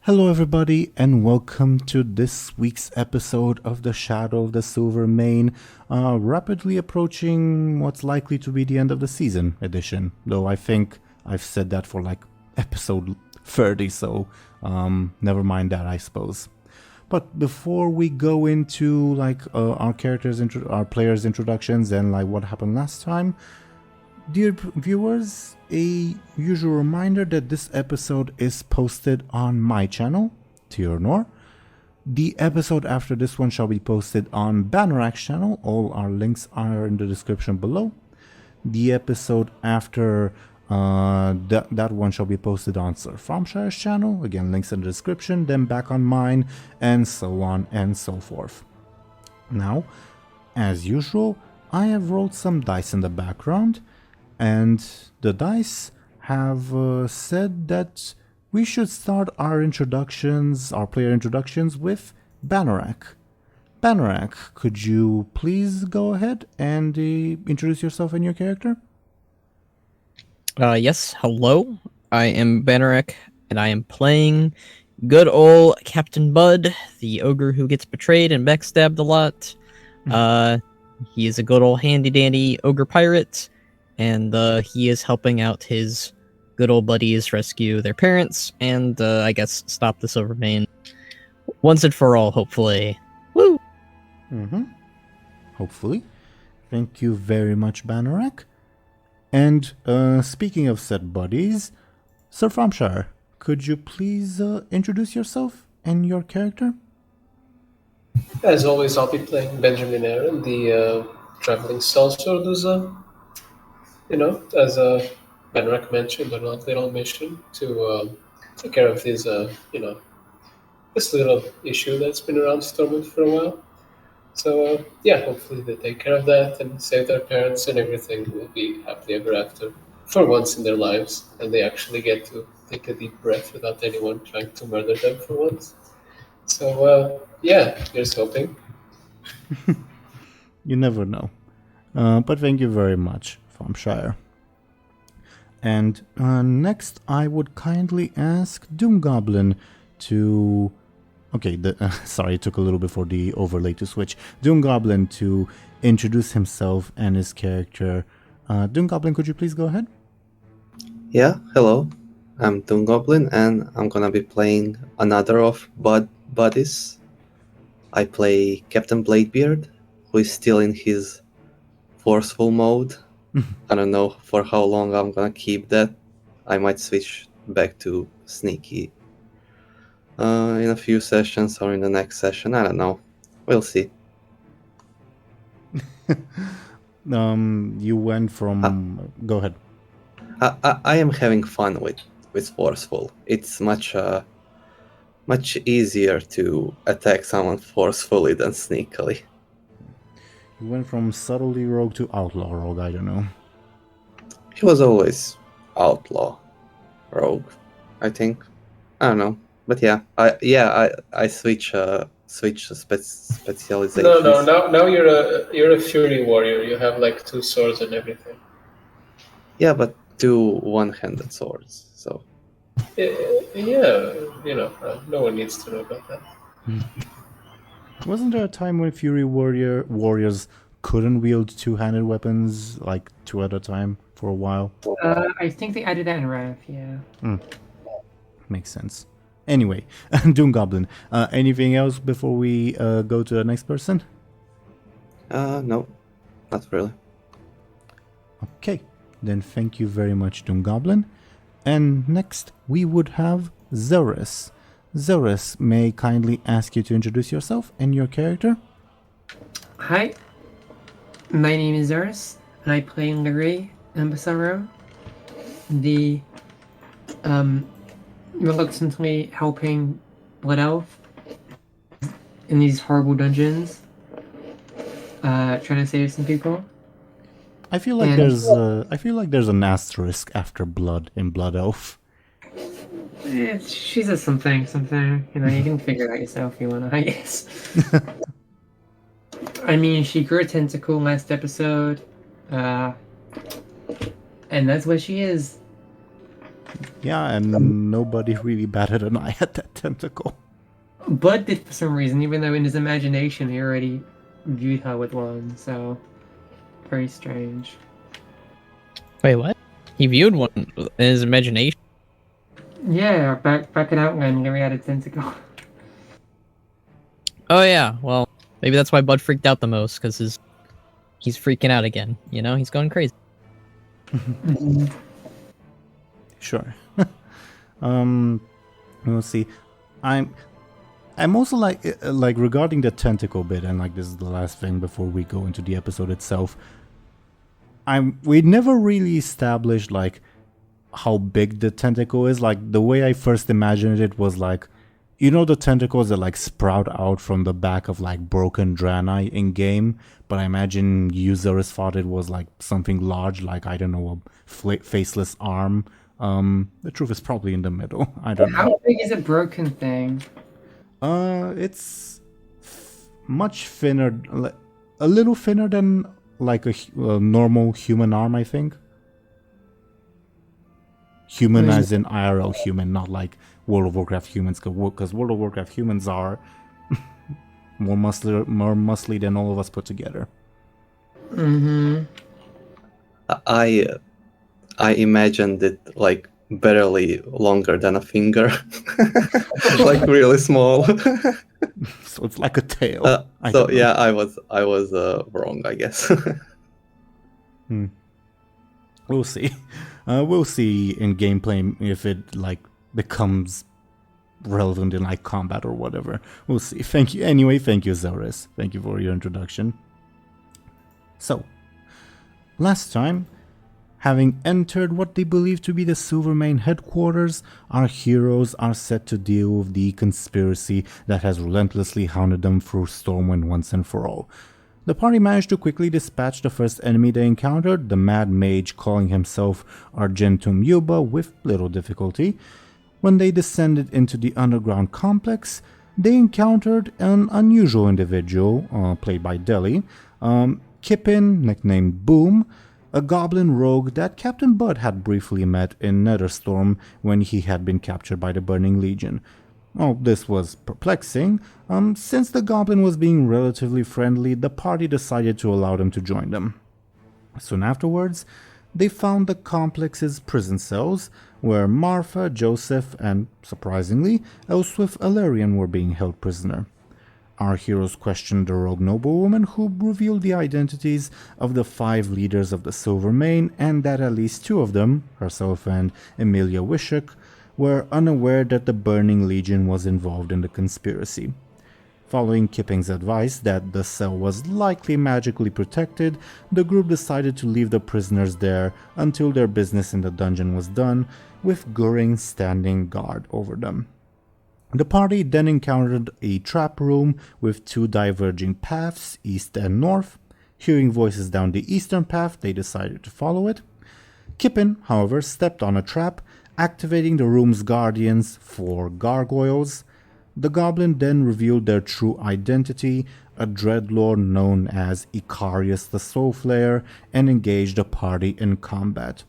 Hello, everybody, and welcome to this week's episode of The Shadow of the Silver Mane, rapidly approaching what's likely to be the end of the season edition, though I think I've said that for like episode 30, so never mind that, I suppose. But before we go into like our players' introductions and like what happened last time, dear viewers, a usual reminder that this episode is posted on my channel, Teeironor. The episode after this one shall be posted on Bannerak's channel. All our links are in the description below. The episode after that one shall be posted on Sir Thompshire's channel. Again, links in the description, then back on mine, and so on and so forth. Now, as usual, I have rolled some dice in the background, and the dice have said that we should start our player introductions, with Bannerak. Bannerak, could you please go ahead and introduce yourself and your character? Yes, hello. I am Bannerak, and I am playing good old Captain Buhd, the ogre who gets betrayed and backstabbed a lot. He is a good old handy-dandy ogre pirate, and he is helping out his good old buddies rescue their parents, and I guess stop the Silver Mane once and for all, hopefully. Woo! Hopefully. Thank you very much, Bannerak. And speaking of said buddies, Sir Thompshire, could you please introduce yourself and your character? As always, I'll be playing Benjamin Aaran, the traveling sellsword who's, as Bannerak mentioned, on a little mission to take care of his, this little issue that's been around Stormwind for a while. So, hopefully they take care of that and save their parents, and everything will be happily ever after for once in their lives, and they actually get to take a deep breath without anyone trying to murder them for once. So, here's hoping. You never know. But thank you very much, Thompshire. And next, I would kindly ask DoomGoblin to... Okay, sorry, it took a little bit for the overlay to switch. DoomGoblin to introduce himself and his character. DoomGoblin, could you please go ahead? Yeah, hello. I'm DoomGoblin, and I'm gonna be playing another of buddies. I play Captain Bladebeard, who is still in his forceful mode. I don't know for how long I'm gonna keep that. I might switch back to sneaky in a few sessions or in the next session. I don't know. We'll see. You went from... Go ahead. I am having fun with forceful. It's much easier to attack someone forcefully than sneakily. You went from subtlety rogue to outlaw rogue, I don't know. He was always outlaw rogue, I think. I don't know. But I switch specializations. No. Now you're a fury warrior. You have like 2 swords and everything. Yeah, but 2 one-handed swords. So. No one needs to know about that. Wasn't there a time when fury warriors couldn't wield 2-handed weapons, like 2 at a time, for a while? I think they added that in Rev, yeah. Makes sense. Anyway, DoomGoblin, anything else before we go to the next person? No, not really. Okay, then thank you very much, DoomGoblin. And next, we would have Zelris. Zelris, may I kindly ask you to introduce yourself and your character? Hi, my name is Zelris, and I play Lyri, Embersorrow, the reluctantly helping Blood Elf in these horrible dungeons, trying to save some people. I feel like there's an asterisk after blood in Blood Elf. She says something. You know, you can figure it out yourself if you want to, I guess. I mean, she grew a tentacle last episode, and that's what she is. Yeah, and nobody really batted an eye at that tentacle. Bud did for some reason, even though in his imagination he already viewed her with one, so very strange. Wait, what? He viewed one in his imagination. Yeah, back in Outland, Lyri had a tentacle. Oh yeah, well, maybe that's why Bud freaked out the most, because he's freaking out again. You know, he's going crazy. Sure. We'll see. I'm also like regarding the tentacle bit, and like this is the last thing before we go into the episode itself. We never really established like how big the tentacle is. Like the way I first imagined it was like, you know, the tentacles that like sprout out from the back of like broken Draenei in game, but I imagine users thought it was like something large, like I don't know, a faceless arm. The truth is probably in the middle. I don't know. How big is a broken thing? It's much thinner, a little thinner than like a normal human arm, I think. Human as in IRL human, not like World of Warcraft humans, because World of Warcraft humans are more muscly than all of us put together. Mm-hmm. I imagined it like barely longer than a finger, like really small. So it's like a tail. Yeah, I was wrong, I guess. We'll see. We'll see in gameplay if it like becomes relevant in like combat or whatever. We'll see. Thank you. Anyway, thank you, Zelris. Thank you for your introduction. So, last time, having entered what they believe to be the Silvermane headquarters, our heroes are set to deal with the conspiracy that has relentlessly hounded them through Stormwind once and for all. The party managed to quickly dispatch the first enemy they encountered, the mad mage calling himself Argentum Yuba, with little difficulty. When they descended into the underground complex, they encountered an unusual individual, played by Deli, Kippin, nicknamed Boom, a goblin rogue that Captain Buhd had briefly met in Netherstorm when he had been captured by the Burning Legion. Well, this was perplexing. Since the goblin was being relatively friendly, the party decided to allow them to join them. Soon afterwards, they found the complex's prison cells, where Martha, Joseph, and, surprisingly, Elswith Alarian were being held prisoner. Our heroes questioned the rogue noblewoman, who revealed the identities of the 5 leaders of the Silvermane, and that at least 2 of them, herself and Emilia Wishek, were unaware that the Burning Legion was involved in the conspiracy. Following Kipping's advice that the cell was likely magically protected, the group decided to leave the prisoners there until their business in the dungeon was done, with Guring standing guard over them. The party then encountered a trap room with 2 diverging paths, east and north. Hearing voices down the eastern path, they decided to follow it. Kippin, however, stepped on a trap, activating the room's guardians, 4 gargoyles. The goblin then revealed their true identity, a dreadlord known as Icarius the Soulflayer, and engaged the party in combat.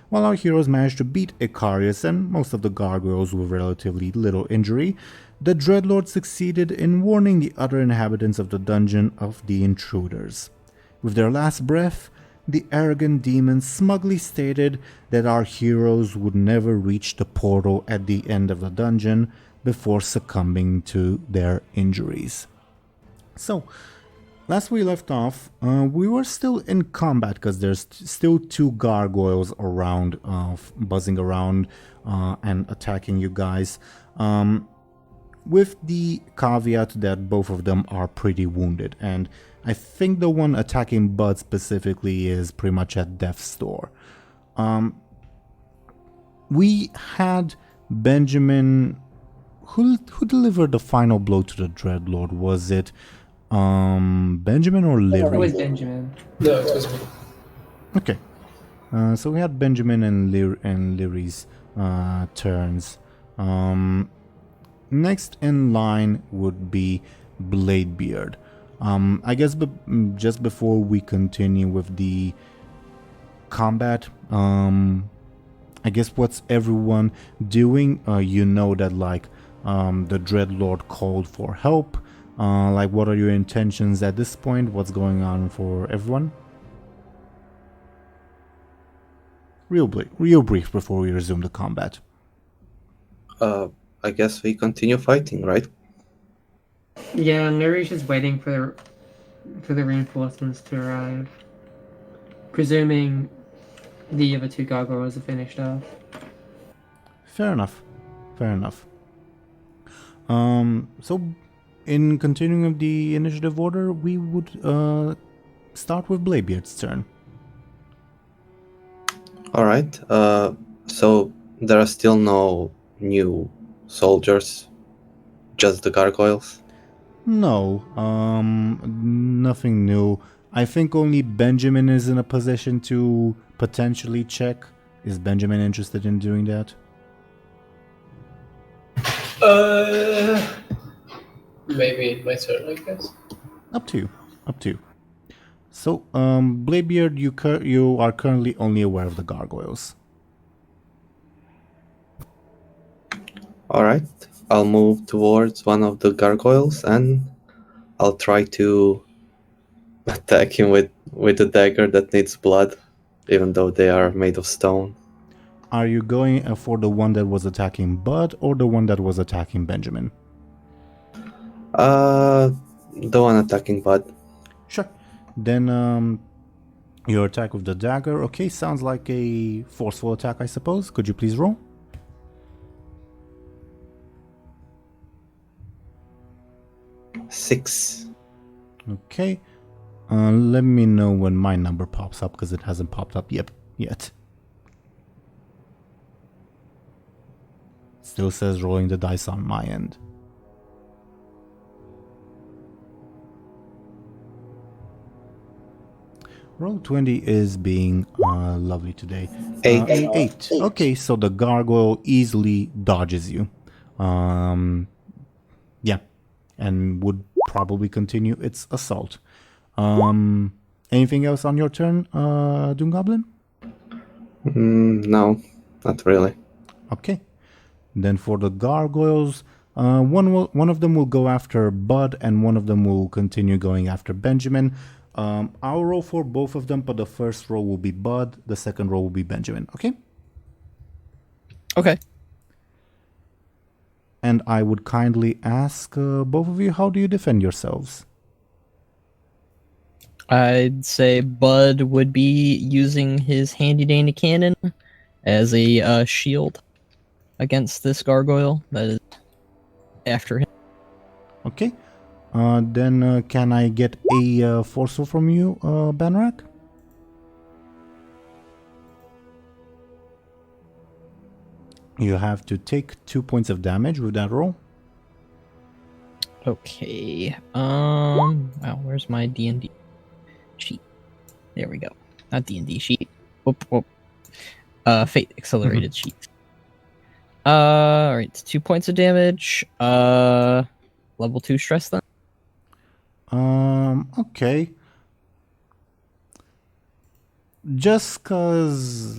While our heroes managed to beat Icarius and most of the gargoyles with relatively little injury, the dreadlord succeeded in warning the other inhabitants of the dungeon of the intruders. With their last breath, the arrogant demons smugly stated that our heroes would never reach the portal at the end of the dungeon before succumbing to their injuries. So, last we left off, we were still in combat because there's still 2 gargoyles around, buzzing around and attacking you guys, with the caveat that both of them are pretty wounded, and I think the one attacking Buhd specifically is pretty much at death's door. We had Benjamin, who delivered the final blow to the Dreadlord. Was it Benjamin or Lyri? It was Benjamin. No, it was me. Okay. So we had Benjamin and Lyri's turns. Next in line would be Bladebeard. I guess just before we continue with the combat, I guess what's everyone doing? You know that like the Dreadlord called for help. Like, what are your intentions at this point? What's going on for everyone? Real brief before we resume the combat. I guess we continue fighting, right? Yeah, Lyri's just waiting for the reinforcements to arrive. Presuming the other two gargoyles are finished off. Fair enough. So in continuing of the initiative order, we would start with Bladebeard's turn. Alright, so there are still no new soldiers, just the gargoyles? No, nothing new. I think only Benjamin is in a position to potentially check. Is Benjamin interested in doing that? Maybe my turn, I guess. Up to you. So, Bladebeard, you are currently only aware of the gargoyles. Alright, I'll move towards one of the gargoyles and I'll try to attack him with a dagger that needs blood, even though they are made of stone. Are you going for the one that was attacking Buhd or the one that was attacking Benjamin? The one attacking Buhd. Sure. Then your attack with the dagger. Okay, sounds like a forceful attack, I suppose. Could you please roll? Six. Okay. Let me know when my number pops up, because it hasn't popped up yet. Still says rolling the dice on my end. Roll 20 is being lovely today. 8. 8. Okay, so the gargoyle easily dodges you. Yeah, and would probably continue its assault. Anything else on your turn, DoomGoblin? No, not really. Okay. Then for the gargoyles, one of them will go after Buhd, and one of them will continue going after Benjamin. I'll roll for both of them, but the first roll will be Buhd, the second roll will be Benjamin, okay? Okay. And I would kindly ask both of you, how do you defend yourselves? I'd say Buhd would be using his handy dandy cannon as a shield against this gargoyle that is after him. Okay. Then can I get a forceful from you, Banrak? You have to take 2 points of damage with that roll. Okay. Wow, where's my D&D sheet? There we go. Not D&D sheet. Whoop. Fate accelerated sheet. Alright, 2 points of damage. Level 2 stress then. Okay. Just cause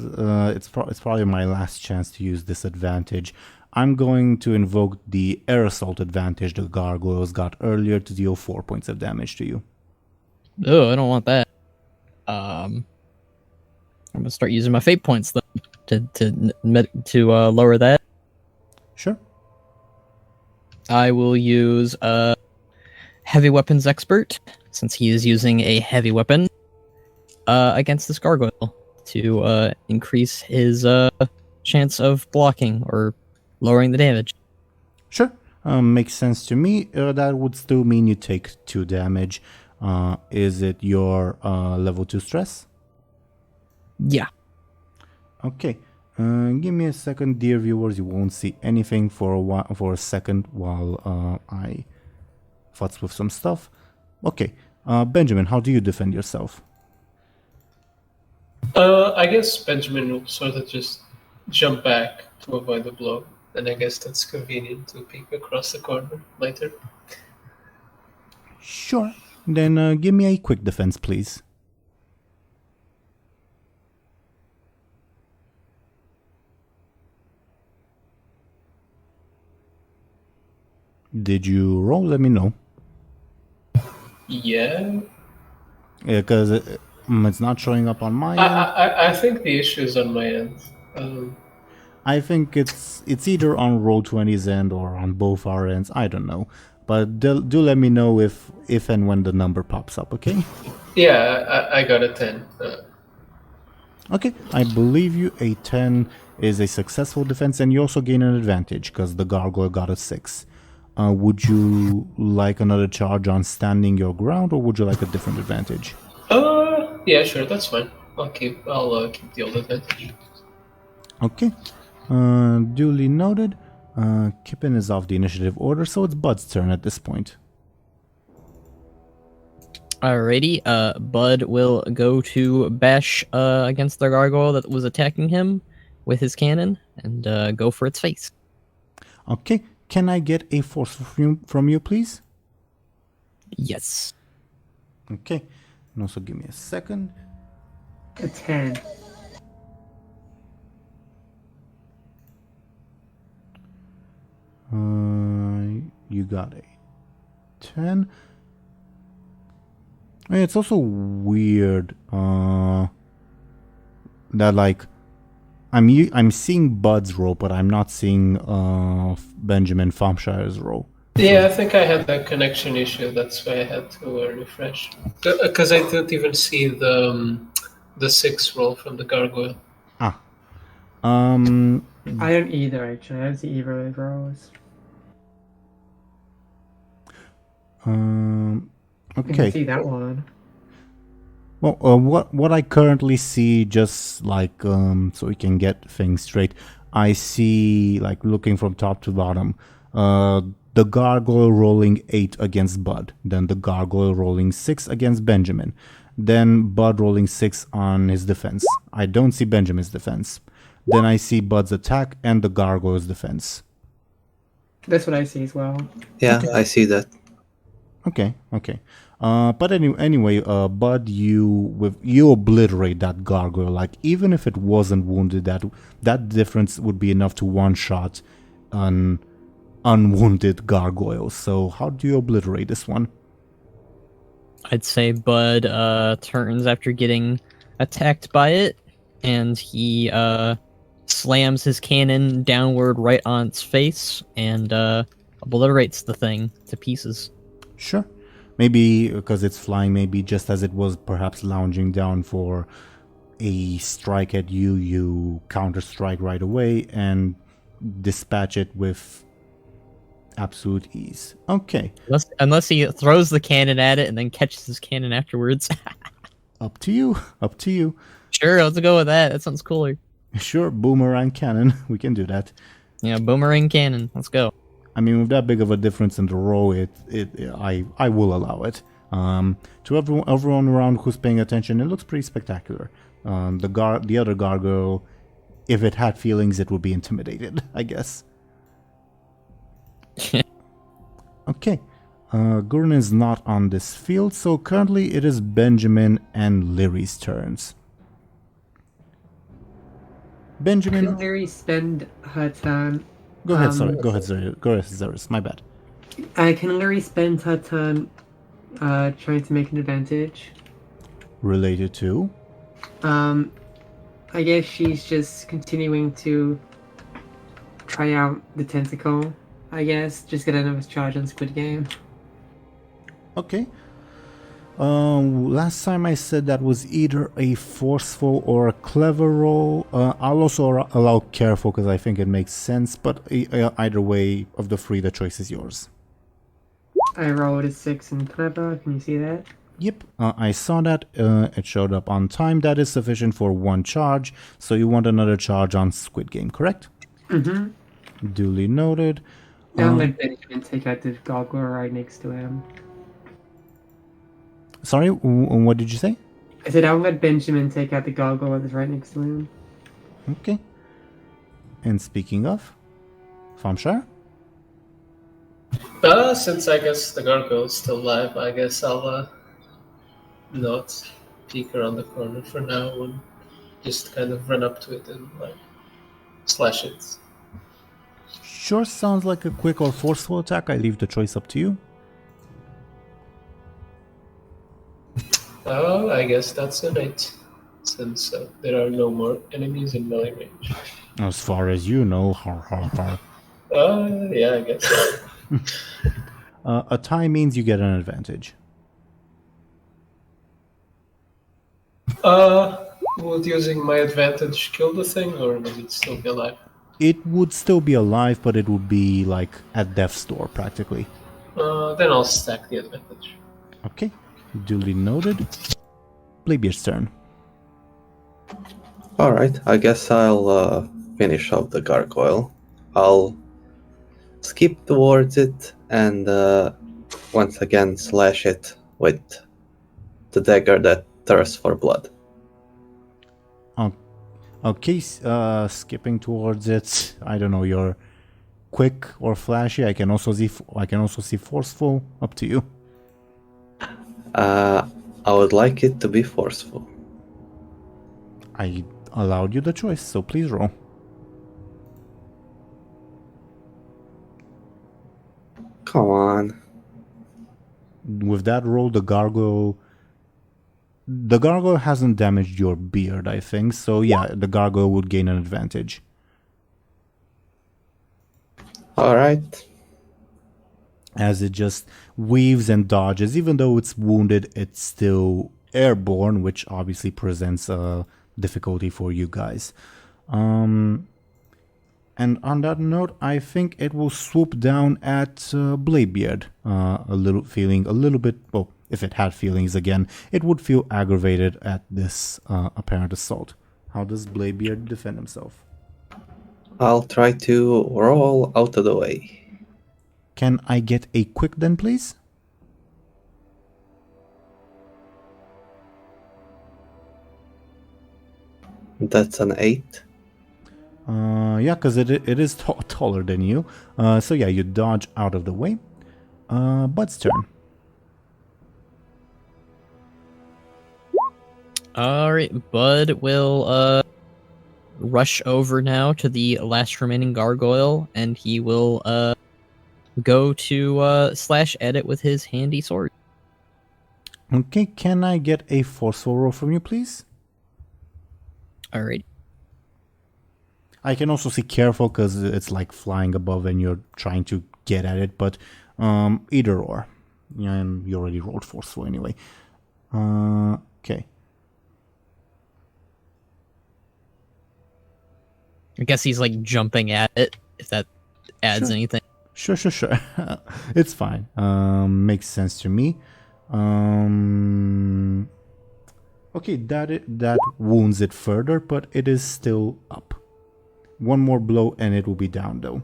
it's probably my last chance to use this advantage, I'm going to invoke the air assault advantage the gargoyles got earlier to deal 4 points of damage to you. Oh, I don't want that. I'm gonna start using my fate points then to lower that. Sure. I will use heavy weapons expert, since he is using a heavy weapon against this gargoyle to increase his chance of blocking or lowering the damage. Sure. Makes sense to me. That would still mean you take 2 damage. Is it your level 2 stress? Yeah. Okay. Give me a second, dear viewers. You won't see anything for a second while I futz with some stuff. Okay. Benjamin, how do you defend yourself? I guess Benjamin will sort of just jump back to avoid the blow, and I guess that's convenient to peek across the corner later. Sure. Then give me a quick defense, please. Did you roll? Let me know. Yeah. Because it's not showing up on my end. I think the issue is on my end. I think it's either on Roll20's end or on both our ends. I don't know. But do let me know if and when the number pops up, okay? Yeah, I got a 10. Okay, I believe you. A 10 is a successful defense, and you also gain an advantage because the gargoyle got a 6. Would you like another charge on standing your ground, or would you like a different advantage? Yeah, sure, that's fine. I'll keep the old advantage. Okay. Duly noted. Kippen is off the initiative order, so it's Bud's turn at this point. Alrighty, Bud will go to bash against the gargoyle that was attacking him with his cannon and go for its face. Okay, can I get a force from you, please? Yes. Okay, and also give me a second. A 10. You got a 10. It's also weird that like I'm seeing Bud's roll, but I'm not seeing Benjamin Thompshire's roll. Yeah, I think I had that connection issue. That's why I had to refresh. Because I didn't even see the 6 roll from the gargoyle. Ah. I don't either, actually. I don't see either of those rolls. I Okay. can see that one. Well, what I currently see, just like so we can get things straight, I see, like, looking from top to bottom, the gargoyle rolling 8 against Bud, then the gargoyle rolling 6 against Benjamin, then Bud rolling 6 on his defense. I don't see Benjamin's defense. Then I see Bud's attack and the gargoyle's defense. That's what I see as well. Yeah, Okay. I see that. Okay. But anyway, Bud, you obliterate that gargoyle. Like, even if it wasn't wounded, that difference would be enough to one-shot an unwounded gargoyle. So how do you obliterate this one? I'd say Bud turns after getting attacked by it, and he slams his cannon downward right on its face and obliterates the thing to pieces. Sure. Maybe because it's flying, maybe just as it was perhaps lounging down for a strike at you, you counter-strike right away and dispatch it with absolute ease. Okay. Unless he throws the cannon at it and then catches his cannon afterwards. Up to you. Sure, let's go with that. That sounds cooler. Sure, boomerang cannon. We can do that. Yeah, boomerang cannon. Let's go. I mean, with that big of a difference in the row, I will allow it. To everyone around who's paying attention, it looks pretty spectacular. The other gargoyle, if it had feelings, it would be intimidated, I guess. Okay. Gurn is not on this field, so currently it is Benjamin and Lyri's turns. Benjamin, Can Lyri spend her turn? go ahead, Zelris, my bad. Can Lyri spend her turn trying to make an advantage? Related to? I guess she's just continuing to try out the tentacle. I guess just get another charge on Squid Game. Okay. Last time I said that was either a forceful or a clever roll. I'll also allow careful because I think it makes sense, but either way of the three, the choice is yours. I rolled a 6 in clever. Can you see that? Yep, I saw that. It showed up on time. That is sufficient for one charge, so you want another charge on Squid Game, correct? Mm-hmm. Duly noted. Don't let Benjamin take out the gargoyle right next to him. Sorry, what did you say? I said I'll let Benjamin take out the gargoyle that's right next to him. Okay. And speaking of, Thompshire? Since I guess the gargoyle is still alive, I guess I'll not peek around the corner for now and just kind of run up to it and like slash it. Sure, sounds like a quick or forceful attack. I leave the choice up to you. I guess that's an 8, since there are no more enemies in melee range. As far as you know, har har har. Yeah, I guess. A tie means you get an advantage. Would using my advantage kill the thing, or would it still be alive? It would still be alive, but it would be like at death's door, practically. Then I'll stack the advantage. Okay, duly noted. Bladebeard's turn. Alright, I guess I'll finish off the gargoyle. I'll skip towards it and once again slash it with the dagger that thirsts for blood. Okay, skipping towards it. I don't know. You're quick or flashy. I can also see forceful. Up to you. I would like it to be forceful. I allowed you the choice, so please roll. Come on. With that roll, the gargoyle hasn't damaged your beard, I think. So yeah, the gargoyle would gain an advantage. Alright. As it just weaves and dodges. Even though it's wounded, it's still airborne, which obviously presents a difficulty for you guys. And on that note, I think it will swoop down at Bladebeard. Feeling a little bit, well, if it had feelings again, it would feel aggravated at this apparent assault. How does Bladebeard defend himself? I'll try to roll out of the way. Can I get a quick then, please? That's an 8. Yeah, because it is taller than you. So yeah, you dodge out of the way. Bud's turn. Alright, Bud will rush over now to the last remaining gargoyle, and he will go to slash at it with his handy sword. Okay, can I get a forceful roll from you, please? Alright. I can also see careful because it's like flying above and you're trying to get at it, but either or. Yeah, and you already rolled forceful anyway. Okay. I guess he's like jumping at it, if that adds anything. Sure. It's fine. Makes sense to me. Okay, that wounds it further, but it is still up. One more blow and it will be down though.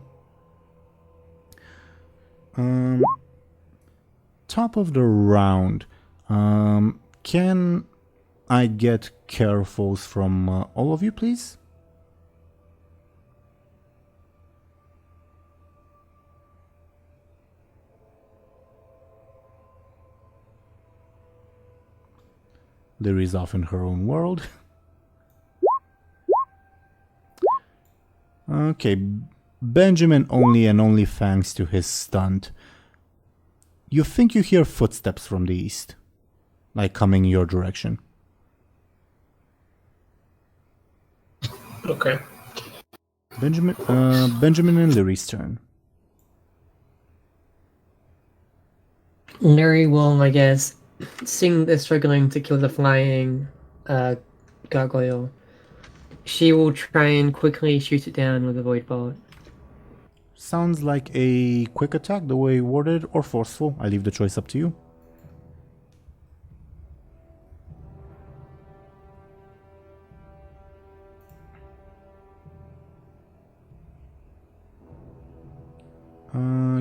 Top of the round. Can I get carefuls from all of you, please? Lyri's off in her own world. Okay, Benjamin only thanks to his stunt. You think you hear footsteps from the east, like coming your direction. Okay. Benjamin and Lyri's turn. Lyri will, I guess, seeing they're struggling to kill the flying gargoyle, she will try and quickly shoot it down with a void bolt. Sounds like a quick attack the way worded, or forceful. I leave the choice up to you.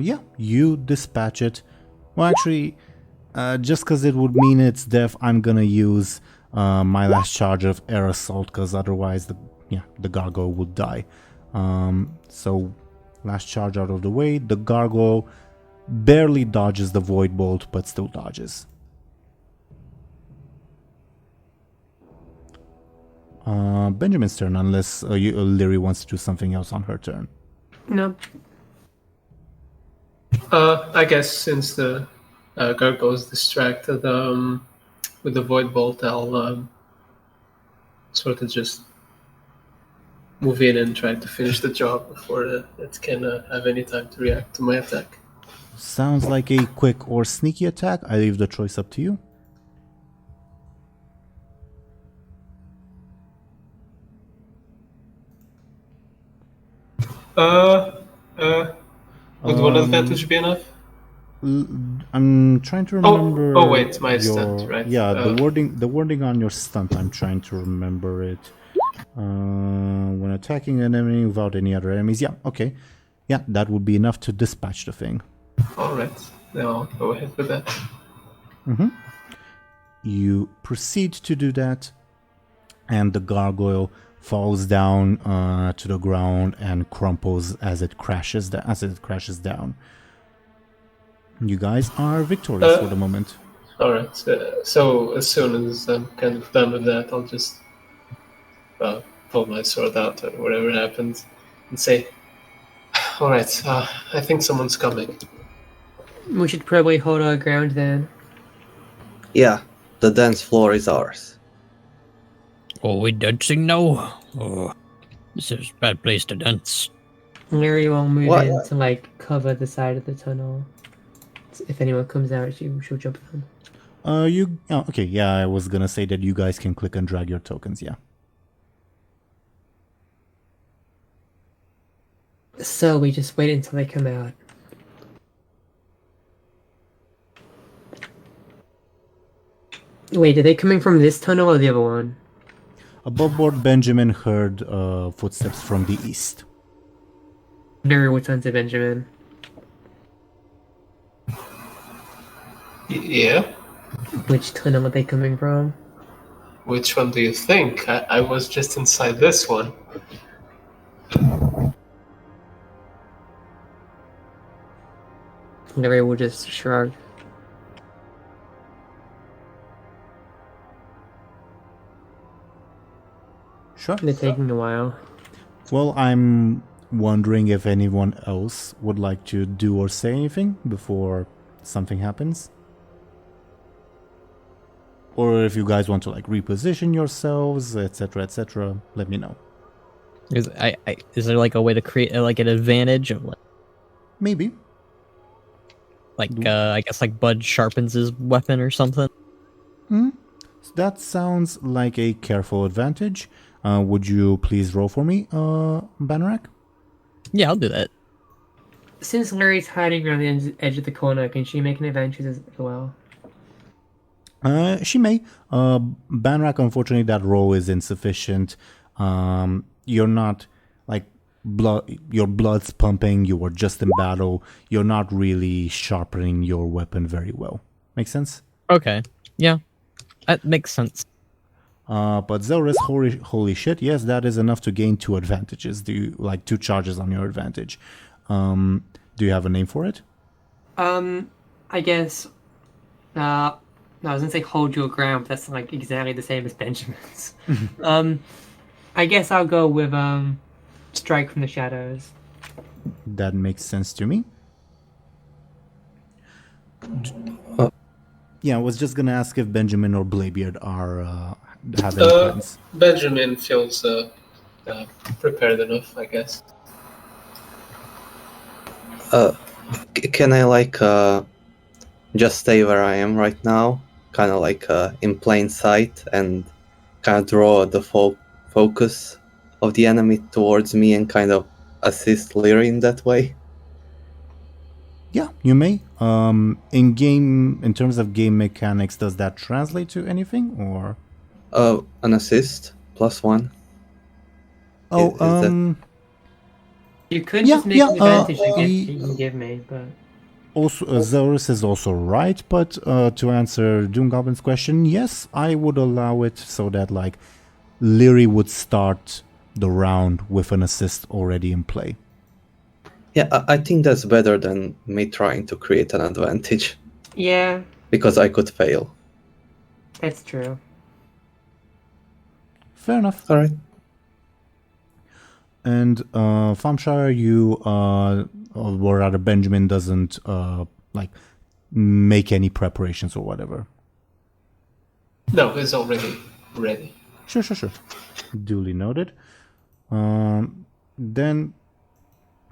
Yeah, you dispatch it. Well, actually, just because it would mean it's death, I'm gonna use my last charge of air assault, because otherwise the gargoyle would die. So last charge out of the way. The gargoyle barely dodges the void bolt, but still dodges. Benjamin's turn, unless Lyri wants to do something else on her turn. Nope. I guess since the gargoyle is distracted with the void bolt, I'll sort of just move in and try to finish the job before it can have any time to react to my attack. Sounds like a quick or sneaky attack. I leave the choice up to you. Would one advantage be enough? I'm trying to remember. Oh wait, my stunt, right? Yeah, the wording on your stunt. I'm trying to remember it. When attacking an enemy without any other enemies. Yeah, okay. Yeah, that would be enough to dispatch the thing. All right, now I'll go ahead with that. You proceed to do that, and the gargoyle falls down to the ground and crumples as it crashes down. You guys are victorious for the moment. All right. So as soon as I'm kind of done with that, I'll just pull my sword out or whatever happens and say, "All right. I think someone's coming." We should probably hold our ground then. Yeah, the dance floor is ours. Oh, we dancing now? Oh, this is a bad place to dance. Lyri will move What? in to like cover the side of the tunnel. If anyone comes out, she'll jump them. Okay, yeah, I was gonna say that you guys can click and drag your tokens, yeah. So we just wait until they come out. Wait, are they coming from this tunnel or the other one? Above board, Benjamin heard footsteps from the east. Lyri will turn to Benjamin. Yeah? Which tunnel are they coming from? Which one do you think? I was just inside this one. Lyri will just shrug. Sure. They're taking a while. Well, I'm wondering if anyone else would like to do or say anything before something happens. Or if you guys want to like reposition yourselves, etc., let me know. Is there like a way to create like an advantage of Maybe. I guess like Bud sharpens his weapon or something? That sounds like a careful advantage. Would you please roll for me, Banarak? Yeah, I'll do that. Since Lyri's hiding around the edge of the corner, can she make an advantage as well? She may. Banrak, unfortunately, that roll is insufficient. You're not like your blood's pumping. You were just in battle. You're not really sharpening your weapon very well. Make sense? Okay. Yeah, that makes sense. But Zelris, holy shit! Yes, that is enough to gain 2 advantages. Do you like 2 charges on your advantage? Do you have a name for it? I guess. No, I was gonna say hold your ground, but that's like exactly the same as Benjamin's. I guess I'll go with strike from the shadows. That makes sense to me. Yeah, I was just gonna ask if Benjamin or Bladebeard are have any plans. Benjamin feels prepared enough, I guess. Can I like just stay where I am right now, kind of like in plain sight, and kind of draw the focus of the enemy towards me and kind of assist Lyri in that way? Yeah, you may. In terms of game mechanics, does that translate to anything or? An assist +1. Oh, that... You could just make an advantage you can give me, but. Also, Zelris is also right, but to answer DoomGoblin's question, yes, I would allow it so that like Lyri would start the round with an assist already in play. Yeah, I think that's better than me trying to create an advantage. Yeah. Because I could fail. That's true. Fair enough. All right. And Thompshire, you or rather Benjamin doesn't like make any preparations or whatever. No, it's already ready. Sure. Duly noted. Then,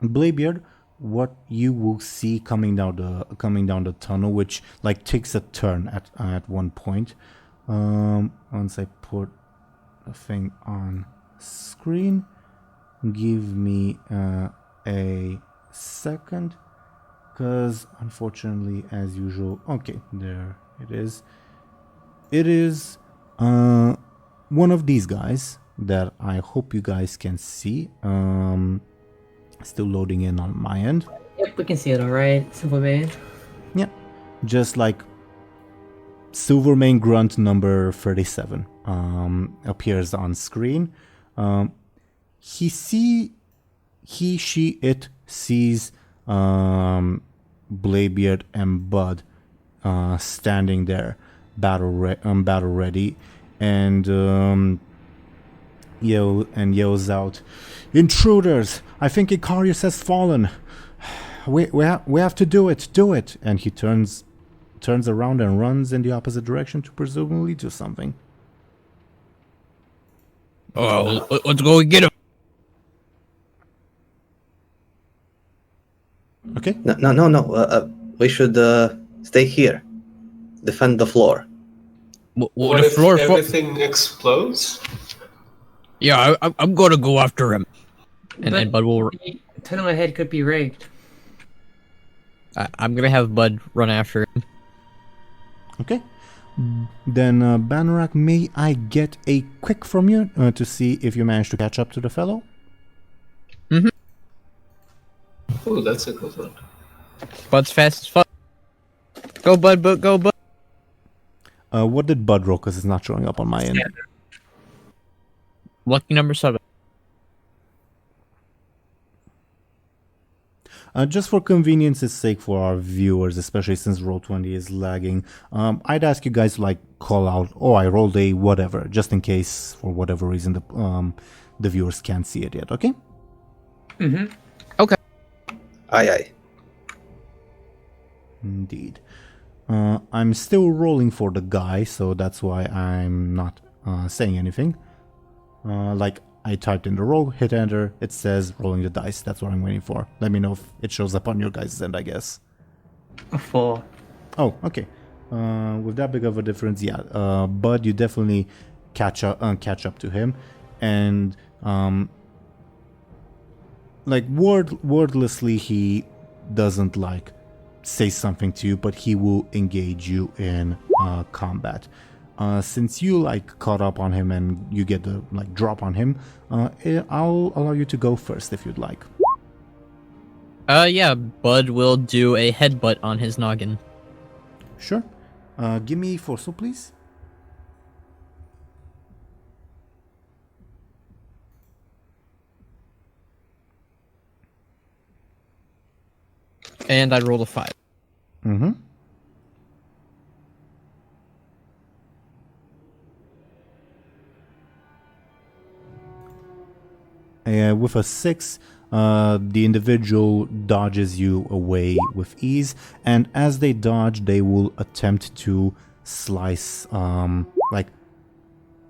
Bladebeard, what you will see coming down the tunnel, which like takes a turn at one point. Once I put a thing on screen, give me a second, because unfortunately, as usual, okay, there it is. It is one of these guys that I hope you guys can see. Still loading in on my end. Yep, we can see it all right. Silvermane. Yeah, just like Silvermane Grunt number 37 appears on screen. He, she, it sees Bladebeard and Buhd standing there, battle ready, and yells out, "Intruders! I think Icarius has fallen. We have to do it!" And he turns around and runs in the opposite direction to presumably do something. Oh, let's go get him. Okay. No. We should stay here. Defend the floor. What The if floor everything explodes? Yeah, I'm gonna go after him. And But Buhd will. the tunnel ahead could be rigged. I'm gonna have Buhd run after him. Okay. Then, Banorak, may I get a quick from you to see if you managed to catch up to the fellow? Oh, that's a good one. Buhd's fast as fuck. Go, Buhd, go, Buhd. What did Buhd roll? Because it's not showing up on my end. Lucky number 7. Just for convenience's sake for our viewers, especially since Roll20 is lagging, I'd ask you guys to like call out, "Oh, I rolled a whatever," just in case for whatever reason the viewers can't see it yet. Okay. Okay. Aye. Indeed. I'm still rolling for the guy, so that's why I'm not saying anything. Like, I typed in the roll, hit enter, it says rolling the dice. That's what I'm waiting for. Let me know if it shows up on your guys' end, I guess. A 4. Oh, okay. With that big of a difference, yeah. Buhd, you definitely catch up to him, and like wordlessly, he doesn't like say something to you, but he will engage you in combat. Since you like caught up on him and you get the like drop on him, I'll allow you to go first if you'd like. Yeah, Buhd will do a headbutt on his noggin. Sure. Give me Forceful, please. And I rolled a 5. Mm-hmm. With a 6, the individual dodges you away with ease, and as they dodge, they will attempt to slice,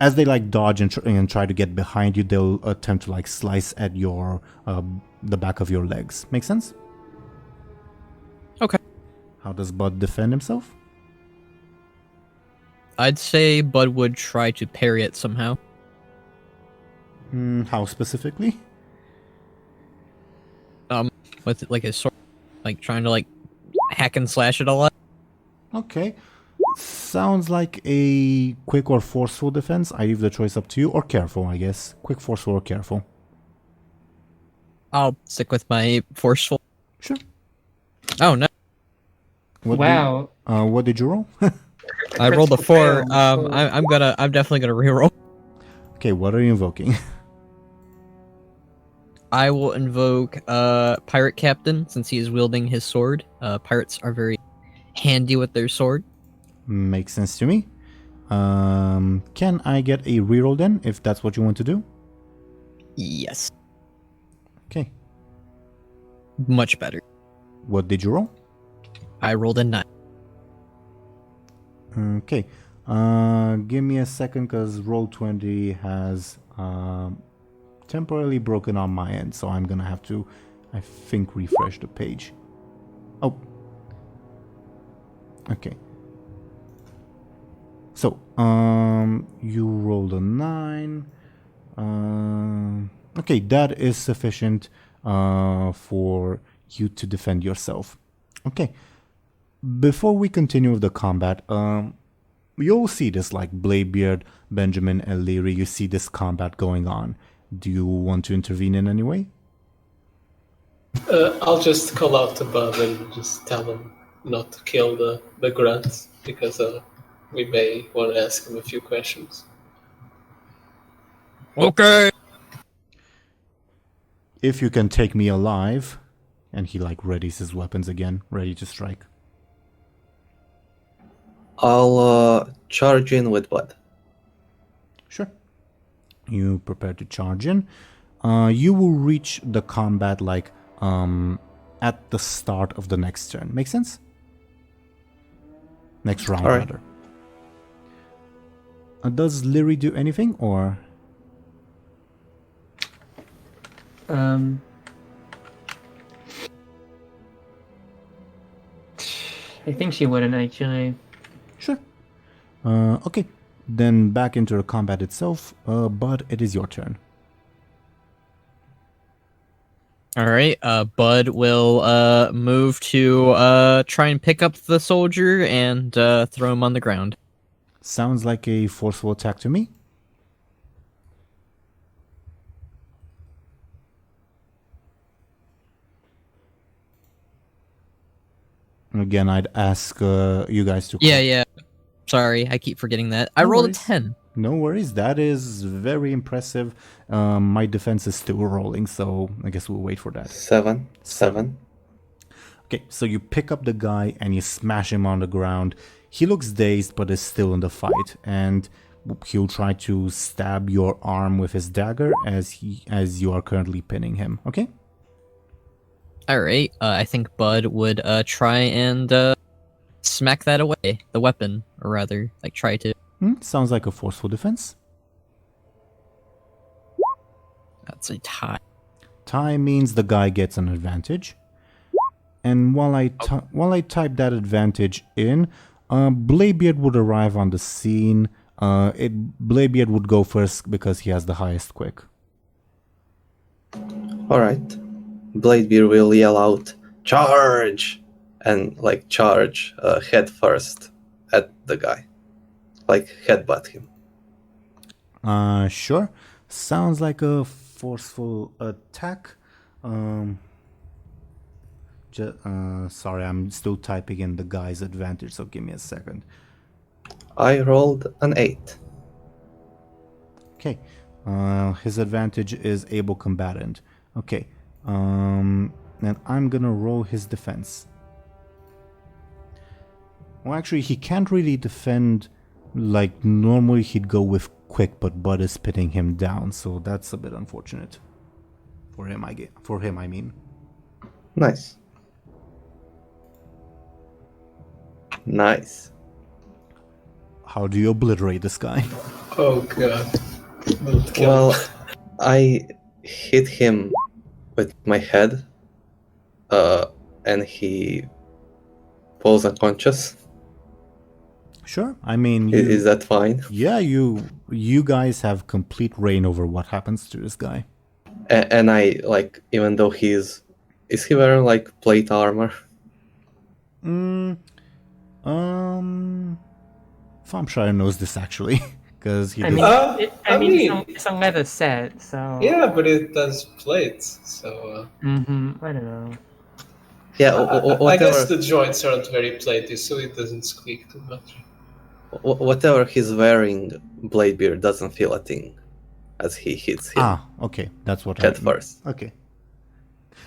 as they like dodge and try to get behind you, they'll attempt to like slice at your the back of your legs. Make sense? Okay. How does Buhd defend himself? I'd say Buhd would try to parry it somehow. How specifically? With like his sword, like trying to like hack and slash it a lot. Okay. Sounds like a quick or forceful defense. I leave the choice up to you, or careful, I guess. Quick, forceful, or careful. I'll stick with my forceful. Sure. Oh no! Wow. What did you roll? I rolled a Critical 4. fail. I'm definitely gonna reroll. Okay, what are you invoking? I will invoke Pirate Captain since he is wielding his sword. Pirates are very handy with their sword. Makes sense to me. Can I get a reroll then, if that's what you want to do? Yes. Okay. Much better. What did you roll? I rolled a 9. Okay. Give me a second because Roll20 has temporarily broken on my end, so I'm gonna have to, I think, refresh the page. Oh. Okay. So, you rolled a 9. Okay, that is sufficient for you to defend yourself. Okay. Before we continue with the combat, you'll see this, like, Bladebeard, Benjamin, and Lyri. You see this combat going on. Do you want to intervene in any way? I'll just call out to Buhd and just tell him not to kill the grunts, because we may want to ask him a few questions. Okay. If you can take me alive, and he, like, readies his weapons again, ready to strike. I'll charge in with Buhd. Sure. You prepare to charge in. You will reach the combat, like, at the start of the next turn. Make sense? Next round, All right. rather. Does Lyri do anything, or? I think she wouldn't actually. Sure. Okay. Then back into the combat itself. Buhd, it is your turn. All right. Buhd will move to try and pick up the soldier and throw him on the ground. Sounds like a forceful attack to me. Again, I'd ask you guys to... Yeah. Sorry, I keep forgetting that. I No rolled worries. a 10. No worries, that is very impressive. My defense is still rolling, so I guess we'll wait for that. 7. Okay, so you pick up the guy and you smash him on the ground. He looks dazed, but is still in the fight, and he'll try to stab your arm with his dagger as you are currently pinning him. Okay? All right. I think Buhd would try and smack that away, the weapon, or rather, like try to. Sounds like a forceful defense. That's a tie. Tie means the guy gets an advantage. And while I type that advantage in, Bladebeard would arrive on the scene. Bladebeard would go first because he has the highest quick. Alright. Bladebeard will yell out, "Charge!" and like charge head first at the guy. Like headbutt him. Sure. Sounds like a forceful attack. Sorry, I'm still typing in the guy's advantage, so give me a second. I rolled an 8. Okay. His advantage is able combatant. Okay. And I'm gonna roll his defense. Well, actually, he can't really defend like normally he'd go with quick, but Buhd is pinning him down, so that's a bit unfortunate. For him, I mean. Nice. How do you obliterate this guy? Oh god. Don't kill Well, him. I hit him with my head, and he falls unconscious. Sure. I mean, Is that fine? yeah, you guys have complete reign over what happens to this guy. And I like, even though is he wearing like plate armor? Thompshire knows this actually, because he. I does- mean, I mean- it's a leather set, so. Yeah, but it does plates, so... I don't know. Yeah, I guess whatever. the joints aren't very platey, so it doesn't squeak too much. Whatever he's wearing, Bladebeard doesn't feel a thing as he hits him Okay, that's what head I first. Okay.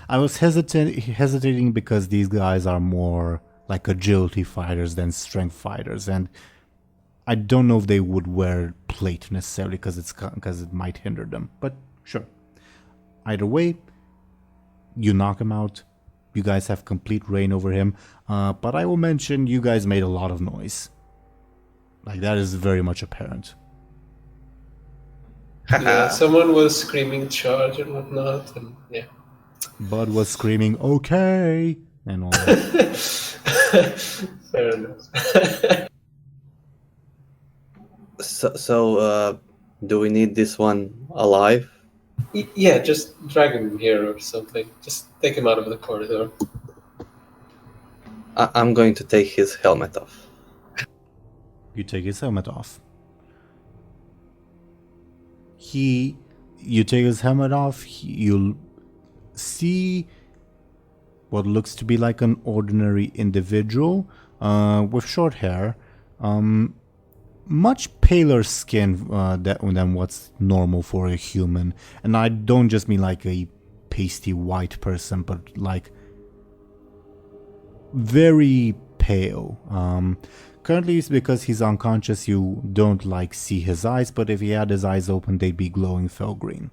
I was hesitating because these guys are more like agility fighters than strength fighters, and I don't know if they would wear plate necessarily because it might hinder them. But sure. Either way, you knock him out. You guys have complete reign over him. But I will mention you guys made a lot of noise. Like, that is very much apparent. Yeah, someone was screaming charge and whatnot, and yeah. Bud was screaming, okay, and all that. Fair enough. So, do we need this one alive? Yeah, just drag him here or something. Just take him out of the corridor. I'm going to take his helmet off. You take his helmet off. You take his helmet off, you'll see what looks to be like an ordinary individual with short hair, much paler skin than what's normal for a human. And I don't just mean like a pasty white person, but like very pale. Currently, it's because he's unconscious, you don't like see his eyes, but if he had his eyes open, they'd be glowing fell green.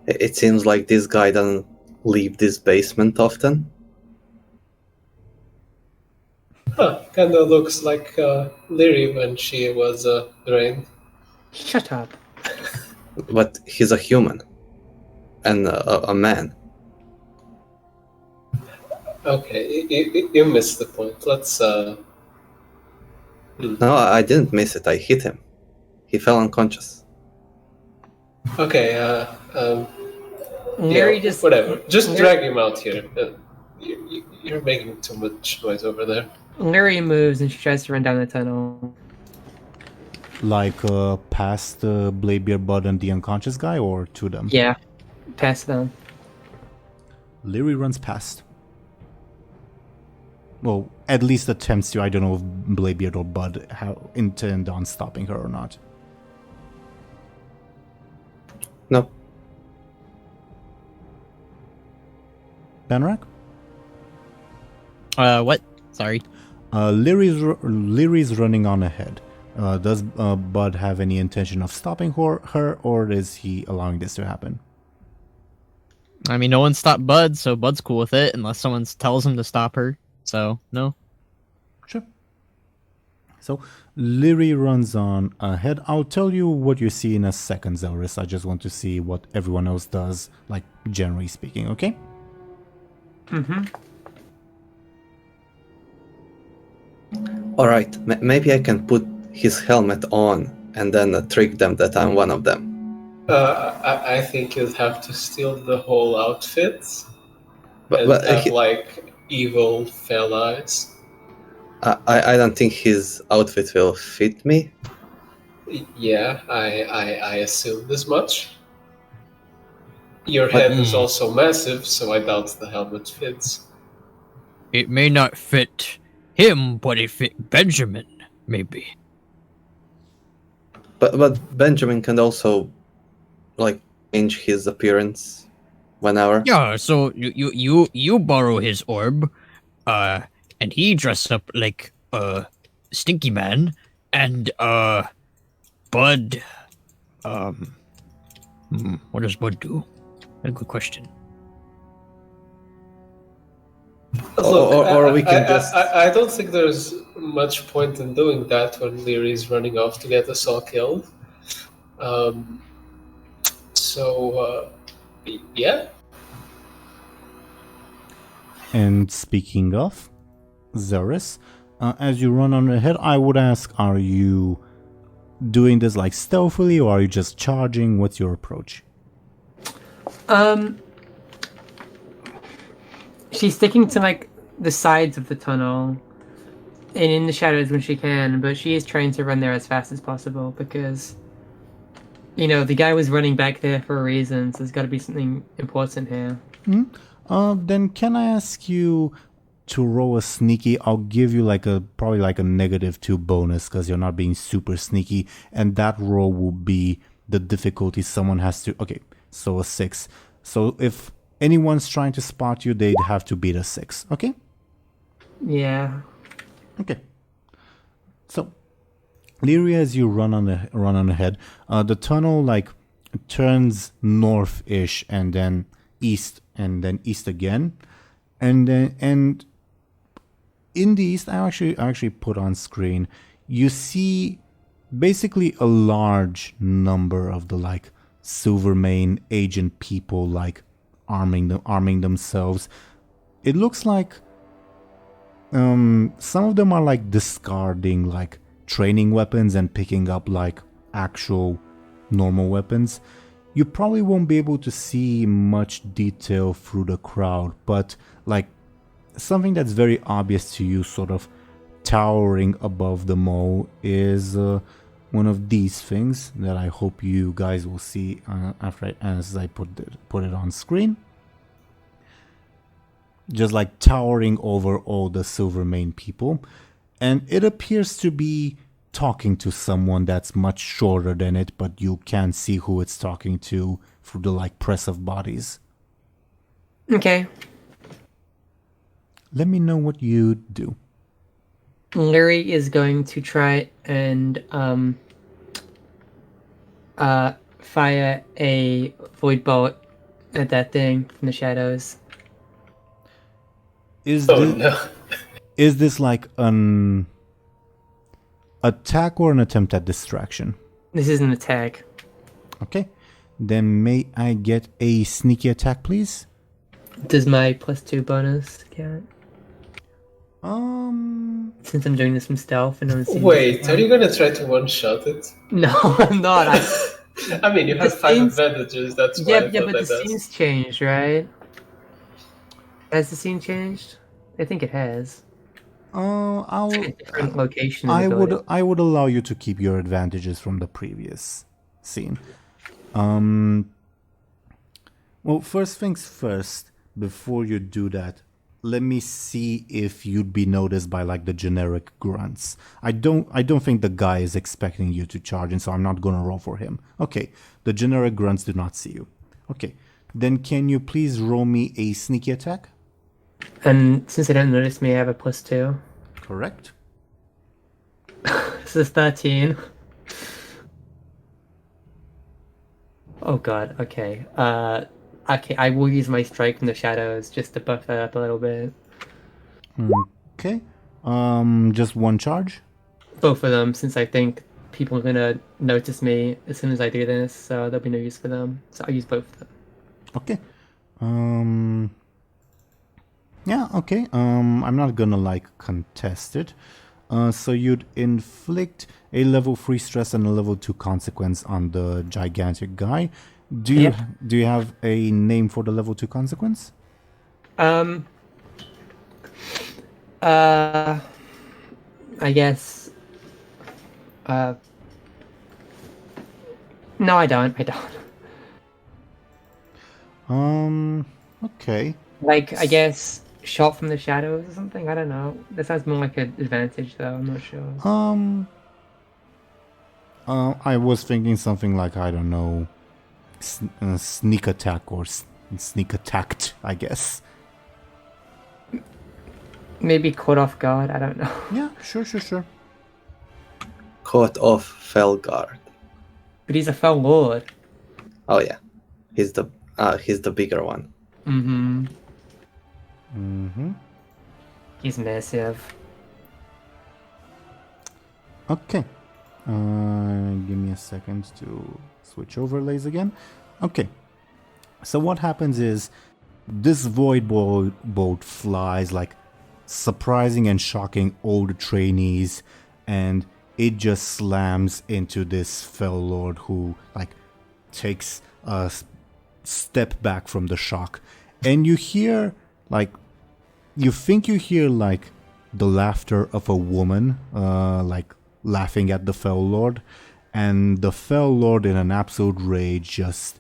It seems like this guy doesn't leave this basement often. Kinda looks like Lyri when she was drained. Shut up. But he's a human. And a man. Okay, you missed the point. Let's No, I didn't miss it. I hit him. He fell unconscious. Okay, Lyri yeah, just whatever. Just drag him out here. You're making too much noise over there. Lyri moves and she tries to run down the tunnel. Like past the Bladebeard, Buhd, and the unconscious guy, or to them? Yeah, past them. Lyri runs past. Well, at least attempts to. I don't know if Bladebeard or Buhd intend on stopping her or not. No. Benrak? What? Sorry. Lyri's running on ahead. Does Buhd have any intention of stopping her, or is he allowing this to happen? I mean, no one stopped Buhd, so Bud's cool with it, unless someone tells him to stop her. So, no. Sure. So, Lyri runs on ahead. I'll tell you what you see in a second, Zelris. I just want to see what everyone else does, like, generally speaking, okay? Mm-hmm. Alright, maybe I can put his helmet on and then trick them that I'm one of them. I think you'd have to steal the whole outfit and But have, like, evil fell eyes. I don't think his outfit will fit me. Yeah, I assumed as much. Your head is also massive, so I doubt the helmet fits. It may not fit him, but it fit Benjamin, maybe. But Benjamin can also, like, change his appearance whenever. Yeah, so you borrow his orb, and he dressed up like a stinky man, and Buhd, what does Buhd do? A good question. Look, or we can just... I don't think there's much point in doing that when Lyri's running off to get us all killed. Yeah. And speaking of, Zelris, as you run on ahead, I would ask, are you doing this like stealthily, or are you just charging? What's your approach? She's sticking to like the sides of the tunnel and in the shadows when she can, but she is trying to run there as fast as possible because, you know, the guy was running back there for a reason, so there's got to be something important here. Then can I ask you to roll a sneaky? I'll give you probably like a -2 bonus because you're not being super sneaky, and that roll will be the difficulty someone has to. Okay, so a 6. So if anyone's trying to spot you, they'd have to beat a 6. Okay. Yeah. Okay. So, Lyri, as you run on ahead, the tunnel like turns north-ish and then east and then east again. And in the east, I actually put on screen, you see basically a large number of the like Silvermane agent people like arming themselves. It looks like some of them are like discarding like training weapons and picking up like actual normal weapons. You probably won't be able to see much detail through the crowd, but like something that's very obvious to you, sort of towering above them all, is one of these things that I hope you guys will see as I put it on screen. Just like towering over all the Silvermane people, and it appears to be talking to someone that's much shorter than it, but you can't see who it's talking to through the like press of bodies. Okay. Let me know what you do. Lyri is going to try and fire a void bolt at that thing from the shadows. Is this like an attack or an attempt at distraction? This is an attack. Okay. Then may I get a sneaky attack, please? Does my +2 bonus count? Since I'm doing this from stealth and I'm seeing. Wait, are you gonna try to one-shot it? No, I'm not. I mean, you have 5 advantages, that's why Yeah, but the scene's changed, right? Has the scene changed? I think it has. I'll. A different location. I would allow you to keep your advantages from the previous scene. Well, first things first. Before you do that, let me see if you'd be noticed by like the generic grunts. I don't think the guy is expecting you to charge, and so I'm not gonna roll for him. Okay, the generic grunts do not see you. Okay, then can you please roll me a sneaky attack? And since they don't notice me, I have a +2. Correct. This is 13. Oh god, okay. Okay, I will use my strike from the shadows just to buff that up a little bit. Okay. Just one charge? Both of them, since I think people are gonna notice me as soon as I do this, so there'll be no use for them. So I'll use both of them. Okay. Yeah, okay. I'm not gonna like contest it. So you'd inflict a level 3 stress and a level 2 consequence on the gigantic guy. Do you have a name for the level 2 consequence? I guess. No, I don't. Okay. Like, I guess shot from the shadows or something. I don't know. That sounds more like an advantage, though. I'm not sure. I was thinking something like, I don't know, sneak attack or sneak attacked, I guess. Maybe caught off guard. I don't know. Yeah, sure. Caught off fell guard. But he's a fell lord. Oh yeah, he's the bigger one. Mm-hmm. Mm-hmm. He's massive. Okay. Give me a second to switch overlays again. Okay. So what happens is this void bolt flies like surprising and shocking all the trainees, and it just slams into this fell lord who like takes a step back from the shock, and you hear like you think you hear like the laughter of a woman like laughing at the fell lord, and the fell lord in an absolute rage just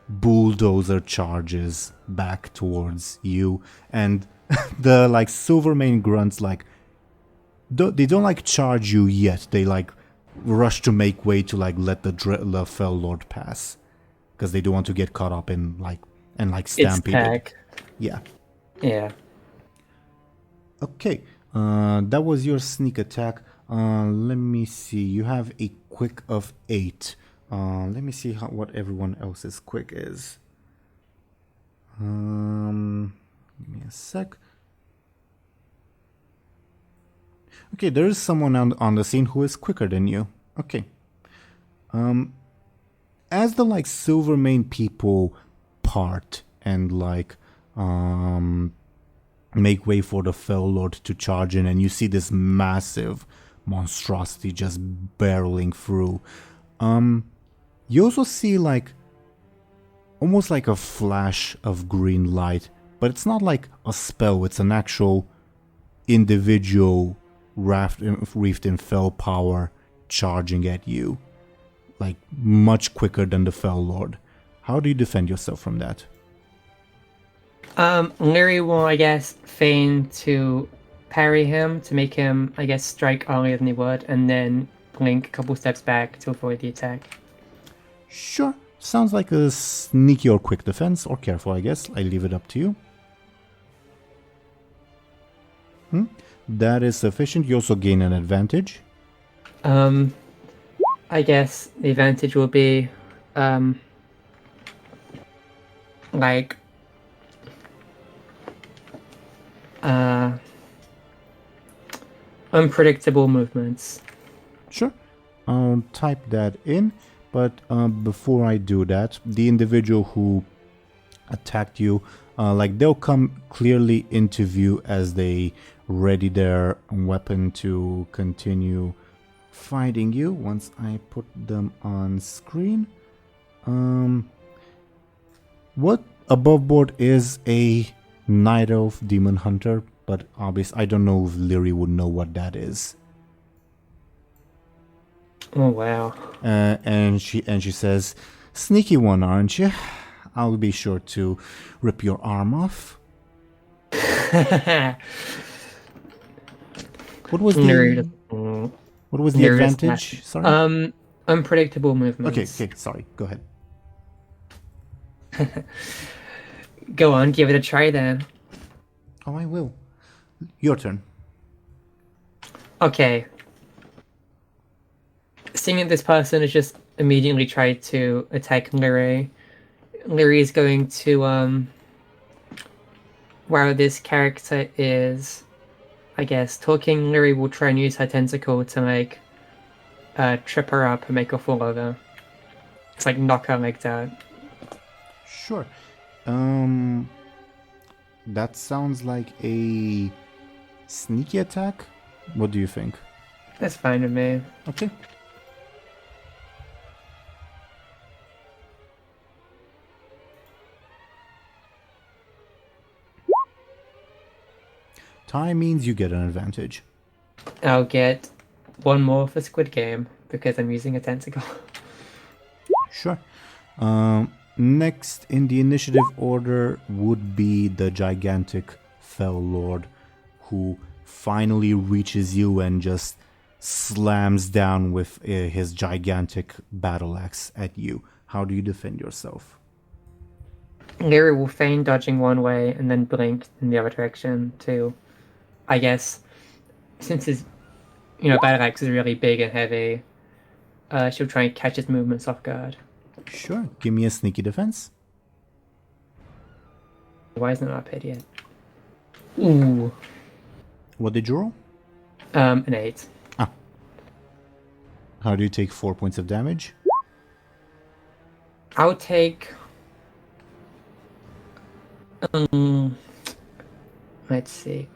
bulldozer charges back towards you, and the like Silvermane grunts like they don't like charge you yet. They like rush to make way to like let the fell lord pass because they don't want to get caught up in like stampeded. Yeah. Okay. That was your sneak attack. Let me see. You have a quick of 8. Let me see what everyone else's quick is. Give me a sec. Okay, there is someone on the scene who is quicker than you. Okay. As the like Silvermane people part and like make way for the Fell Lord to charge in, and you see this massive monstrosity just barreling through. You also see like almost like a flash of green light, but it's not like a spell, it's an actual individual wreathed in fell power charging at you, like much quicker than the Fell Lord. How do you defend yourself from that? Lyri will, I guess, feign to parry him to make him, I guess, strike earlier than he would, and then blink a couple steps back to avoid the attack. Sure, sounds like a sneaky or quick defense, or careful, I guess. I leave it up to you. That is sufficient. You also gain an advantage. I guess the advantage will be, like, unpredictable movements. Sure, I'll type that in, but before I do that, the individual who attacked you, like they'll come clearly into view as they ready their weapon to continue fighting you once I put them on screen. What above board is a Night Elf Demon Hunter, but obviously I don't know if Lyri would know what that is. Oh wow. And she says, "Sneaky one, aren't you? I'll be sure to rip your arm off." What was the advantage? Sorry. Unpredictable movements. Okay, sorry. Go ahead. Go on, give it a try then. Oh, I will. Your turn. Okay. Seeing that this person has just immediately tried to attack Lyri, Lyri is going to, while this character is, I guess, talking, Lyri will try and use her tentacle to, like, trip her up and make her fall over. It's like knock her legs out. Sure. That sounds like a sneaky attack. What do you think? That's fine with me. Okay. Tie means you get an advantage. I'll get one more for Squid Game because I'm using a tentacle. Sure. Next in the initiative order would be the gigantic Fell Lord, who finally reaches you and just slams down with his gigantic battle axe at you. How do you defend yourself? Lyri will feign dodging one way and then blink in the other direction to, I guess, since his, battle axe is really big and heavy, she'll try and catch his movements off guard. Sure. Give me a sneaky defense. Why isn't it up here yet? Ooh. What did you roll? An 8. Ah. How do you take 4 points of damage? I'll take... let's see.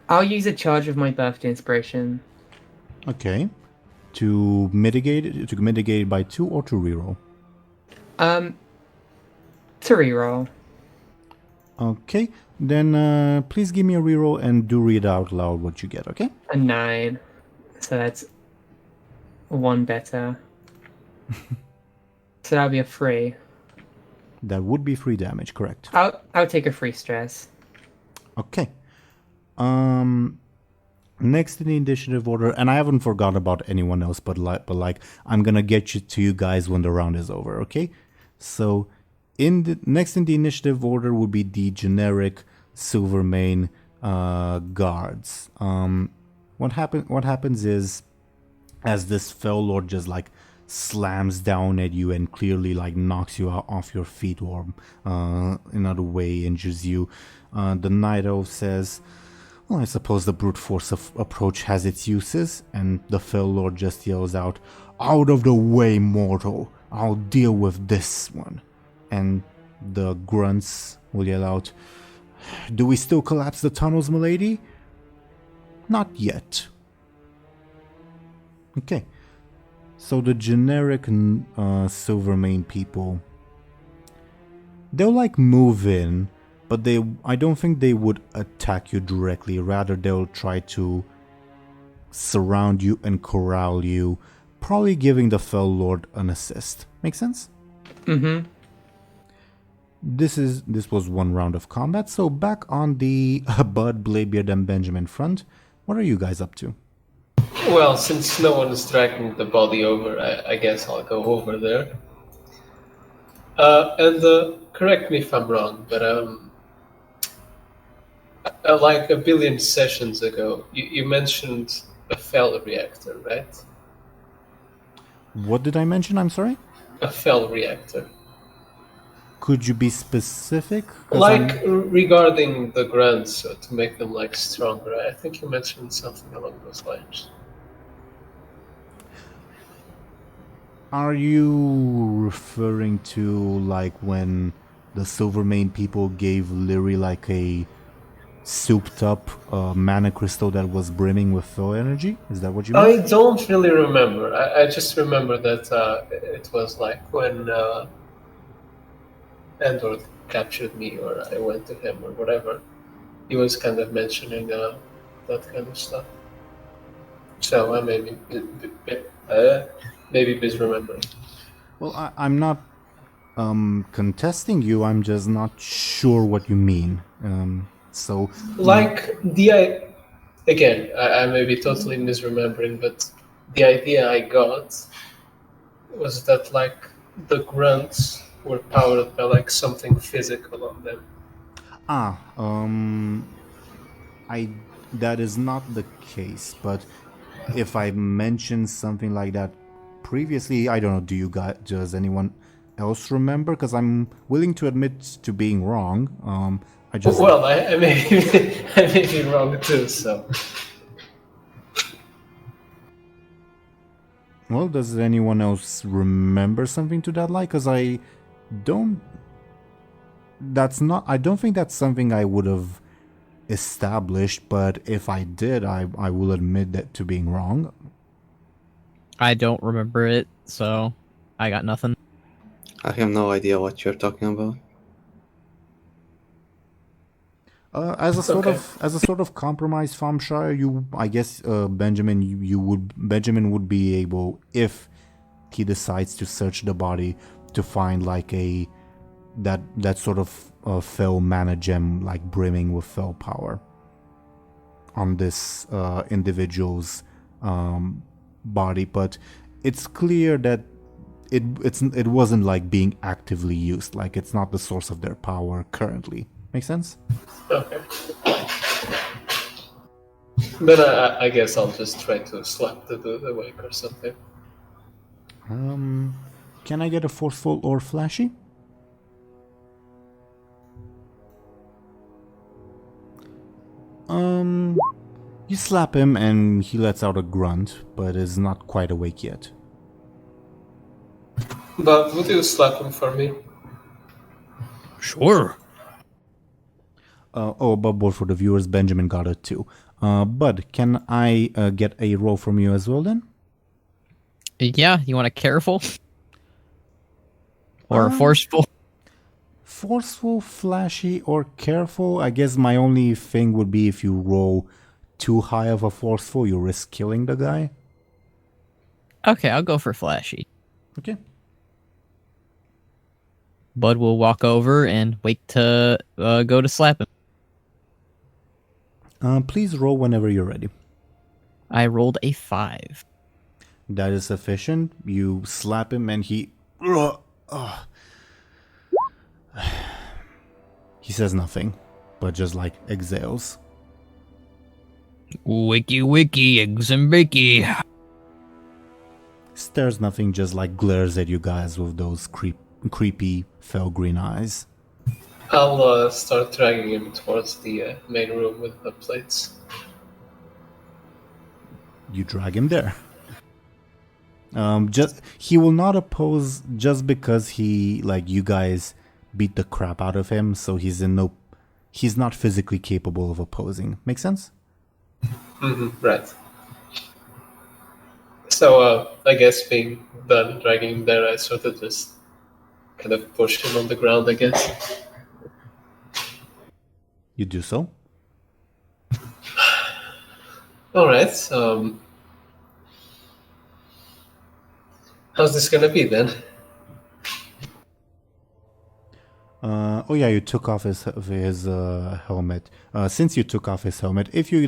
I'll use a charge of my birthday inspiration. Okay. To mitigate it by 2 or to reroll? To reroll. Okay. Then please give me a reroll and do read out loud what you get, okay? A 9. So that's 1 better. So that'll be a 3. That would be 3 damage, correct? I'll take a 3 stress. Okay. Next in the initiative order, and I haven't forgotten about anyone else, but I'm gonna get to you guys when the round is over, okay? So, next in the initiative order would be the generic Silvermane guards. What happens is, as this Fell Lord just like slams down at you and clearly like knocks you off your feet, or another way injures you. The Night Elf says, well, I suppose the brute force approach has its uses, and the Fell Lord just yells out, out of the way, mortal, I'll deal with this one. And the grunts will yell out, do we still collapse the tunnels, milady? Not yet. Okay. So the generic Silvermane people, they'll like move in, but I don't think they would attack you directly. Rather, they'll try to surround you and corral you, probably giving the Fell Lord an assist. Make sense? Mm-hmm. This was one round of combat, so back on the Buhd, Bladebeard, and Benjamin front, what are you guys up to? Well, since no one is dragging the body over, I guess I'll go over there. And correct me if I'm wrong, but like a billion sessions ago, you mentioned a fell reactor, right? What did I mention? I'm sorry? A fell reactor. Could you be specific? Like regarding the grunts, to make them like stronger. I think you mentioned something along those lines. Are you referring to like when the Silvermane people gave Lyri like a souped up mana crystal that was brimming with foe energy? Is that what you mean? I don't really remember. I just remember that it was like when Endor captured me, or I went to him, or whatever. He was kind of mentioning that kind of stuff. So I maybe misremembering. Well, I'm not contesting you. I'm just not sure what you mean. So like again, I may be totally misremembering, but the idea I got was that like the grunts were powered by like something physical on them. That is not the case, but if I mentioned something like that previously, I don't know, does anyone else remember? Because I'm willing to admit to being wrong. Well, I may be wrong too, so. Well, does anyone else remember something to that like? Because I don't think that's something I would have established, but if I did, I will admit that to being wrong. I don't remember it, so I got nothing. I have no idea what you're talking about. As a sort of compromise, Thompshire, I guess Benjamin would be able, if he decides to search the body, to find like that sort of fell mana gem, like brimming with fell power, on this individual's body. But it's clear that it wasn't like being actively used. Like it's not the source of their power currently. Make sense? Okay. Then I guess I'll just try to slap the dude awake or something. Can I get a forceful or flashy? You slap him and he lets out a grunt, but is not quite awake yet. But would you slap him for me? Sure. But for the viewers, Benjamin got it too. Buhd, can I get a roll from you as well then? Yeah, you want a careful? Or forceful? Forceful, flashy, or careful? I guess my only thing would be if you roll too high of a forceful, you risk killing the guy. Okay, I'll go for flashy. Okay. Buhd will walk over and wait to go to slap him. Please roll whenever you're ready. I rolled a 5. That is sufficient. You slap him and he says nothing, but just like exhales. Wiki wiki, eggs and bacon. stares nothing, just like glares at you guys with those creepy, fell green eyes. I'll start dragging him towards the main room with the plates. You drag him there. He will not oppose just because you guys beat the crap out of him, so he's not physically capable of opposing. Make sense? Right. So I guess being done dragging him there, I sort of just kind of push him on the ground, I guess. You do so. All right. How's this gonna be then? Oh yeah, you took off his helmet. Since you took off his helmet, if you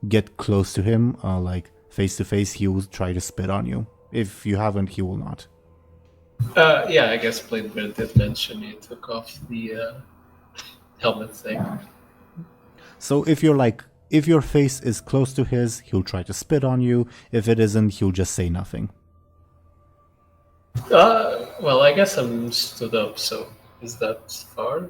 get close to him, face to face, he will try to spit on you. If you haven't, he will not. Yeah, I guess Bladebeard did mention you took off the helmet thing. So if your face is close to his, he'll try to spit on you. If it isn't, he'll just say nothing. Well, I guess I'm stood up, so is that far?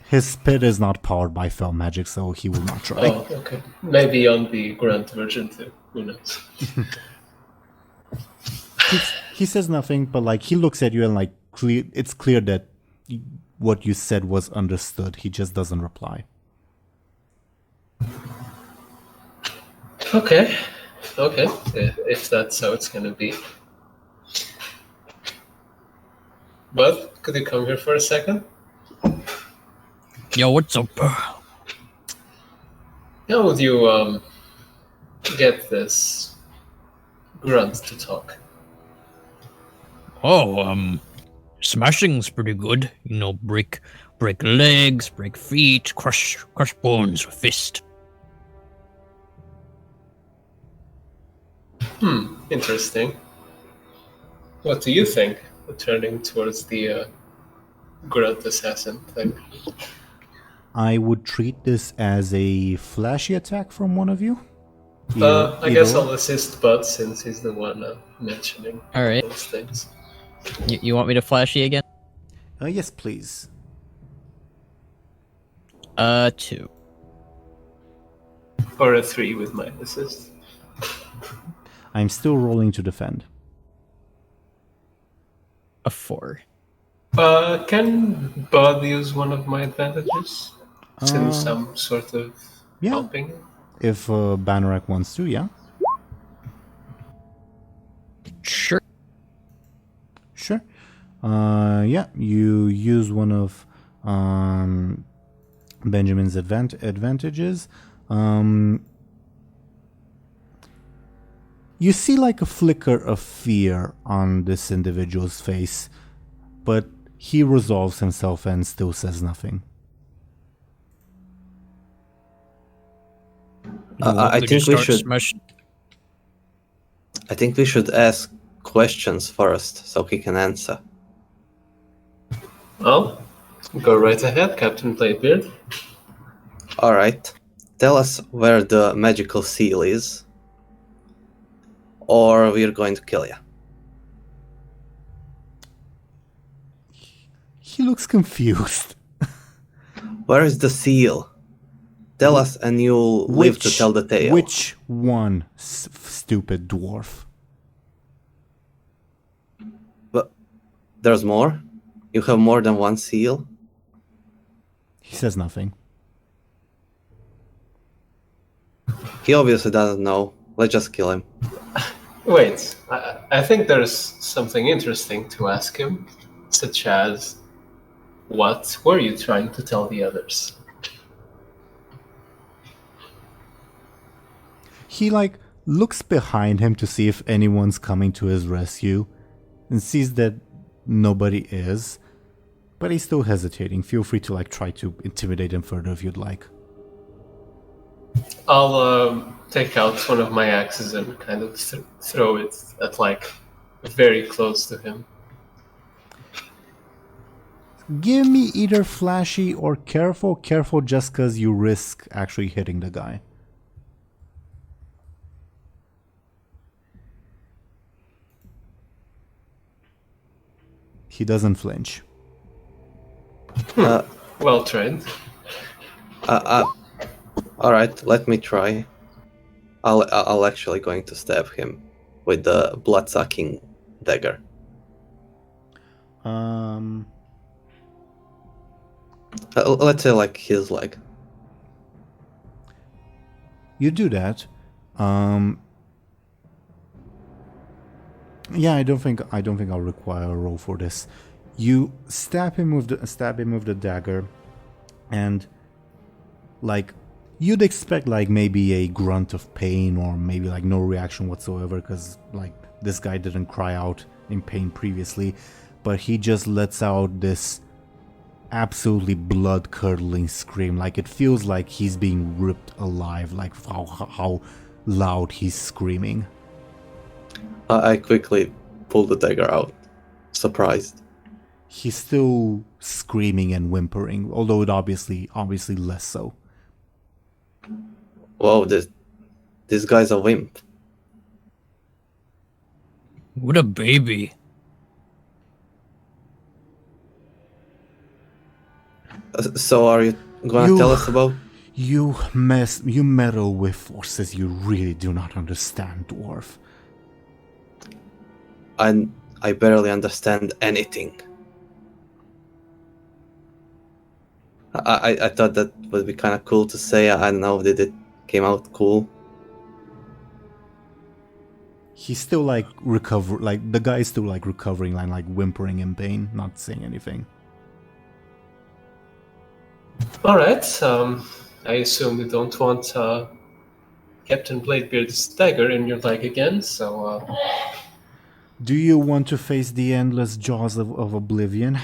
His spit is not powered by fell magic, so he will not try. Oh, okay. Maybe on the Grand Version too. Who knows? He says nothing, but he looks at you and it's clear that what you said was understood. He just doesn't reply. Okay. If that's how it's gonna be. But could you come here for a second? Yo, what's up? How would you get this grunt to talk? Oh, smashing's pretty good. Break legs, break feet, crush bones with fist. Interesting. What do you think? Turning towards the grunt assassin thing. I would treat this as a flashy attack from one of you. I guess I'll assist Bud since he's the one mentioning All right. those things. You want me to flashy again? Yes, please. 2. Or a 3 with my assist. I'm still rolling to defend. A 4. Can Bud use one of my advantages? Since I'm sort of helping? If Banneret wants to, yeah. Sure. Sure. Yeah, you use one of Benjamin's advantages. You see a flicker of fear on this individual's face, but he resolves himself and still says nothing. I think we should ask questions first so he can answer. Well, go right ahead, Captain Bladebeard. Alright. Tell us where the magical seal is, or we're going to kill you. He looks confused. Where is the seal? Tell us and you'll live to tell the tale. Which one, stupid dwarf? But there's more? You have more than one seal? He says nothing. He obviously doesn't know. Let's just kill him. Wait, I think there's something interesting to ask him, such as, what were you trying to tell the others? He looks behind him to see if anyone's coming to his rescue and sees that nobody is, but he's still hesitating. Feel free to try to intimidate him further if you'd like. I'll take out one of my axes and kind of throw it at very close to him. Give me either flashy or careful. Careful just because you risk actually hitting the guy. He doesn't flinch. Well trained. All right, let me try. I'll actually going to stab him with the blood-sucking dagger. Let's say like his leg. You do that. Yeah, I don't think I'll require a roll for this. You stab him with the dagger, and like you'd expect like maybe a grunt of pain or maybe like no reaction whatsoever, because like this guy didn't cry out in pain previously, but he just lets out this absolutely blood-curdling scream. Like it feels like he's being ripped alive, like how loud he's screaming. I quickly pull the dagger out, surprised. He's still screaming and whimpering, although it obviously less so. Whoa, this guy's a wimp. What a baby. So are you gonna tell us about? You meddle with forces you really do not understand, dwarf. I barely understand anything. I thought that would be kind of cool to say. I don't know, did it came out cool? He's still like the guy's still like recovering and like whimpering in pain, not saying anything. Alright, I assume you don't want Captain Bladebeard's dagger in your leg again, so... Do you want to face the endless jaws of oblivion?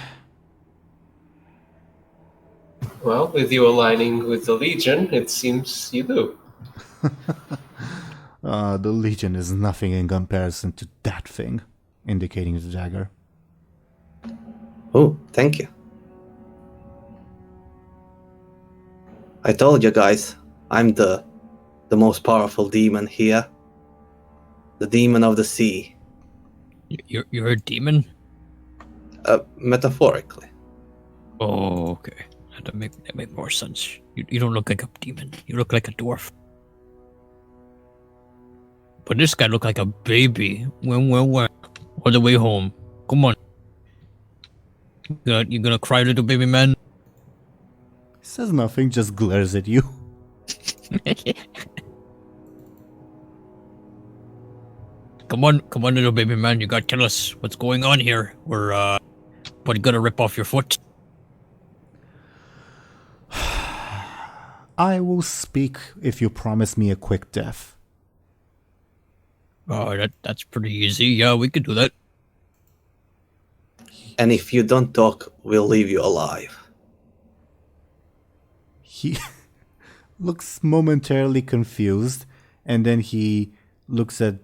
Well, with you aligning with the Legion, it seems you do. The Legion is nothing in comparison to that thing, indicating the dagger. Oh, thank you. I told you guys, I'm the most powerful demon here. The demon of the sea. You're a demon? Metaphorically. Oh, okay. That make more sense. You don't look like a demon. You look like a dwarf. But this guy looked like a baby. When? All the way home. Come on. You gonna cry, little baby man? He says nothing, just glares at you. Come on, little baby man. You gotta tell us what's going on here. We're gonna rip off your foot. I will speak if you promise me a quick death. Oh, that's pretty easy. Yeah, we could do that. And if you don't talk, we'll leave you alive. He looks momentarily confused, and then he looks at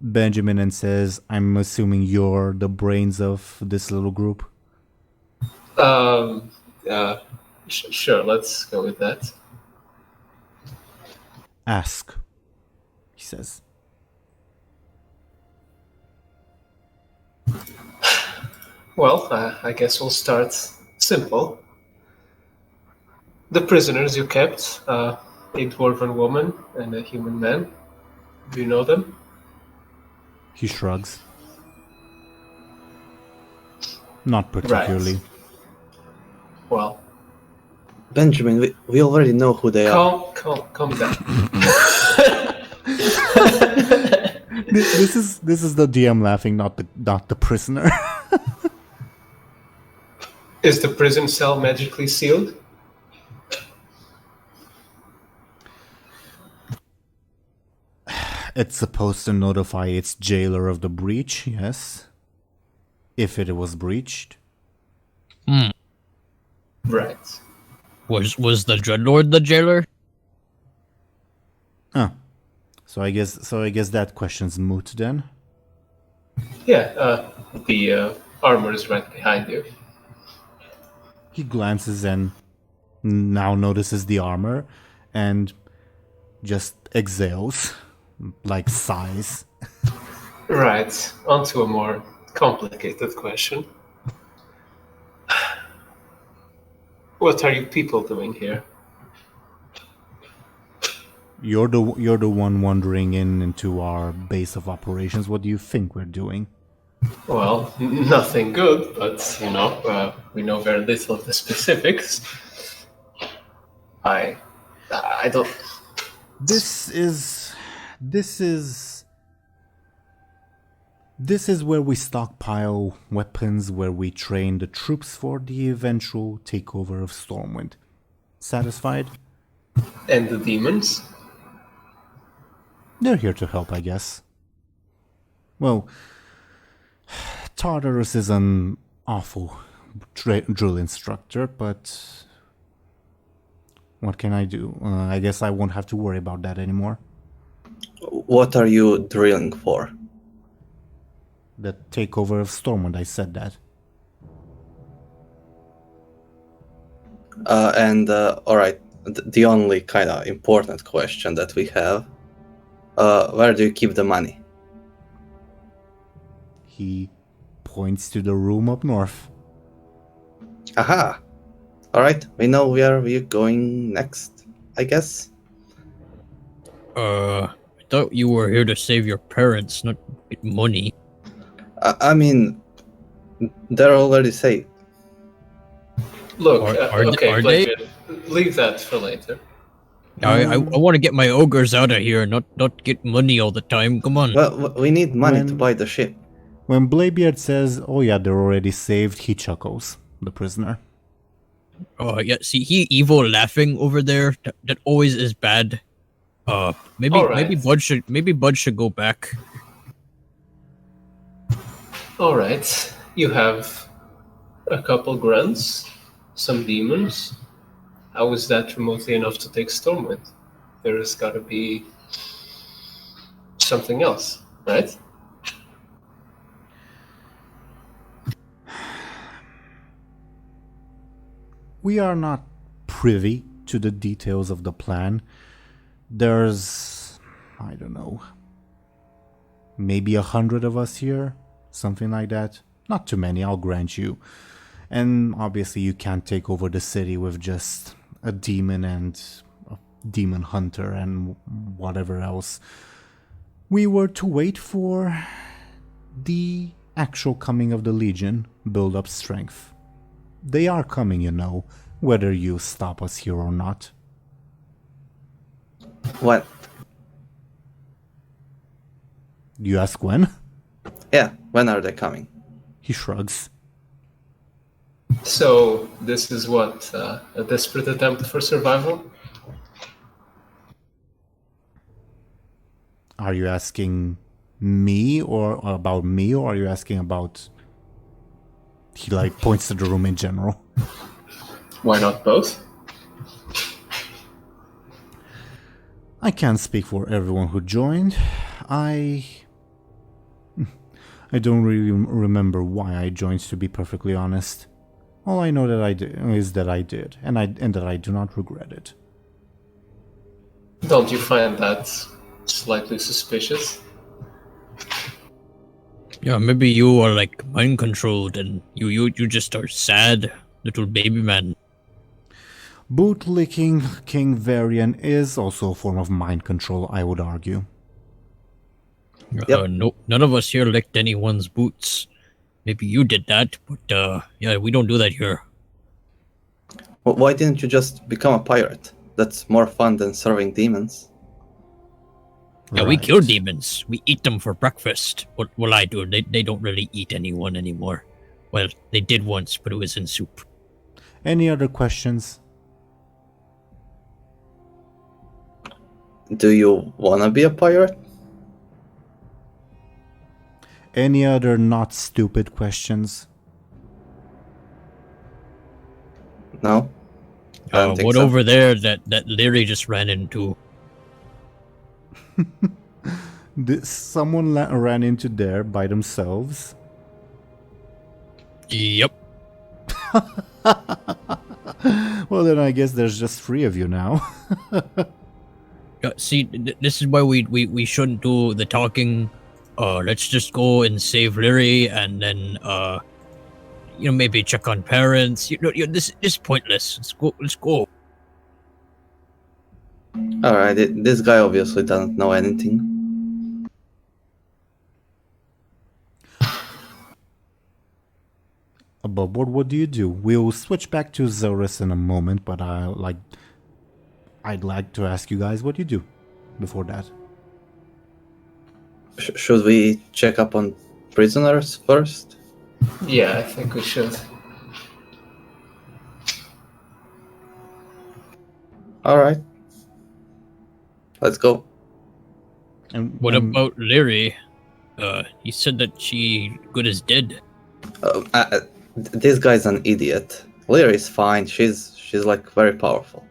Benjamin and says, I'm assuming you're the brains of this little group? Sure, let's go with that. Ask, he says. Well, I guess we'll start simple. The prisoners you kept, a dwarven woman and a human man. Do you know them? He shrugs. Not particularly. Right. Well, Benjamin, we already know who they are. calm down. This is the DM laughing, not the prisoner. Is the prison cell magically sealed? It's supposed to notify its jailer of the breach, yes. If it was breached. Right. Was the Dreadlord the jailer? Oh. So I guess that question's moot then. Yeah, the armor is right behind you. He glances and now notices the armor and just exhales, like sighs. Right. On to a more complicated question. What are you people doing here? You're the one wandering into our base of operations. What do you think we're doing? Well, nothing good, but we know very little of the specifics. I don't. This is where we stockpile weapons, where we train the troops for the eventual takeover of Stormwind. Satisfied? And the demons? They're here to help, I guess. Well, Tartarus is an awful drill instructor, but what can I do? I guess I won't have to worry about that anymore. What are you drilling for? The takeover of Stormwind, I said that. Alright, the only kind of important question that we have, where do you keep the money? He points to the room up north. Aha! Alright, we know where we're going next, I guess. I thought you were here to save your parents, not get money. I mean, they're already saved. Look, Are okay, they? Bladebeard, leave that for later. I want to get my ogres out of here, not get money all the time. Come on. Well, we need money to buy the ship. When Bladebeard says, "Oh yeah, they're already saved," he chuckles. The prisoner. Oh yeah, see, he evil laughing over there. That always is bad. Maybe Buhd should go back. All right, you have a couple grunts, some demons. How is that remotely enough to take Stormwind? There has got to be something else, right? We are not privy to the details of the plan. There's, I don't know, maybe 100 of us here, something like that. Not too many, I'll grant you. And obviously you can't take over the city with just a demon and a demon hunter and whatever else. We were to wait for the actual coming of the Legion, build up strength. They are coming, you know, whether you stop us here or not. What? You ask when? Yeah, when are they coming? He shrugs. So this is what, a desperate attempt for survival? Are you asking me or about me, or are you asking about... He points to the room in general. Why not both? I can't speak for everyone who joined. I don't really remember why I joined, to be perfectly honest. All I know that I did is that I did, and that I do not regret it. Don't you find that slightly suspicious? Yeah, maybe you are mind controlled, and you just are sad little baby man. Boot-licking King Varian is also a form of mind control, I would argue. Yep. No, none of us here licked anyone's boots. Maybe you did that, but yeah, we don't do that here. Well, why didn't you just become a pirate? That's more fun than serving demons. Yeah, we Right. kill demons. We eat them for breakfast. What will I do? They don't really eat anyone anymore. Well, they did once, but it was in soup. Any other questions? Do you wanna be a pirate? Any other not stupid questions? No? I don't think What so. over there that Lyri just ran into? Someone ran into there by themselves. Yep. Well, then I guess there's just 3 of you now. See, this is why we shouldn't do the talking. Let's just go and save Lyri, and then maybe check on parents. This is pointless. Let's go. Alright, this guy obviously doesn't know anything. Above board, what do you do? We'll switch back to Zelris in a moment, but I'd like to ask you guys what you do before that. Should we check up on prisoners first? Yeah, I think we should. Alright. Let's go. And What about Lyri? You said that she good as dead. This guy's an idiot. Lyri is fine. She's like very powerful.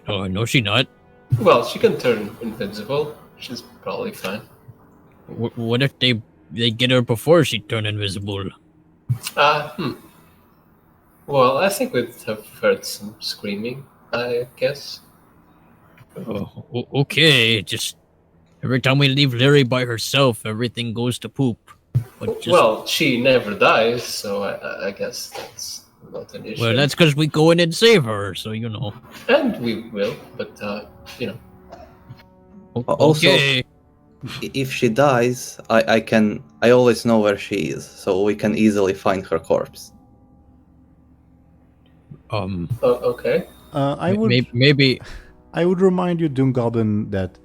Oh, no, she not. Well, she can turn invincible. She's probably fine. What if they get her before she turned invisible? Well, I think we'd have heard some screaming, I guess. Oh, okay. Just every time we leave Lyri by herself, everything goes to poop. But Well, she never dies, so I guess that's not an issue. well, that's because we go in and save her. So And we will, but, Also, Okay. if she dies, I always know where she is, so we can easily find her corpse. Okay. I would Maybe. I would remind you, DoomGoblin, that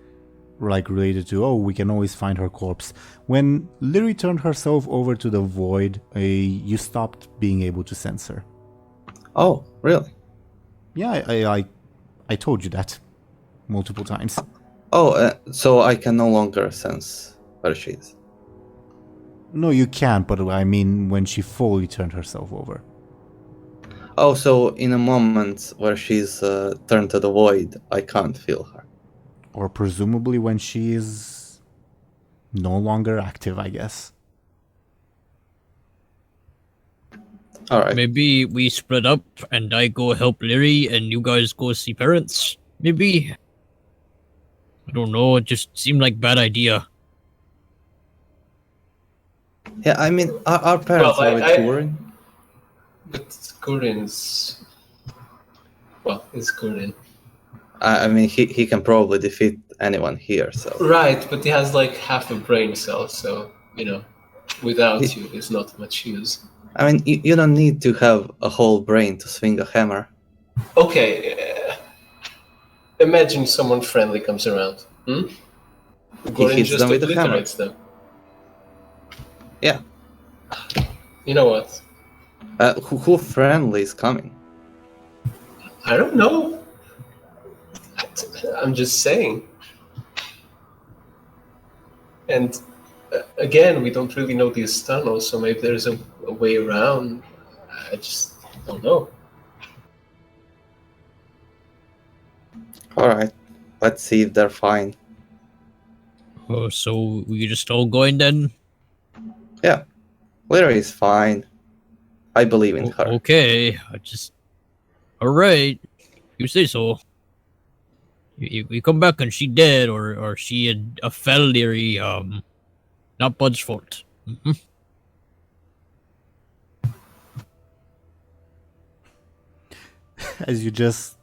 related to we can always find her corpse. When Lyri turned herself over to the void, you stopped being able to sense her. Oh, really? Yeah, I told you that multiple times. Oh, so I can no longer sense where she is. No, you can't, but I mean when she fully turned herself over. Oh, so in a moment where she's turned to the void, I can't feel her. Or presumably when she is no longer active, I guess. Alright. Maybe we split up and I go help Lyri and you guys go see parents. Maybe. I don't know. It just seemed like bad idea. Yeah, I mean, our parents Well, are with Gurin. But Gurin's... Well, it's Gurin. I mean, he can probably defeat anyone here, so... Right, but he has like half a brain cell, so, without you, it's not much use. I mean, you don't need to have a whole brain to swing a hammer. Okay, imagine someone friendly comes around. Gurin hits just them with a hammer. obliterates them. Yeah. You know what? Who friendly is coming? I don't know. I'm just saying. And again, we don't really know these tunnels, so maybe there's a way around. I just don't know. Alright, let's see if they're fine. Oh, so we just all going then? Yeah, Lyri is fine. I believe in her. Okay, alright. You say so. We come back and she dead, or she had a fell Lyri, not Bud's fault. As you just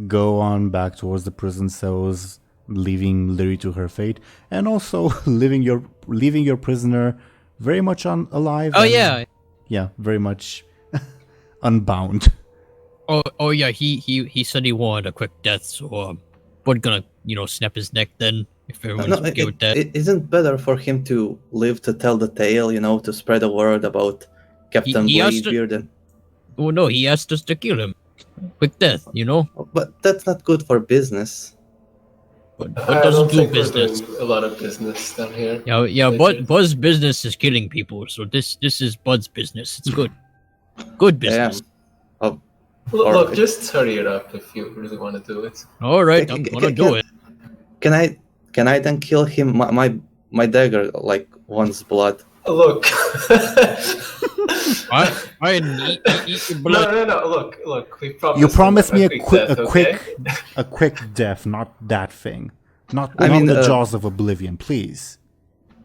go on back towards the prison cells, leaving Lyri to her fate, and also leaving your prisoner very much alive. Oh, and, yeah, very much unbound. Oh yeah, he said he wanted a quick death, so Bud gonna snap his neck then if everyone's okay with that. It isn't better for him to live to tell the tale, to spread the word about Captain Bladebeard and... Oh no, he asked us to kill him. Quick death, But that's not good for business. But I doesn't don't do think business. we're doing a lot of business down here. Yeah, Bud's business is killing people, so this is Bud's business. It's good. Good business. Oh, Look, just hurry it up if you really want to do it. Alright, I'm gonna do it. Can I then kill him? My dagger wants blood. Look. I eat your blood. No. Look. We promised You promised me a a quick death, not that thing, not mean, the jaws of oblivion, please.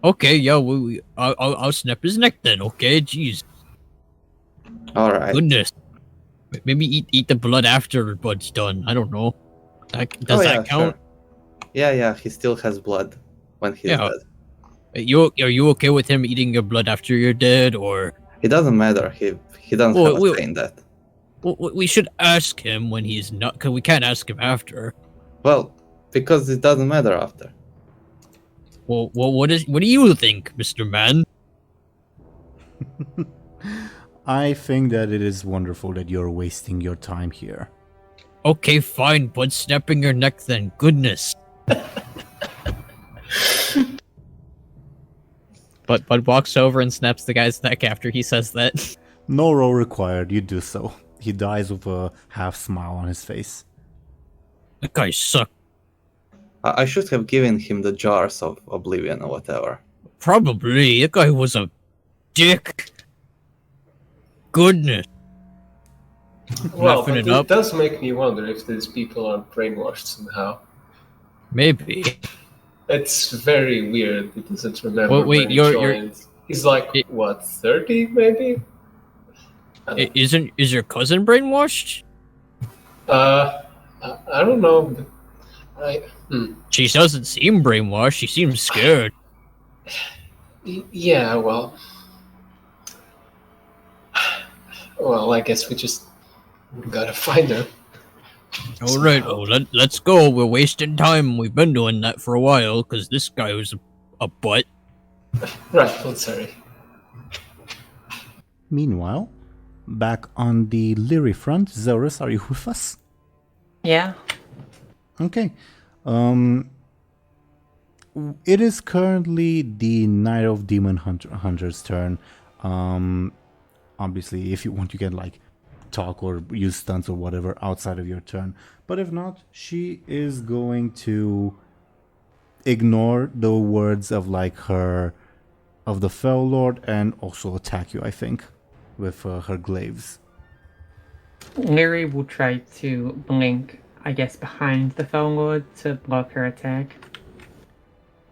Okay, yeah, I'll snap his neck then. Okay, jeez. All right. Goodness. Maybe eat the blood after Bud's done. I don't know. Does that count? Sure. Yeah, he still has blood when he's Yeah. dead. Are you okay with him eating your blood after you're dead, or? It doesn't matter. He doesn't have a say in that. Well, we should ask him when he's not, because we can't ask him after. Well, because it doesn't matter after. Well, what do you think, Mr. Man? I think that it is wonderful that you're wasting your time here. Okay, fine, but snapping your neck then. Goodness. But Bud walks over and snaps the guy's neck after he says that. No roll required, you do so. He dies with a half smile on his face. That guy sucks. I should have given him the jars of oblivion or whatever. Probably. That guy was a dick. Goodness. Well, Laughing but it up. it does make me wonder if these people are brainwashed somehow. Maybe. It's very weird. He doesn't remember Well, wait, when he you're- joined. He's like, what, 30 maybe? Is your cousin brainwashed? I don't know. But She doesn't seem brainwashed. She seems scared. Yeah, well, I guess we just gotta find her. All right, well, let's go. We're wasting time. We've been doing that for a while because this guy was a butt. Right, let's hurry. Meanwhile, back on the Lyri front, Zelris, are you with us? Yeah. Okay. It is currently the Night of Demon Hunter's turn. Obviously, if you want, you can talk or use stunts or whatever outside of your turn. But if not, she is going to ignore the words of of the Fell Lord and also attack you, I think, with her glaives. Lyri will try to blink, I guess, behind the Fell Lord to block her attack.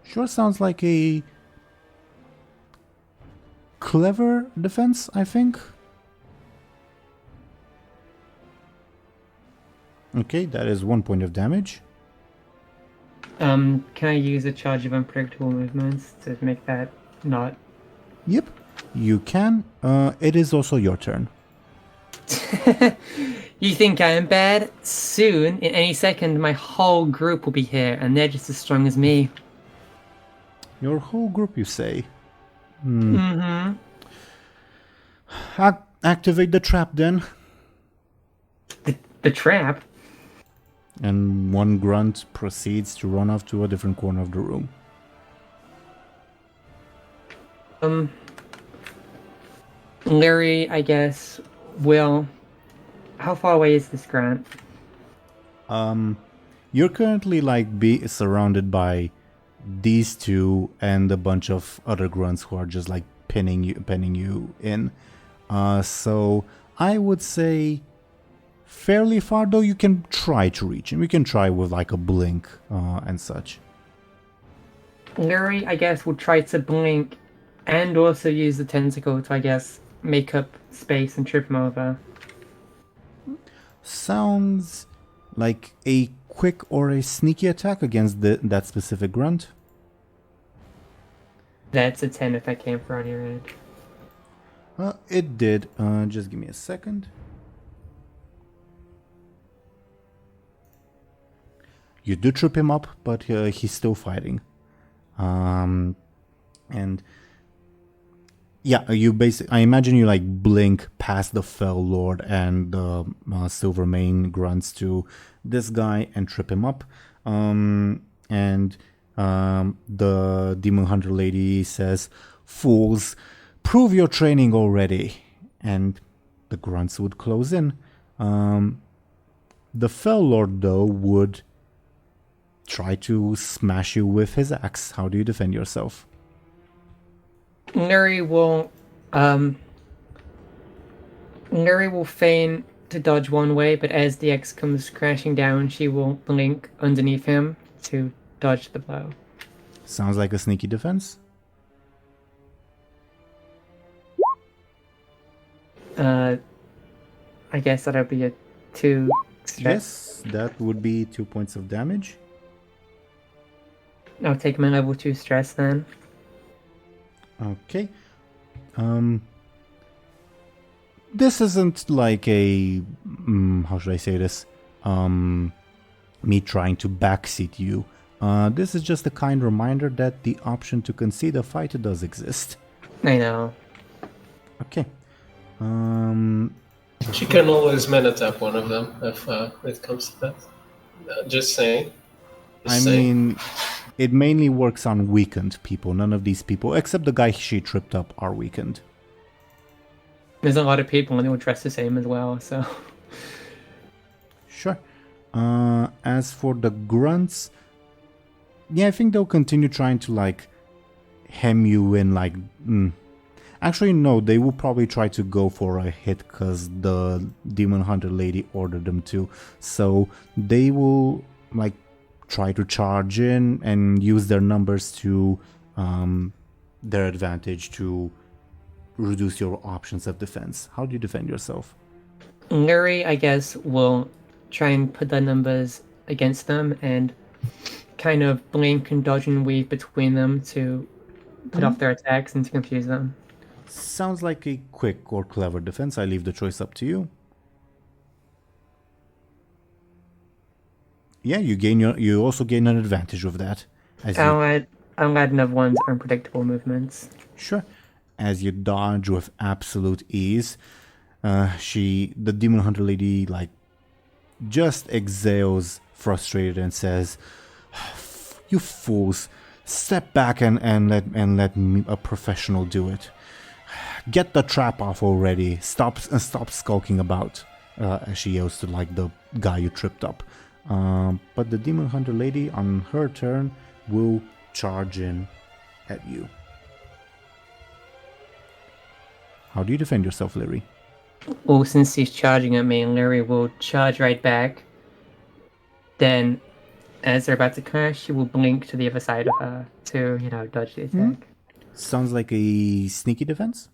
Sure sounds like a clever defense, I think. Okay, that is 1 point of damage. Can I use a charge of unpredictable movements to make that not? Yep, you can. It is also your turn. You think I am bad? Soon, in any second, my whole group will be here, and they're just as strong as me. Your whole group, you say? Mm-hmm. Activate the trap then. The trap? And one grunt proceeds to run off to a different corner of the room. Lyri, I guess, will... How far away is this grunt? You're currently surrounded by these two and a bunch of other grunts who are just penning you in. So I would say fairly far, though you can try to reach him. You can try with a blink and such. Lyri, I guess, will try to blink and also use the tentacle to, I guess, make up space and trip him over. Sounds like a quick or a sneaky attack against that specific grunt. That's a 10 if that came from on your end. It did. Just give me a second. You do trip him up, but he's still fighting. And yeah, I imagine you blink past the Fell Lord and the Silvermane grunts to this guy and trip him up. And the Demon Hunter lady says, "Fools, prove your training already." And the grunts would close in. The Fell Lord, though, would try to smash you with his axe. How do you defend yourself? Lyri will feign to dodge one way, but as the axe comes crashing down, she will blink underneath him to dodge the blow. Sounds like a sneaky defense. I guess that'll be a 2 stress. Yes, that would be 2 points of damage. I'll take my level 2 stress then. Okay. This isn't like a how should I say this? Me trying to backseat you. This is just a kind reminder that the option to concede a fight does exist. I know. Okay. She can always man-attack one of them if it comes to that. Just saying. I mean, it mainly works on weakened people. None of these people, except the guy she tripped up, are weakened. There's a lot of people and they all dress the same as well, so... Sure. As for the grunts, yeah, I think they'll continue trying to, like, hem you in, like... Actually, no, they will probably try to go for a hit because the Demon Hunter lady ordered them to. So they will, like, try to charge in and use their numbers to their advantage to reduce your options of defense. How do you defend yourself? Lyri, I guess, will try and put the numbers against them and kind of blink and dodge and weave between them to put off their attacks and to confuse them. Sounds like a quick or clever defense. I leave the choice up to you. Yeah, you also gain an advantage with that. I'll add another one's unpredictable movements. Sure. As you dodge with absolute ease, the Demon Hunter lady, like, just exhales frustrated and says, "You fools, step back and let me, a professional, do it. Get the trap off already. Stop skulking about," as she yells to, like, the guy you tripped up. But the Demon Hunter lady, on her turn, will charge in at you. How do you defend yourself, Lyri? Well, since he's charging at me, Lyri will charge right back. Then, as they're about to crash, she will blink to the other side of her to, dodge the attack. Sounds like a sneaky defense.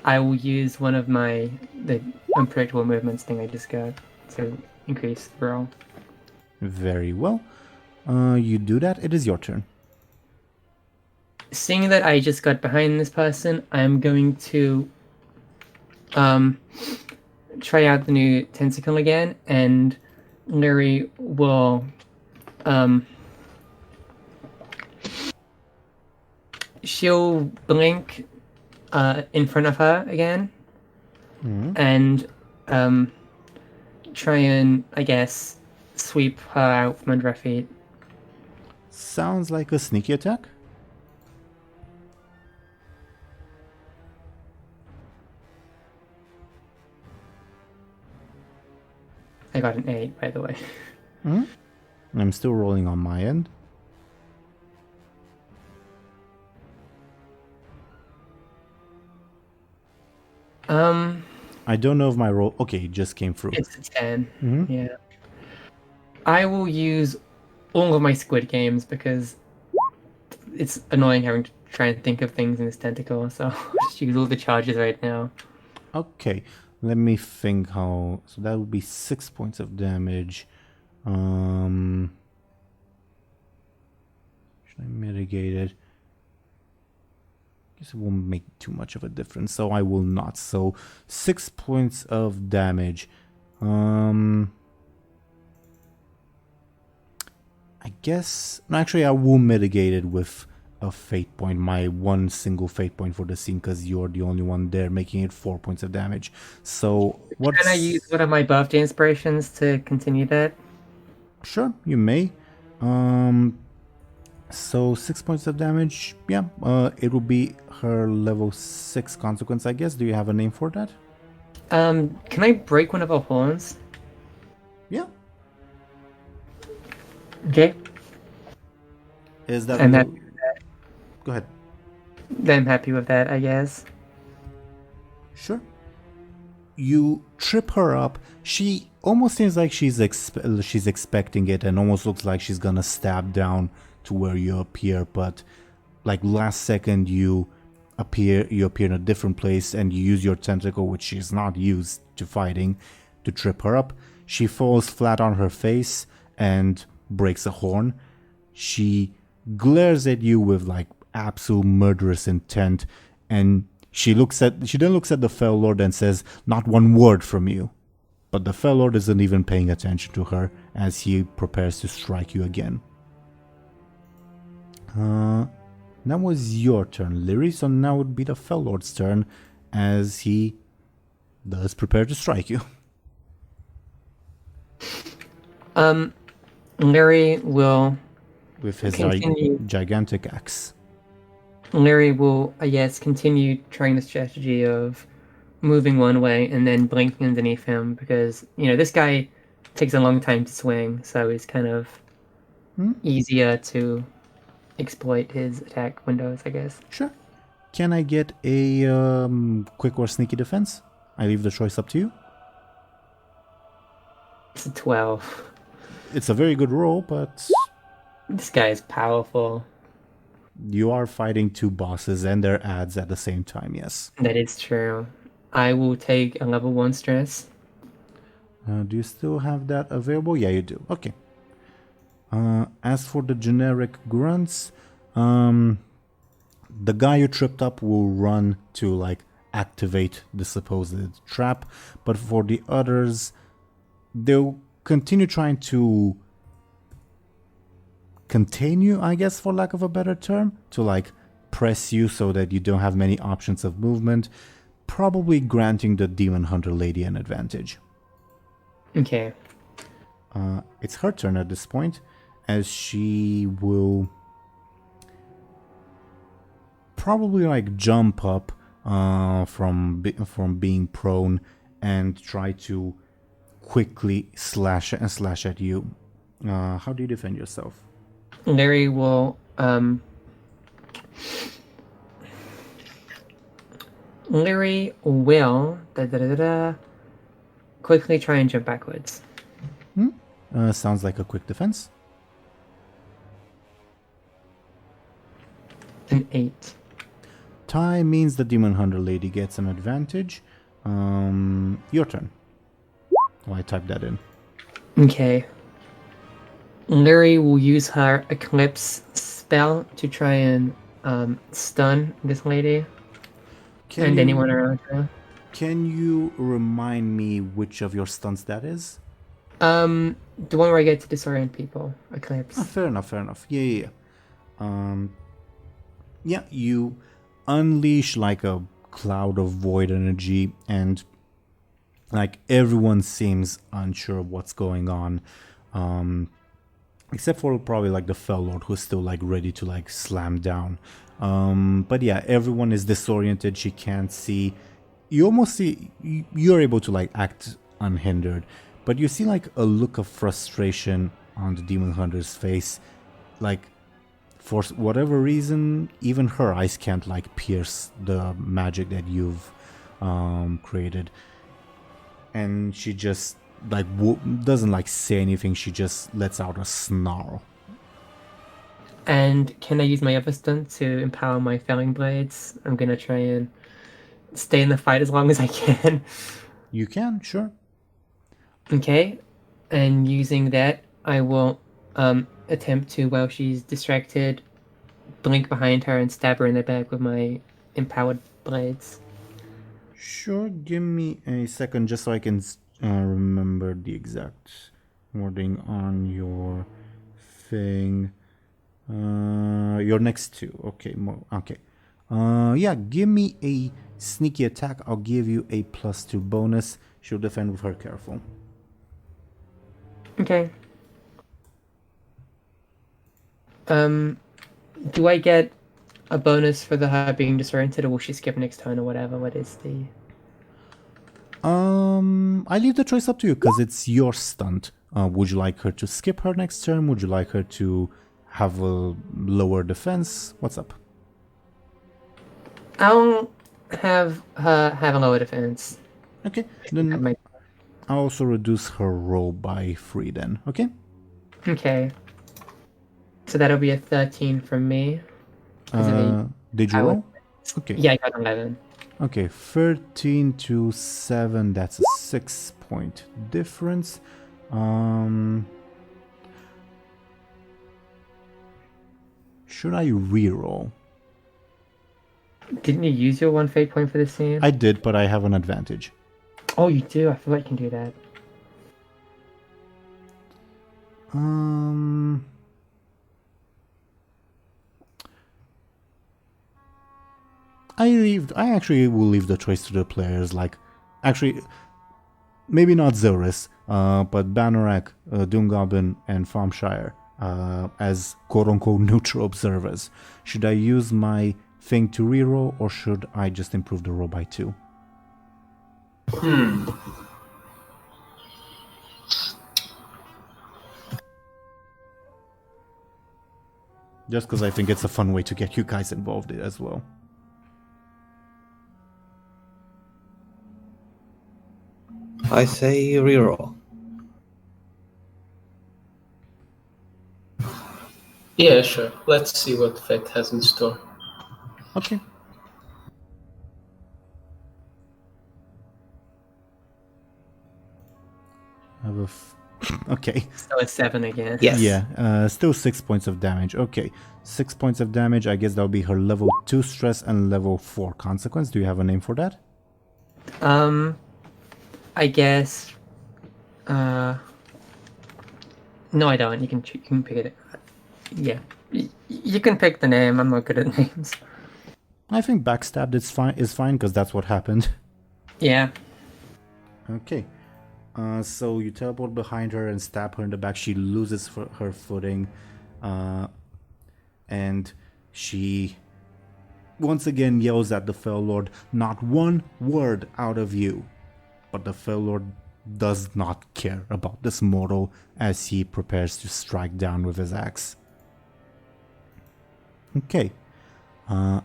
I will use one of the unpredictable movements thing I just got to increase the roll. Very well. You do that. It is your turn. Seeing that I just got behind this person, I'm going to try out the new tentacle again, and Lyri will she'll blink in front of her again, and try and, I guess, sweep her out from under her feet. Sounds like a sneaky attack. I got an 8, by the way. I'm still rolling on my end. I don't know if my roll... Okay, it just came through. It's a 10. Yeah. I will use all of my Squid Games because it's annoying having to try and think of things in this tentacle, so I'll just use all the charges right now. Okay, let me think how... So that would be 6 points of damage. Should I mitigate it? Guess it won't make too much of a difference, so I will not. So 6 points of damage. I guess... No, actually, I will mitigate it with a fate point. My one single fate point for the scene, because you're the only one there, making it 4 points of damage. So what? Can I use one of my birthday inspirations to continue that? Sure, you may. So 6 points of damage. Yeah, it will be her level 6 consequence, I guess. Do you have a name for that? Can I break one of her horns? Yeah. Okay. Is that? I'm happy with that. Go ahead. I'm happy with that, I guess. Sure. You trip her up. She almost seems like she's expecting it, and almost looks like she's gonna stab down to where you appear. But like last second, you you appear in a different place and you use your tentacle, which she's not used to fighting, to trip her up. She falls flat on her face and breaks a horn. She glares at you with like absolute murderous intent, and she then looks at the Fell Lord and says, "Not one word from you." But the Fell Lord isn't even paying attention to her as he prepares to strike you again. That was your turn, Lyri, so now would be the Fell Lord's turn as he does prepare to strike you. Lyri will With his continue. gigantic axe. Lyri will, I guess, continue trying the strategy of moving one way and then blinking underneath him because, this guy takes a long time to swing, so he's kind of easier to exploit his attack windows, I guess. Sure. Can I get a quick or sneaky defense? I leave the choice up to you. It's a 12. It's a very good roll, but This guy is powerful. you are fighting two bosses and their ads at the same time, yes. That is true. I will take a level 1 stress. Do you still have that available? Yeah, you do. Okay. As for the generic grunts, the guy you tripped up will run to like activate the supposed trap, but for the others, they'll continue trying to contain you, I guess, for lack of a better term, to like press you so that you don't have many options of movement, probably granting the Demon Hunter lady an advantage. Okay. It's her turn at this point, as she will probably like jump up from being prone and try to quickly slash at you. How do you defend yourself? Lyri will quickly try and jump backwards. Sounds like a quick defense. An 8. Tie means the Demon Hunter lady gets an advantage. Your turn. Oh, I typed that in. Okay. Lyri will use her Eclipse spell to try and stun this lady and anyone around her. Can you remind me which of your stunts that is? The one where I get to disorient people. Eclipse. Fair enough. Yeah. Yeah, you unleash like a cloud of void energy, and like everyone seems unsure of what's going on. Except for probably like the Fell Lord, who's still like ready to like slam down. But yeah, everyone is disoriented. She can't see. You almost see, you're able to like act unhindered, but you see like a look of frustration on the Demon Hunter's face. Like for whatever reason, even her eyes can't like pierce the magic that you've created. And she just like doesn't like say anything. She just lets out a snarl. And can I use my other stunt to empower my felling blades? I'm gonna try and stay in the fight as long as I can. You can, sure. Okay, and using that, I will attempt to, while she's distracted, blink behind her and stab her in the back with my empowered blades. Sure, give me a second just so I can remember the exact wording on your thing. Your next two. Okay, okay. Yeah, give me a sneaky attack. I'll give you a +2 bonus. She'll defend with her careful. Okay. Do I get a bonus for her being disoriented, or will she skip next turn or whatever? What is the... I leave the choice up to you because it's your stunt. Would you like her to skip her next turn? Would you like her to have a lower defense? What's up? I'll have her have a lower defense. Okay, then I'll also reduce her roll by 3 then, okay? Okay. So that'll be a 13 from me. Did you roll? Okay. Yeah, I got 11. Okay, 13 to 7, that's a 6-point difference. Should I reroll? Didn't you use your 1 fate point for this scene? I did, but I have an advantage. Oh, you do? I feel like you can do that. I actually will leave the choice to the players. Like, actually, maybe not Zelris, but Banneret, DoomGoblin, and Thompshire as quote-unquote neutral observers. Should I use my thing to reroll, or should I just improve the roll by 2? Just because I think it's a fun way to get you guys involved as well. I say reroll. Yeah, sure. Let's see what fate has in store. Okay. I have a okay. So it's 7 again. Yes. Yeah, still 6 points of damage. Okay, 6 points of damage. I guess that'll be her level 2 stress and level 4 consequence. Do you have a name for that? I guess. No, I don't. You can pick it. Yeah, you can pick the name. I'm not good at names. I think backstabbed is fine because that's what happened. Yeah. Okay. So you teleport behind her and stab her in the back. She loses her footing, and she once again yells at the Fell Lord, "Not one word out of you!" But the Fell Lord does not care about this mortal as he prepares to strike down with his axe. Okay. On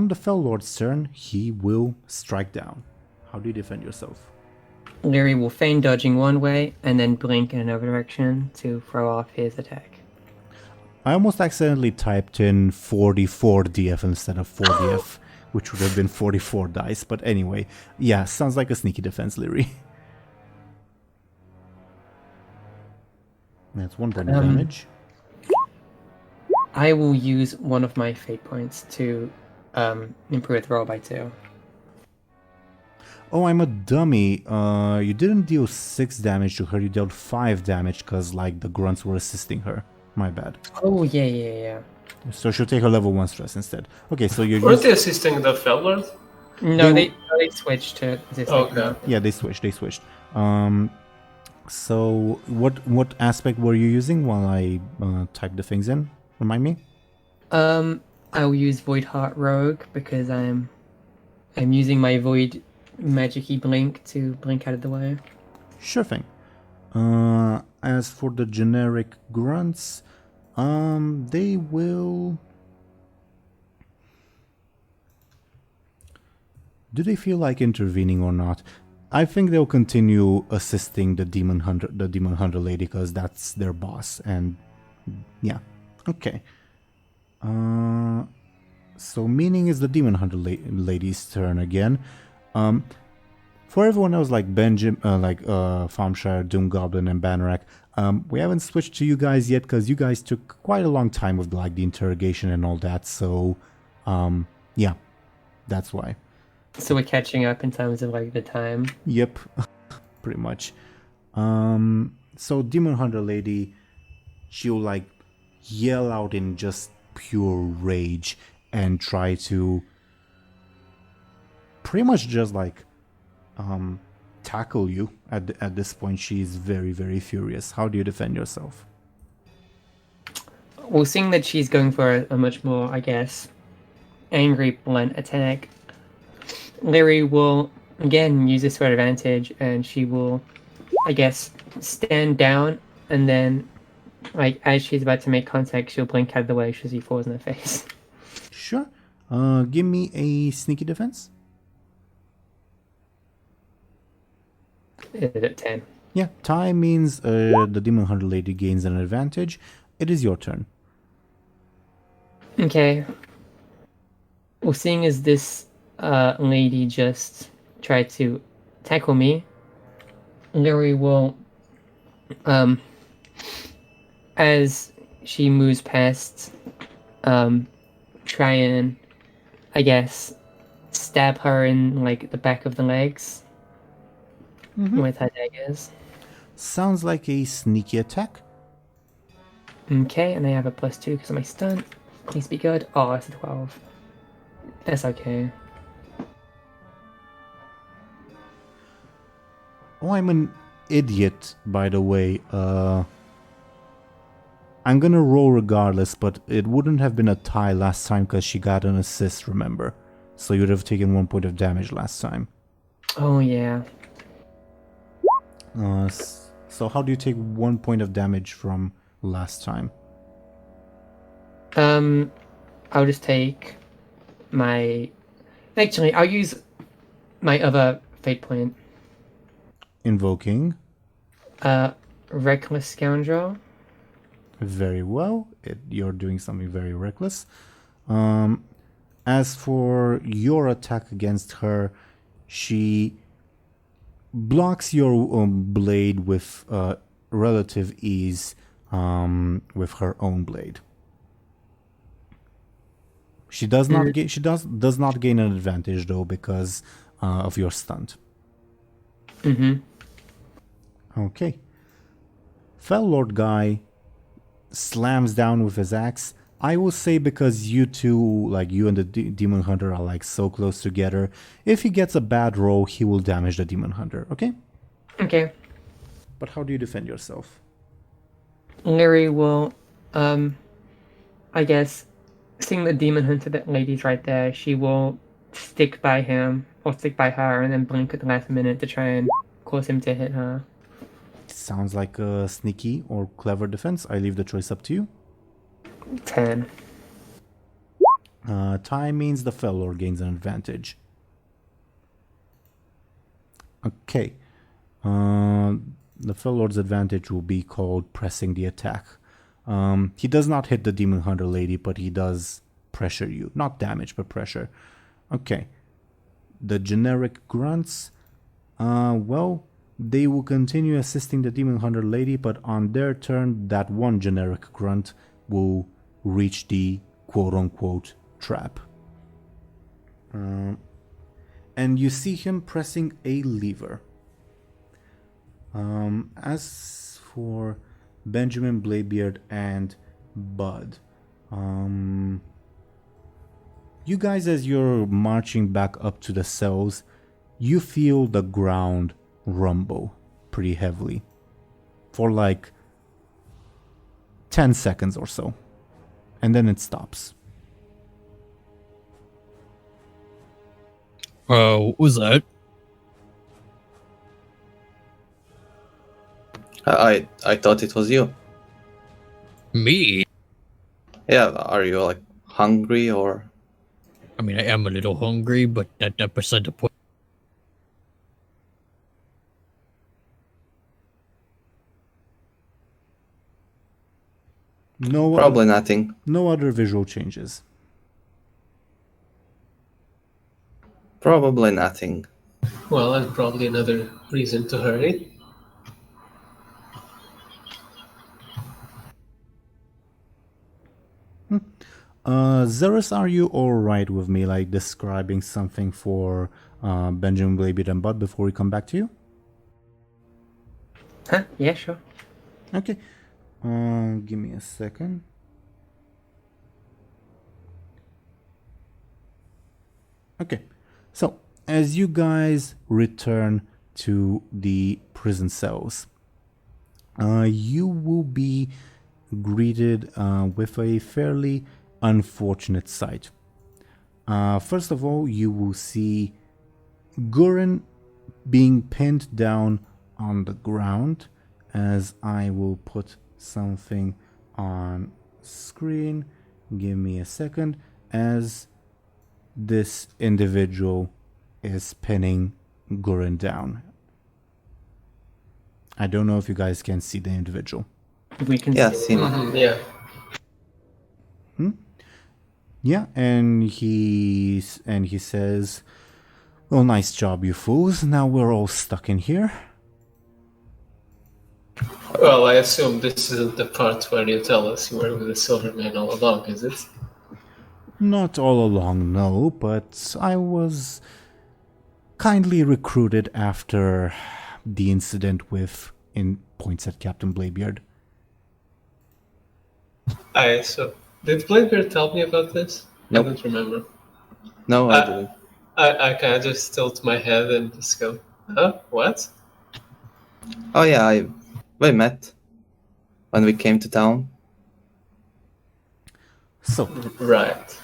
the Fell Lord's turn, he will strike down. How do you defend yourself? Lyri will feign dodging one way and then blink in another direction to throw off his attack. I almost accidentally typed in 44 DF instead of 4DF, which would have been 44 dice. But anyway, yeah, sounds like a sneaky defense, Lyri. That's 1 point of damage. I will use one of my fate points to improve the roll by 2. Oh, I'm a dummy. You didn't deal 6 damage to her, you dealt 5 damage because, like, the grunts were assisting her. My bad. Oh, yeah. So she'll take her level 1 stress instead. Okay, so you're Weren't they assisting the Fell Lord? No, they switched to this. Okay. Yeah, they switched. So what aspect were you using while I typed the things in? Remind me? I will use Void Heart Rogue because I'm using my Void Magic-y blink to blink out of the way. Sure thing. As for the generic grunts, they will... Do they feel like intervening or not? I think they'll continue assisting the Demon Hunter lady because that's their boss, and yeah, okay. So meaning is the Demon Hunter lady's turn again. For everyone else like Benjamin, Thompshire, DoomGoblin, and Banneret, we haven't switched to you guys yet because you guys took quite a long time with like the interrogation and all that. So, yeah, that's why. So we're catching up in terms of like the time. Yep, pretty much. So Demon Hunter lady, she'll like yell out in just pure rage and try to pretty much just like tackle you. At this point, she's very, very furious. How do you defend yourself? Well, seeing that she's going for a much more, I guess, angry, blunt attack, Lyri will again use this to her advantage, and she will, I guess, stand down, and then, like, as she's about to make contact, she'll blink out of the way as he falls in her face. Sure. Give me a sneaky defense. At 10. Yeah, tie means the Demon Hunter lady gains an advantage. It is your turn. Okay. Well, seeing as this lady just tried to tackle me, Lyri will, as she moves past, try and, I guess, stab her in like the back of the legs with her daggers. Sounds like a sneaky attack. Okay, and I have a +2 because of my stunt. Please be good. Oh, it's a 12. That's okay. Oh, I'm an idiot, by the way. I'm gonna roll regardless, but it wouldn't have been a tie last time because she got an assist, remember? So you'd have taken 1 point of damage last time. Oh, yeah. So how do you take 1 point of damage from last time? I'll just take my... Actually, I'll use my other fate point. Invoking. Reckless Scoundrel. Very well. You're doing something very reckless. As for your attack against her, she blocks your blade with relative ease with her own blade. She does not does not gain an advantage though because of your stunt. Okay. Fell Lord guy slams down with his axe. I will say because you two, like you and the Demon Hunter, are like so close together. If he gets a bad roll, he will damage the Demon Hunter. Okay. Okay. But how do you defend yourself? Lyri will, I guess, seeing the Demon Hunter that lady's right there, she will stick by him or stick by her and then blink at the last minute to try and cause him to hit her. Sounds like a sneaky or clever defense. I leave the choice up to you. 10. Tie means the Fellor gains an advantage. Okay. The Fellor's advantage will be called pressing the attack. He does not hit the Demon Hunter lady, but he does pressure you. Not damage, but pressure. Okay. The generic grunts. Well, they will continue assisting the Demon Hunter lady, but on their turn, that one generic grunt will reach the quote-unquote trap. And you see him pressing a lever. As for Benjamin, Bladebeard, and Buhd, you guys, as you're marching back up to the cells, you feel the ground rumble pretty heavily for like 10 seconds or so, and then it stops. What was that? I thought it was you. Me? Yeah, are you like hungry or? I mean, I am a little hungry, but that beside the point. Probably nothing. No other visual changes. Probably nothing. Well, and probably another reason to hurry. Zelris, are you alright with me like describing something for Benjamin, Bladebeard, and Buhd before we come back to you? Huh? Yeah, sure. Okay. Give me a second. Okay. So, as you guys return to the prison cells, you will be greeted with a fairly unfortunate sight. First of all, you will see Gurren being pinned down on the ground, as I will put something on screen. Give me a second. As this individual is pinning Gurren down. I don't know if you guys can see the individual. We can Yeah, see. see. Yeah. Yeah, and he says, "Well, nice job, you fools. Now we're all stuck in here." Well, I assume this isn't the part where you tell us you were with the Silver Man all along, is it? Not all along, no, but I was kindly recruited after the incident with, in points at Captain Bladebeard. So did Bladebeard tell me about this? Nope. I don't remember. No, I didn't. I kind of just tilt my head and just go, huh? What? Oh yeah, we met when we came to town. So, Right.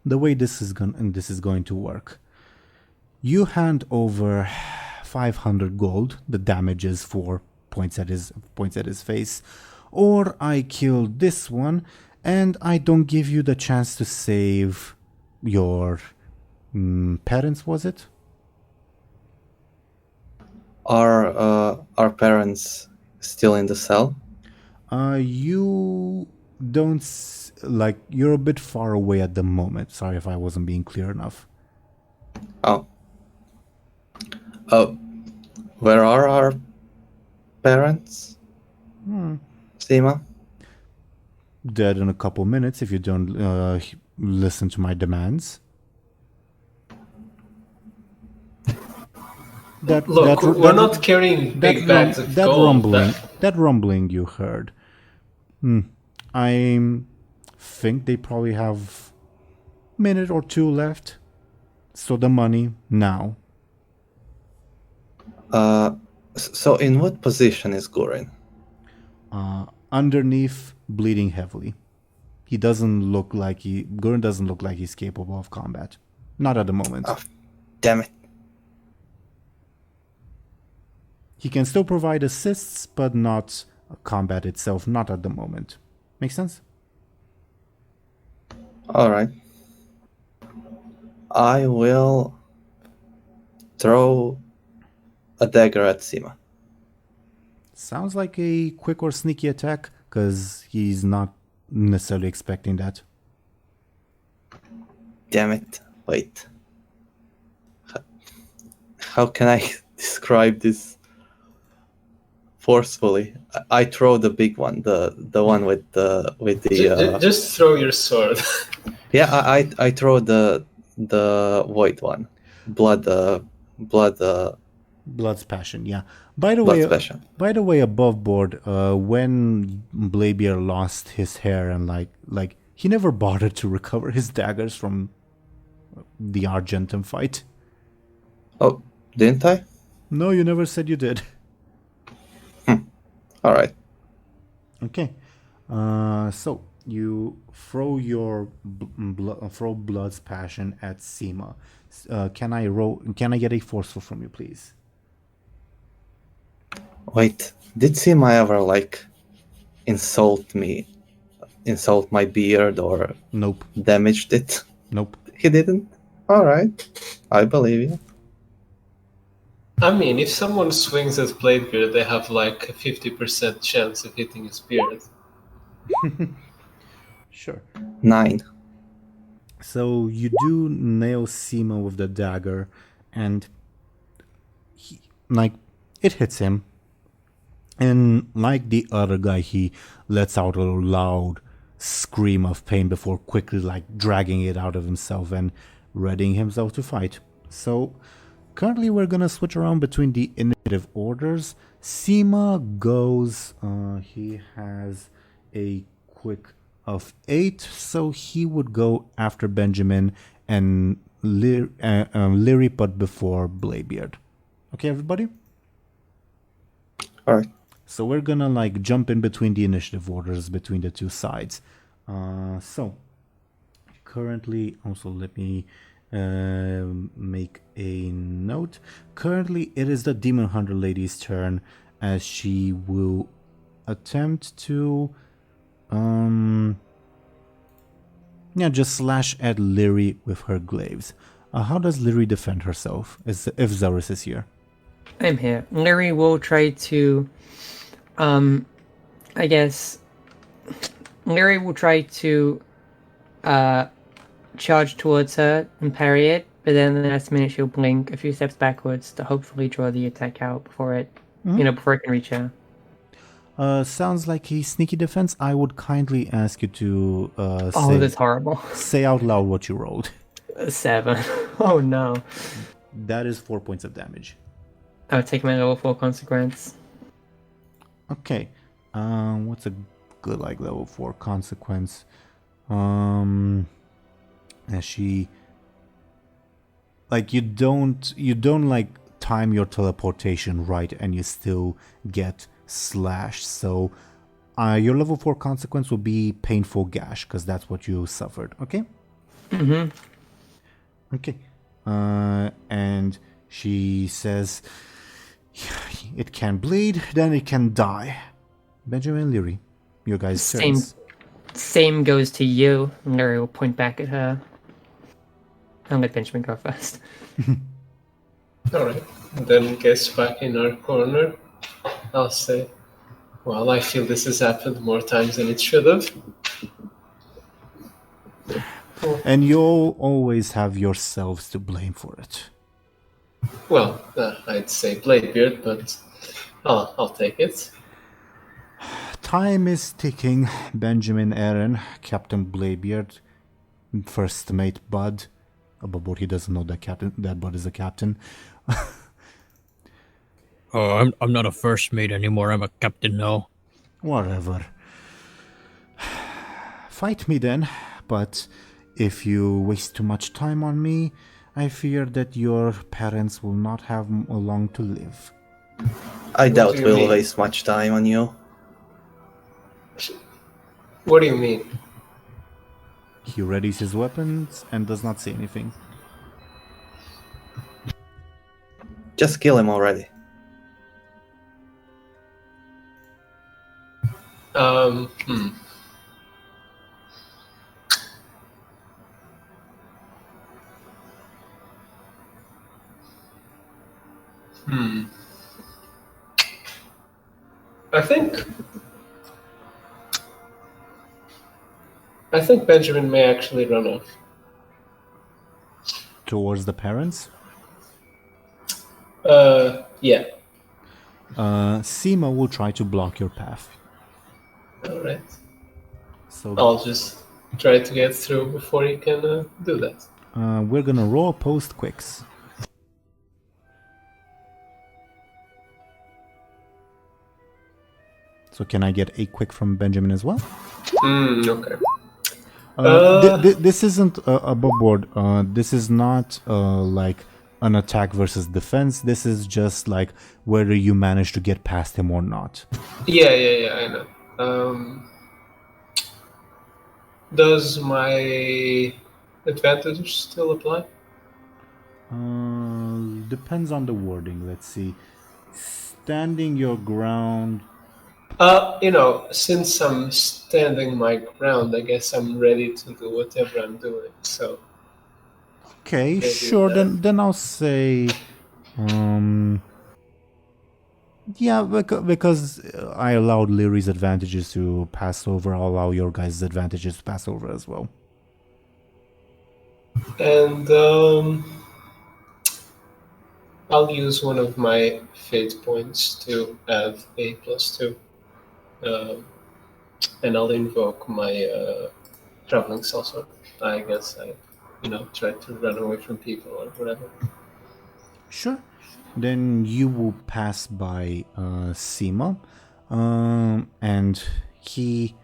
the way this is going to work, you hand over 500 gold, the damages for points at his face, or I kill this one and I don't give you the chance to save your parents, was it? Our parents still in the cell? You don't you're a bit far away at the moment. Sorry if I wasn't being clear enough. Oh. Oh. Where are our parents? Seema? Dead in a couple minutes if you don't listen to my demands. We're not carrying big bags of gold. That rumbling you heard. I think they probably have a minute or two left. So the money now. So in what position is Gorin? Underneath, bleeding heavily. Gorin doesn't look like he's capable of combat. Not at the moment. Oh, damn it. He can still provide assists, but not combat itself, not at the moment. Make sense? Alright. I will throw a dagger at Seema. Sounds like a quick or sneaky attack, because he's not necessarily expecting that. Damn it. Wait. How can I describe this forcefully? I throw the big one, the one with the Just throw your sword. Yeah, I throw the void one. Blood's passion, yeah. By the way, above board, when Bladebeard lost his hair and like he never bothered to recover his daggers from the Argentum fight. Oh, didn't I? No, you never said you did. All right. Okay. So you throw your throw Blood's passion at Seema. Can I get a forceful from you, please? Wait, did Seema ever insult my beard or Nope. damaged it? Nope. He didn't? Alright. I believe you. I mean, if someone swings at Bladebeard, they have like a 50% chance of hitting his beard. Sure. 9. So you do nail Seema with the dagger, and it hits him. And like the other guy, he lets out a loud scream of pain before quickly dragging it out of himself and readying himself to fight. So currently we're gonna switch around between the initiative orders. Seema goes, he has a quick of 8, so he would go after Benjamin and Lyri, but before Bladebeard. Okay, everybody? Alright. So we're gonna jump in between the initiative orders between the two sides. So currently, also let me make a note. Currently, it is the Demon Hunter lady's turn, as she will attempt to just slash at Lyri with her glaives. How does Lyri defend herself if Zelris is here? I'm here. Lyri will try to, Lyri will try to charge towards her and parry it, but then the next minute she'll blink a few steps backwards to hopefully draw the attack out before it, before it can reach her. Sounds like a sneaky defense. I would kindly ask you to That's horrible. say out loud what you rolled. 7. Oh no. That is 4 points of damage. I would take my level 4 consequence. Okay. What's a good level 4 consequence? As she you don't time your teleportation right and you still get slashed. So your level 4 consequence will be painful gash because that's what you suffered. Okay? Mm-hmm. Okay. And she says, it can bleed, then it can die. Benjamin, Lyri, you guys' turns. Same goes to you. Lyri will point back at her. I'll let Benjamin go first. Alright, then gets back in our corner. I'll say, well, I feel this has happened more times than it should have. And you'll always have yourselves to blame for it. Well, I'd say Bladebeard, but I'll take it. Time is ticking. Benjamin, Aaran, Captain Bladebeard, First Mate Buhd. But he doesn't know that Buhd is a captain. Oh, I'm not a first mate anymore. I'm a captain now. Whatever. Fight me then, but if you waste too much time on me, I fear that your parents will not have long to live. I doubt do you we'll mean? waste much time on you. What do you mean? He readies his weapons and does not say anything. Just kill him already. Hmm. I think Benjamin may actually run off. Towards the parents? Yeah. Seema will try to block your path. Alright. So I'll just try to get through before he can do that. we're gonna roll post quicks. So can I get a quick from Benjamin as well? Okay. This isn't above board. This is not like an attack versus defense. This is just like whether you manage to get past him or not. Yeah, I know. Does my advantage still apply? Depends on the wording. Let's see. Standing your ground. Since I'm standing my ground, I guess I'm ready to do whatever I'm doing. So. Okay, Maybe sure. that. Then I'll say. Yeah, because I allowed Lyri's advantages to pass over, I'll allow your guys' advantages to pass over as well. And I'll use one of my fate points to add a +2. And I'll invoke my traveling sorcerer. I guess I try to run away from people or whatever. Sure. Then you will pass by Seema, and he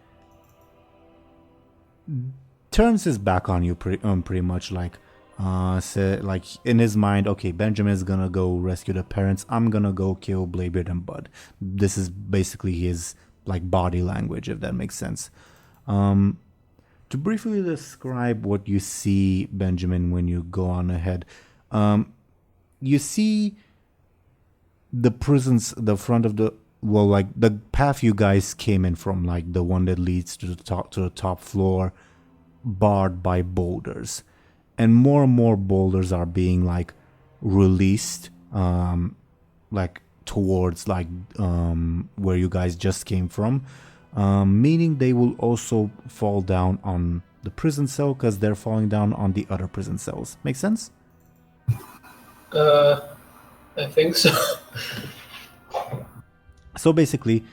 turns his back on you pretty much like in his mind, okay, Benjamin is gonna go rescue the parents, I'm gonna go kill Bladebeard and Buhd. This is basically his body language, if that makes sense. To briefly describe what you see, Benjamin, when you go on ahead, you see the prisons, the front of the the path you guys came in from, the one that leads to the top floor, barred by boulders, and more boulders are being released towards where you guys just came from, meaning they will also fall down on the prison cell because they're falling down on the other prison cells. Make sense? I think so. So basically,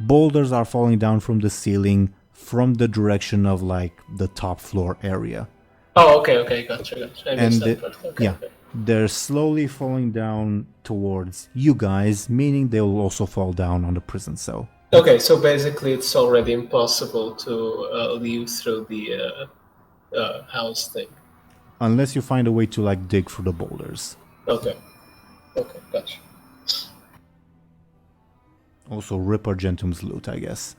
boulders are falling down from the ceiling from the direction of like the top floor area. Oh, okay, gotcha. I missed that part. Okay, yeah, they're slowly falling down towards you guys, meaning they will also fall down on the prison cell. Okay, so basically it's already impossible to leave through the house thing. Unless you find a way to like dig through the boulders. Okay, gotcha. Also rip Argentum's loot, I guess.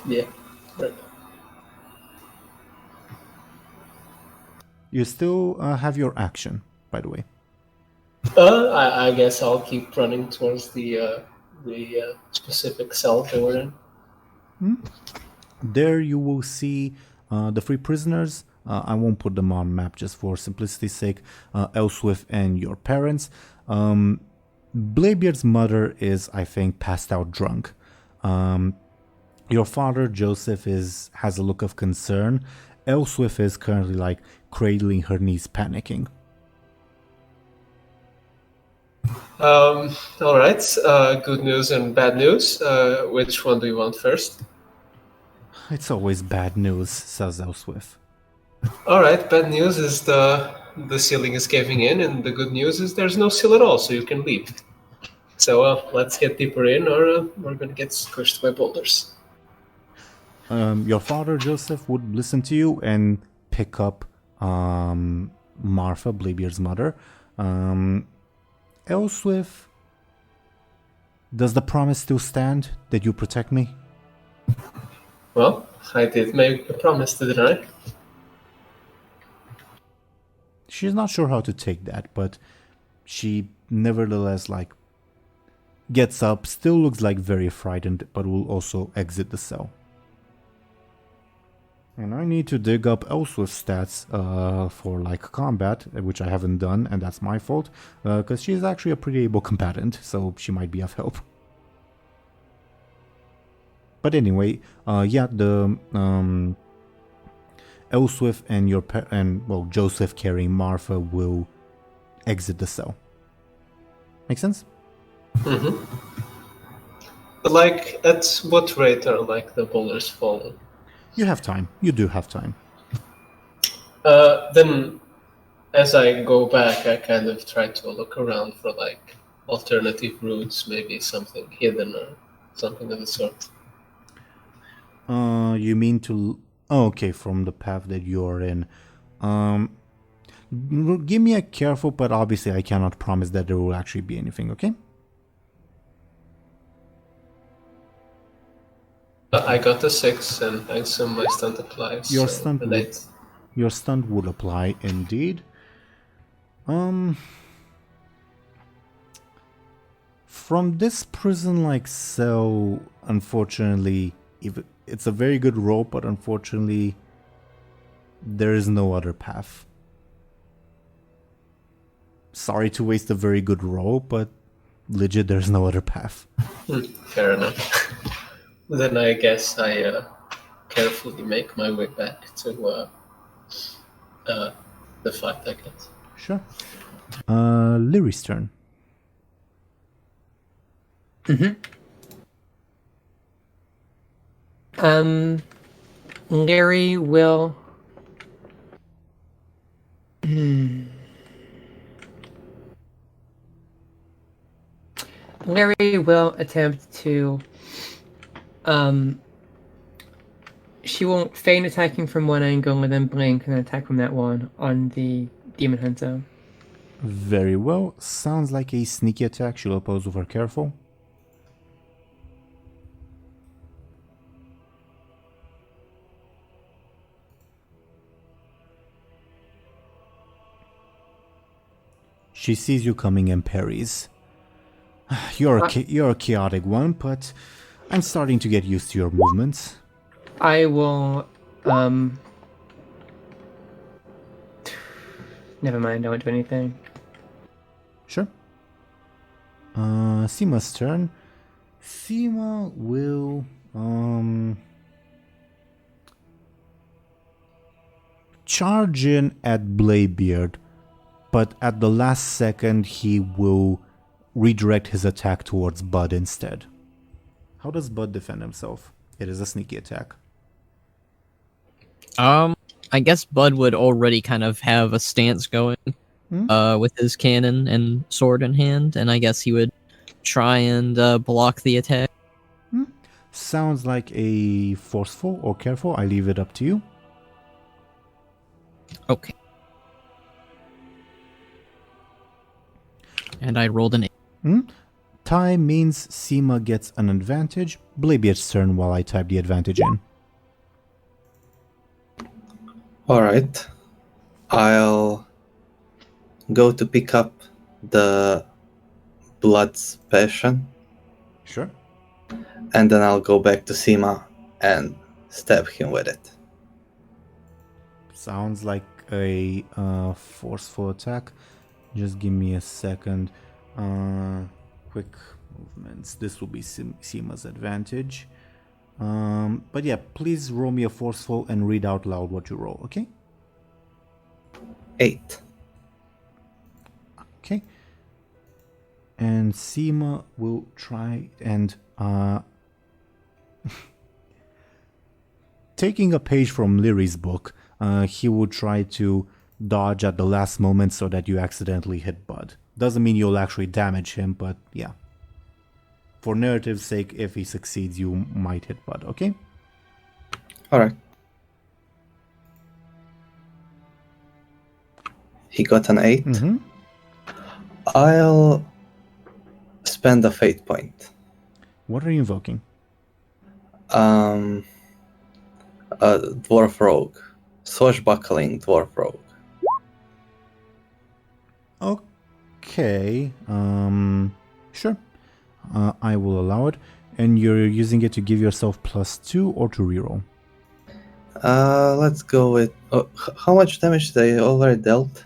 Yeah, right. You still have your action, by the way. I guess I'll keep running towards the specific cell they were in. There you will see the three prisoners. I won't put them on map just for simplicity's sake. Elswith and your parents. Bladebeard's mother is, I think, passed out drunk. Your father, Joseph, has a look of concern. Elswith is currently like cradling her knees, panicking. All right. Good news and bad news. Which one do you want first? It's always bad news, says Elswith. All right. Bad news is the ceiling is caving in, and the good news is there's no seal at all, so you can leave. So let's get deeper in, or we're gonna get squished by boulders. Your father, Joseph, would listen to you and pick up Martha, Bladebeard's mother. Elswith, does the promise still stand that you protect me? Well, I did make a promise, didn't I? She's not sure how to take that, but she nevertheless like gets up, still looks like very frightened, but will also exit the cell. And I need to dig up Elswith's stats for like combat, which I haven't done, and that's my fault, because she's actually a pretty able combatant, so she might be of help. But anyway, yeah, the Elswith and Joseph carrying Martha will exit the cell. Make sense? Mm-hmm. But like, at what rate are like the boulders falling? You have time. You do have time. Then, as I go back, I kind of try to look around for like alternative routes, maybe something hidden or something of the sort. You mean to? Oh, okay, from the path that you're in. Give me a careful, but obviously I cannot promise that there will actually be anything. Okay. I got a 6, and I assume my stunt applies. Your so stunt an would, 8. your stunt would apply indeed. From this prison-like cell, unfortunately, it's a very good roll, but unfortunately, there is no other path. Sorry to waste a very good roll, but legit, there's no other path. Fair enough. Then I guess I carefully make my way back to the fight, I guess. Sure. Lyri's turn. Lyri will. Lyri will attempt to. She won't feign attacking from one angle and then blink and attack from that one on the Demon Hunter. Very well. Sounds like a sneaky attack. She'll oppose with her careful. She sees you coming and parries. You're a chaotic one, but I'm starting to get used to your movements. I will. Never mind. I won't do anything. Sure. Seema's turn. Seema will charge in at Bladebeard, but at the last second he will redirect his attack towards Buhd instead. How does Buhd defend himself? It is a sneaky attack. I guess Buhd would already kind of have a stance going, with his cannon and sword in hand, and I guess he would try and block the attack. Sounds like a forceful or careful. I leave it up to you. Okay. And I rolled an 8. Tie means Seema gets an advantage. Bladebeard's turn while I type the advantage in. Alright. I'll go to pick up the Blood's Passion, Sure. and then I'll go back to Seema and stab him with it. Sounds like a forceful attack. Just give me a second. Quick movements. This will be Seema's advantage. But yeah, please roll me a forceful and read out loud what you roll, okay? 8. Okay. And Seema will try and taking a page from Lyri's book, he will try to dodge at the last moment so that you accidentally hit Buhd. Doesn't mean you'll actually damage him, but yeah. For narrative's sake, if he succeeds, you might hit Buhd, okay? Alright. He got an 8. I'll spend a fate point. What are you invoking? A dwarf rogue. Swashbuckling dwarf rogue. Okay, sure. I will allow it. And you're using it to give yourself +2 or to reroll? Let's go with... how much damage they already dealt?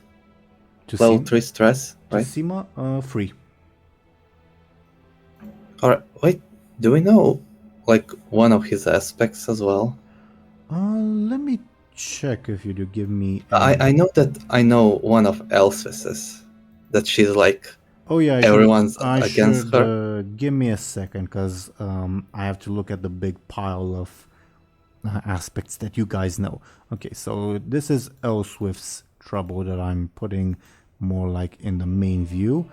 To Level Seema? 3 stress, To right? Seema, 3. Alright, wait. Do we know, like, one of his aspects as well? Let me check if you do give me... I know that I know one of Elsvis's. That she's like... Oh yeah, everyone's against her. Give me a second, because I have to look at the big pile of aspects that you guys know. Okay, so this is Elswift's trouble that I'm putting more like in the main view.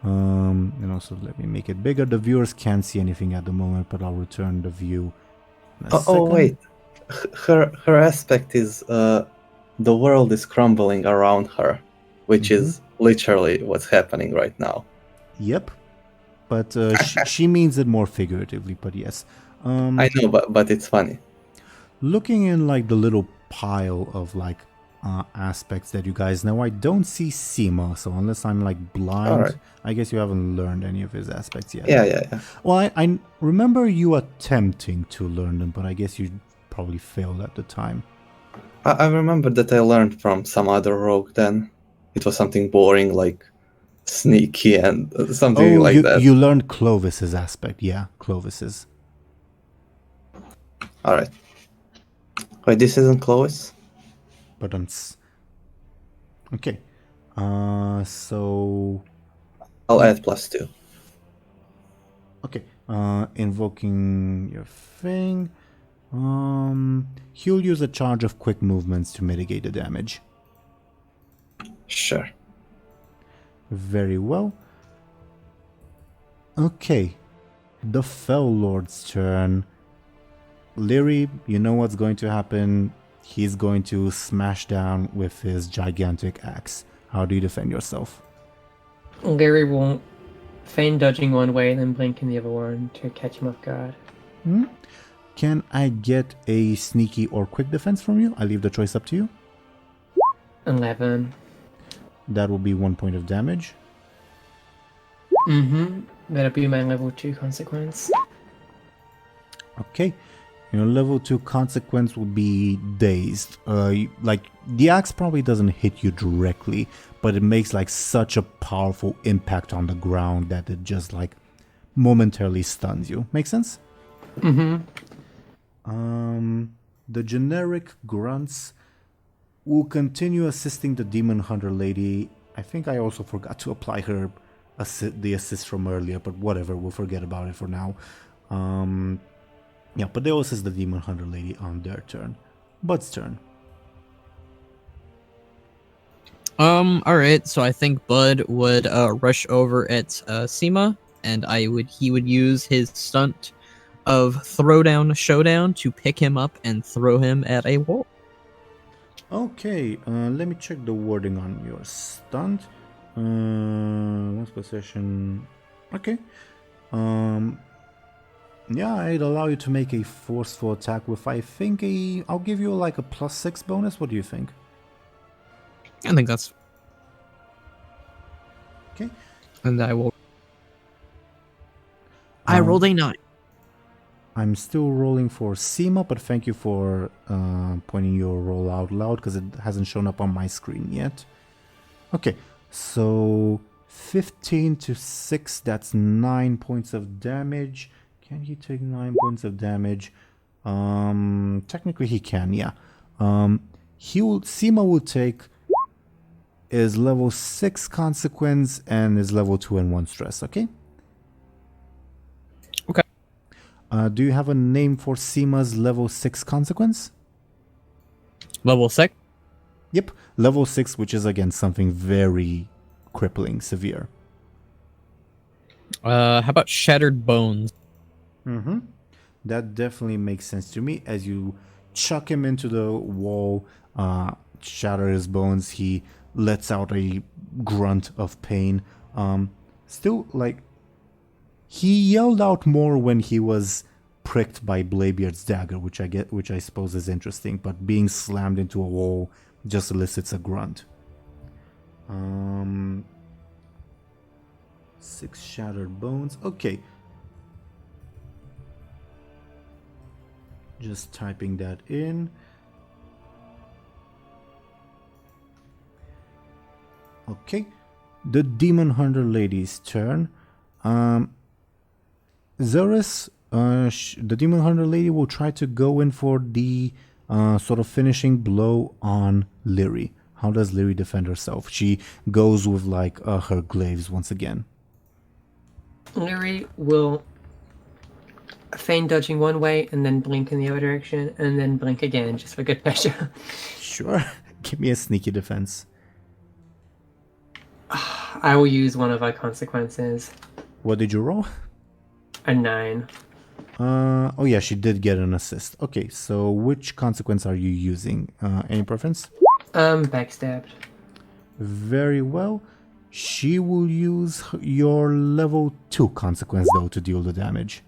And also let me make it bigger. The viewers can't see anything at the moment, but I'll return the view in a second. Oh wait, her aspect is the world is crumbling around her, which is literally what's happening right now. Yep, but she means it more figuratively. But yes, I know, but it's funny. Looking in like the little pile of like aspects that you guys know, I don't see Seema. So unless I'm like blind, Alright. I guess you haven't learned any of his aspects yet. Yeah. Well, I remember you attempting to learn them, but I guess you probably failed at the time. I remember that I learned from some other rogue then. It was something boring like sneaky and something like that. You learned Clovis's aspect. Yeah, Clovis's. Alright. Wait, this isn't Clovis? But okay. So I'll add +2. okay. Invoking your thing. He'll use a charge of quick movements to mitigate the damage. Sure. Very well. Okay. The Fell Lord's turn. Lyri, you know what's going to happen. He's going to smash down with his gigantic axe. How do you defend yourself? Lyri will feign dodging one way and then blinking the other one to catch him off guard. Can I get a sneaky or quick defense from you? I leave the choice up to you. 11. That will be 1 point of damage. That'll be my level 2 consequence. Okay. Your level 2 consequence will be dazed. Like, the axe probably doesn't hit you directly, but it makes like such a powerful impact on the ground that it just like momentarily stuns you. Make sense? The generic grunts will continue assisting the Demon Hunter lady. I think I also forgot to apply her the assist from earlier, but whatever, we'll forget about it for now. Yeah, but they will assist the Demon Hunter lady on their turn. Bud's turn. Alright, so I think Bud would rush over at Seema, and he would use his stunt of Throwdown Showdown to pick him up and throw him at a wall. Okay, let me check the wording on your stunt. Once per session. Okay. Yeah, I'd allow you to make a forceful attack with, I think, I'll give you like a +6 bonus. What do you think? I think that's... Okay. And I will... I rolled a 9. I'm still rolling for Seema, but thank you for pointing your roll out loud because it hasn't shown up on my screen yet. Okay, so 15 to 6, that's 9 points of damage. Can he take 9 points of damage? Technically he can, yeah. Seema will take his level 6 consequence and his level 2 and 1 stress, okay? Okay. Do you have a name for Seema's level 6 consequence? Level 6? Yep, level 6, which is again something very crippling, severe. How about Shattered Bones? Mm-hmm. That definitely makes sense to me. As you chuck him into the wall, shatter his bones, he lets out a grunt of pain. Still, like, he yelled out more when he was pricked by Bladebeard's dagger, which I suppose is interesting, but being slammed into a wall just elicits a grunt. 6 shattered bones. Okay. Just typing that in. Okay. The Demon Hunter lady's turn. Zelris, the Demon Hunter lady will try to go in for the sort of finishing blow on Lyri. How does Lyri defend herself? She goes with like her glaives once again. Lyri will feign dodging one way and then blink in the other direction and then blink again just for good measure. Sure. Give me a sneaky defense. I will use one of our consequences. What did you roll? A 9. Oh yeah, she did get an assist. Okay, so which consequence are you using? Any preference? Backstabbed. Very well. She will use your level 2 consequence though to deal the damage.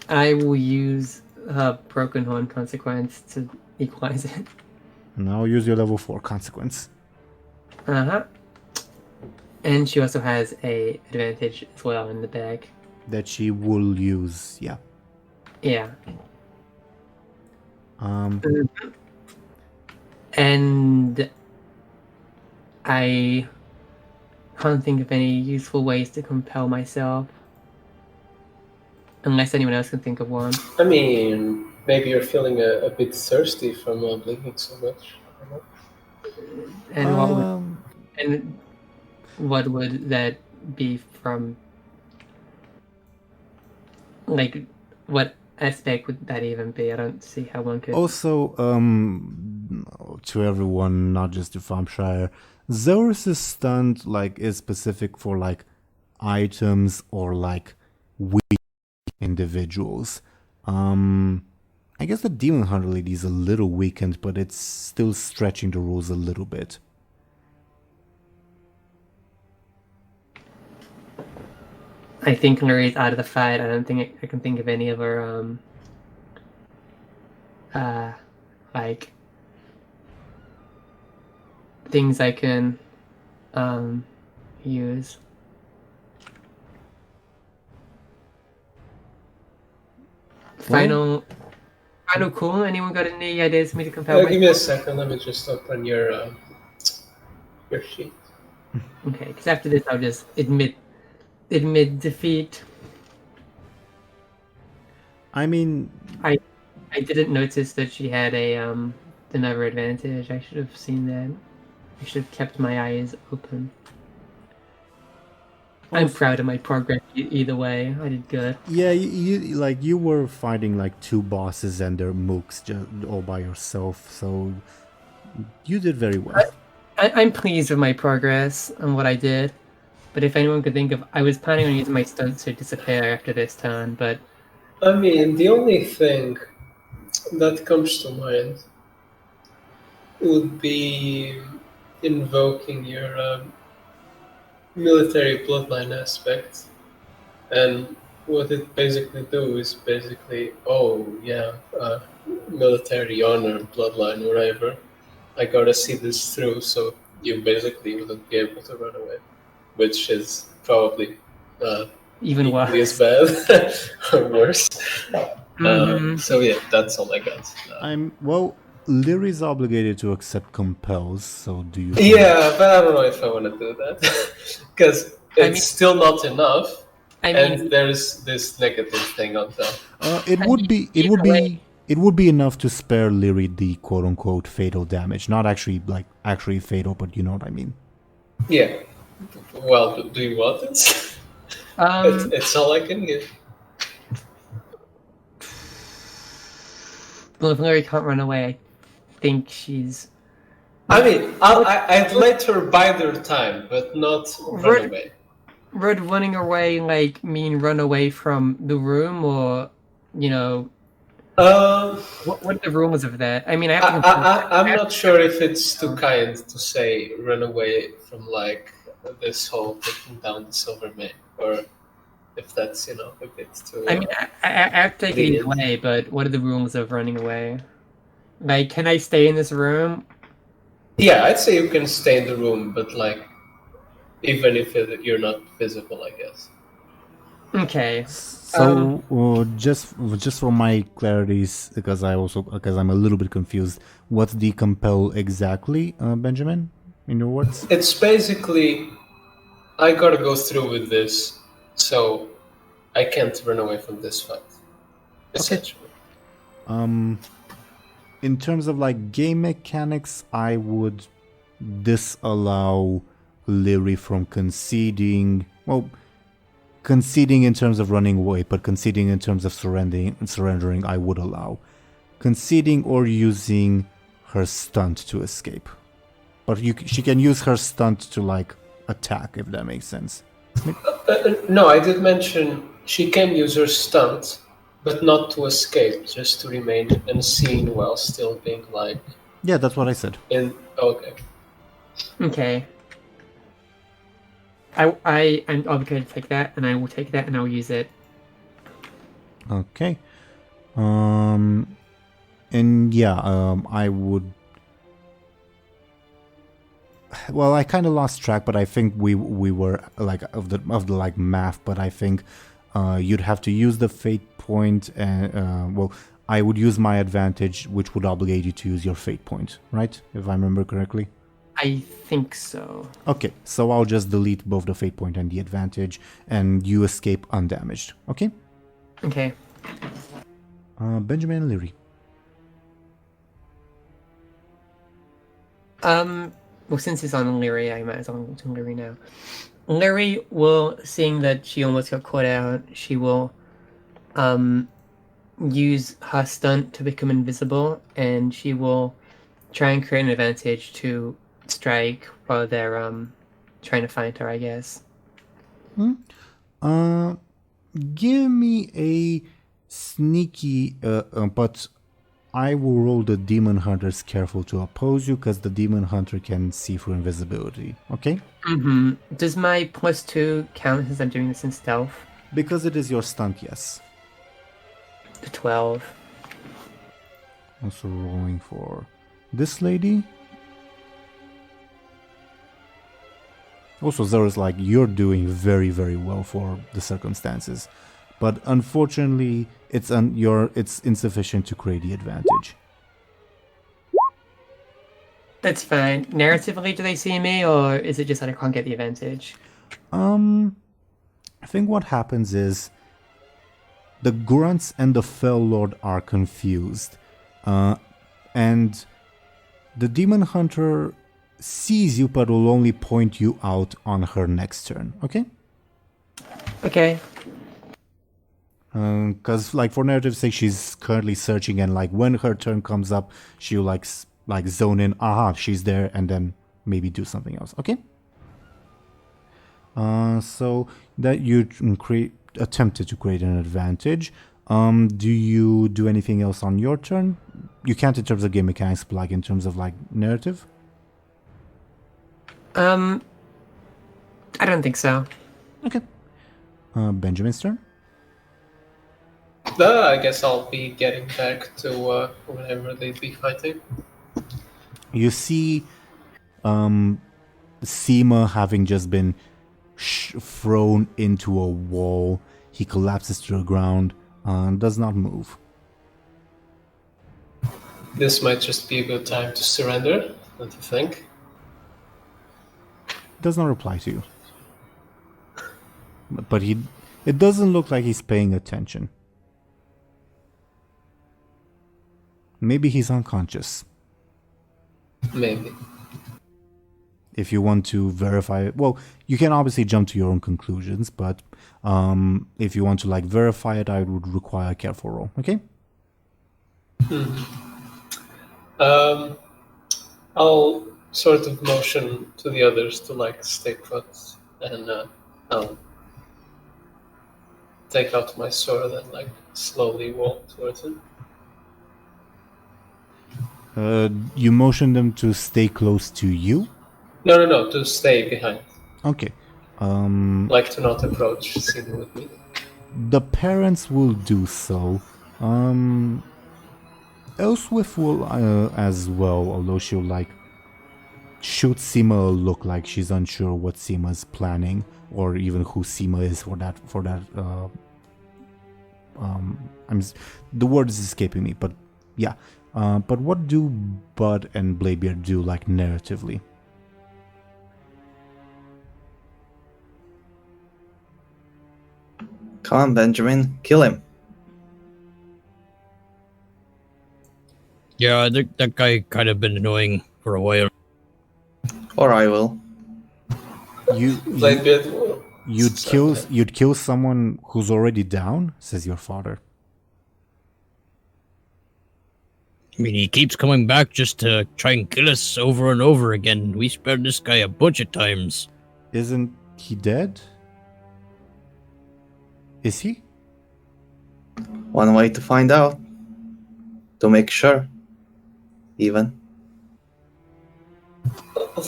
I will use her Broken Horn consequence to equalize it. Now use your level 4 consequence. Uh-huh. And she also has a advantage as well in the bag. That she will use, yeah. Yeah. Um, And I can't think of any useful ways to compel myself. Unless anyone else can think of one. I mean, maybe you're feeling a bit thirsty from blinking so much. I don't know. And what would that be from? Like, what aspect would that even be? I don't see how one could. Also, to everyone, not just to Thompshire, Zelris' stunt like is specific for like items or like weak individuals. I guess the Demon Hunter lady is a little weakened, but it's still stretching the rules a little bit. I think Lyri's out of the fight. I don't think I can think of any of her like things I can use. Final cool. Anyone got any ideas for me to compare? Give me a second. Let me just open your sheet. Okay, because after this, I'll just admit defeat. I mean, I didn't notice that she had a another advantage. I should have seen that. I should have kept my eyes open. I'm proud of my progress either way. I did good. Yeah, you were fighting like 2 bosses and their mooks just all by yourself, so you did very well. I'm pleased with my progress and what I did. But if anyone could think of, I was planning on using my stunts to disappear after this turn, but I mean, the only thing that comes to mind would be invoking your military bloodline aspect. And what it basically do is basically, military honor, bloodline, whatever. I gotta see this through, so you basically wouldn't be able to run away, which is probably even equally as worse. bad or worse. Mhm. So yeah, that's all I got. Lyri's obligated to accept compels, so do you... Yeah, but I don't know if I want to do that because it's still not enough, and there's this negative thing on top. It would be enough to spare Lyri the quote-unquote fatal damage, not actually fatal, but you know what I mean. Yeah. Well, do you want it? It's all I can give. Well, if Lyri can't run away, I think she's... I mean, I'd let her bide her time, but not run away. Would running away, mean run away from the room, or, what are the rules of that? I mean, I'm not sure if it's too kind to say run away from, this whole taking down the Silver Mane, or if that's, a bit too... I mean, I take it away, but what are the rules of running away? Can I stay in this room? Yeah, I'd say you can stay in the room, but, even if you're not visible, I guess. Okay. So, just for my clarities, because I'm a little bit confused, what's the compel exactly, Benjamin, in your words? It's basically, I gotta go through with this, so I can't run away from this fight, essentially. Okay. In terms of game mechanics, I would disallow Lyri from conceding. Well, conceding in terms of running away, but conceding in terms of surrendering, I would allow. Conceding or using her stunt to escape. But she can use her stunt to attack, if that makes sense. No, I did mention she can use her stunt, but not to escape, just to remain unseen while still being Yeah, that's what I said. Okay. Okay. I'm obligated to take that, and I will take that, and I'll use it. Okay. I would... Well, I kind of lost track, but I think we were of the math, but I think you'd have to use the fate point, and I would use my advantage, which would obligate you to use your fate point, right? If I remember correctly. I think so. Okay, so I'll just delete both the fate point and the advantage, and you escape undamaged. Okay? Okay. Benjamin and Lyri. Well, since it's on Lyri, I might as well go to Lyri now. Lyri will, seeing that she almost got caught out, she will use her stunt to become invisible, and she will try and create an advantage to strike while they're trying to find her, I guess. Give me a sneaky, but I will roll the Demon Hunter's careful to oppose you, because the Demon Hunter can see through invisibility, okay? Mm-hmm. Does my +2 count since I'm doing this in stealth? Because it is your stunt, yes. The 12. Also rolling for this lady. Also, Zelris, you're doing very, very well for the circumstances. But unfortunately, it's insufficient to create the advantage. That's fine. Narratively, do they see me, or is it just that I can't get the advantage? I think what happens is the grunts and the Fell Lord are confused. And The demon hunter sees you but will only point you out on her next turn, okay? Okay. Because like for narrative's sake, she's currently searching, and like when her turn comes up, she'll like zone in, aha, she's there, and then maybe do something else, okay? So that you attempted to create an advantage. Do you do anything else on your turn? You can't in terms of game mechanics, but like in terms of like narrative? I don't think so. Okay. Benjamin's turn. I guess I'll be getting back to whenever they'd be fighting. You see Seema having just been thrown into a wall. He collapses to the ground and does not move. This might just be a good time to surrender, don't you think? Does not reply to you. But it doesn't look like he's paying attention. Maybe he's unconscious. Maybe. If you want to verify it, well, you can obviously jump to your own conclusions, but if you want to like verify it, I would require a careful roll, okay? I'll sort of motion to the others to like stay put, and I'll take out my sword and like slowly walk towards him. You motion them to stay close to you? No, to stay behind. Okay. Like to not approach sitting with me. The parents will do so. Elswith will as well, although she'll like shoot Seema a look like she's unsure what Seema's planning, or even who Seema is for that. The word is escaping me, but yeah. But what do Buhd and Bladebeard do, like narratively? Come on, Benjamin, kill him. Yeah, I think that guy kind of been annoying for a while. Or I will. Bladebeard. You'd kill someone who's already down, says your father. I mean, he keeps coming back just to try and kill us over and over again. We spared this guy a bunch of times. Isn't he dead? Is he? One way to find out. To make sure. Even.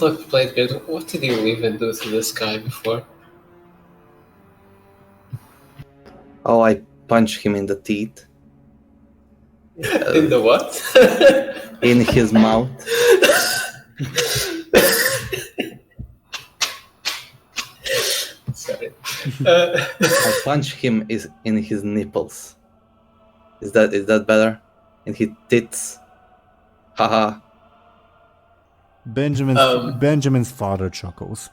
Look, Bladebeard, what did you even do to this guy before? Oh, I punched him in the teeth. In the what? In his mouth. Sorry. I punched him in his nipples. Is that better? In his tits. Haha. Benjamin's father chuckles.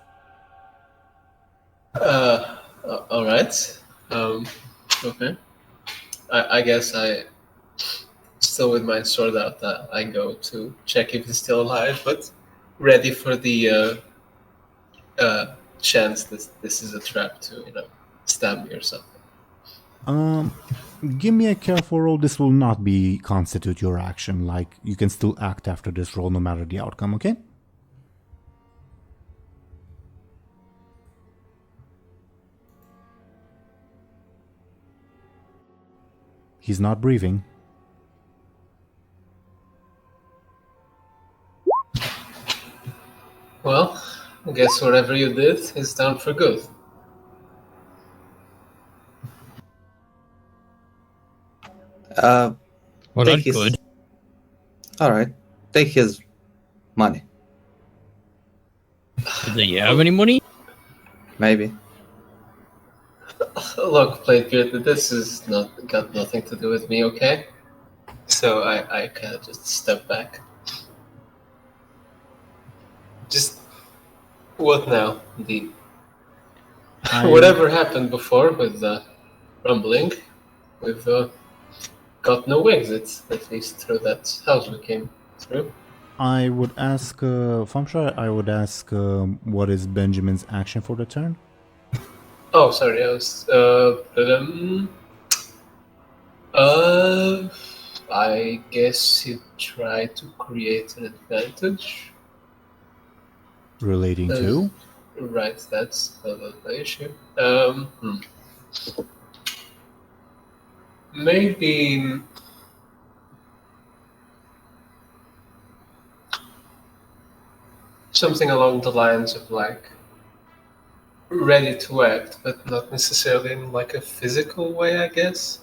All right. Okay. I guess still with my sword out, I go to check if he's still alive, but ready for the chance this is a trap to stab me or something. Give me a careful roll. This will not constitute your action. Like, you can still act after this roll no matter the outcome, okay? He's not breathing. Well, I guess whatever you did is done for good. Well, take that's good. Alright. Take his money. Do you have any money? Maybe. Look, Bladebeard, this is got nothing to do with me, okay? So I kind of just step back. Just what now? Whatever happened before with the rumbling, we've got no exits, at least through that house we came through. I would ask, Thompshire, I would ask, what is Benjamin's action for the turn? Oh, sorry, I was. I guess he tried to create an advantage. Relating to? Right, that's the issue. Maybe something along the lines of like ready to act, but not necessarily in like a physical way, I guess.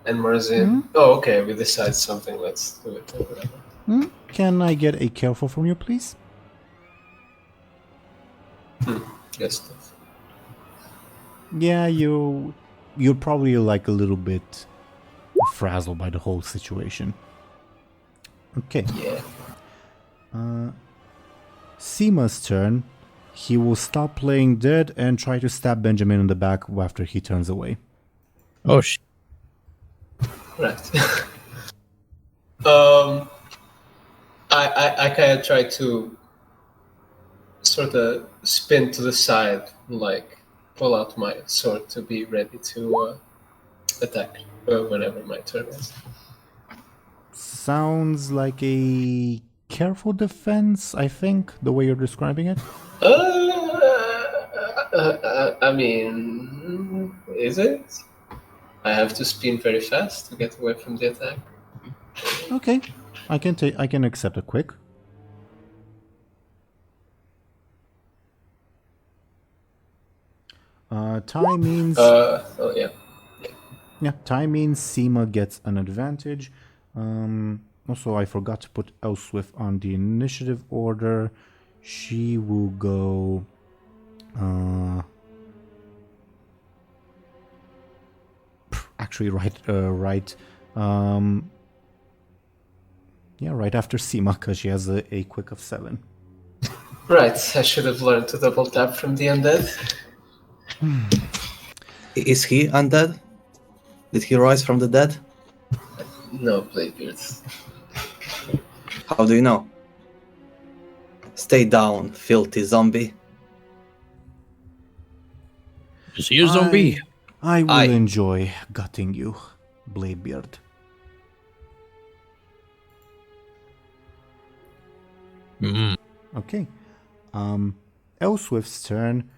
And more as in, oh, okay, we decide something, let's do it or whatever. Can I get a careful from you, please? Yes. Yeah, you're probably like a little bit frazzled by the whole situation. Okay. Yeah. Seema's turn. He will stop playing dead and try to stab Benjamin in the back after he turns away. Oh, shit. Right. I kind of try to sort of spin to the side, like pull out my sword to be ready to attack whenever my turn is. Sounds like a careful defense, I think, the way you're describing it. I mean, is it? I have to spin very fast to get away from the attack. Okay, I can accept a quick. Tie means Oh yeah. yeah. Tie means Seema gets an advantage. Also, I forgot to put Elswith on the initiative order. She will go. Actually, right. Yeah, right after Seema, because she has a quick of 7. Right, I should have learned to double tap from the undead. Is he undead? Did he rise from the dead? No, Bladebeard. How do you know? Stay down, filthy zombie. Is he a zombie? I will enjoy gutting you, Bladebeard. Okay. Elswith's turn.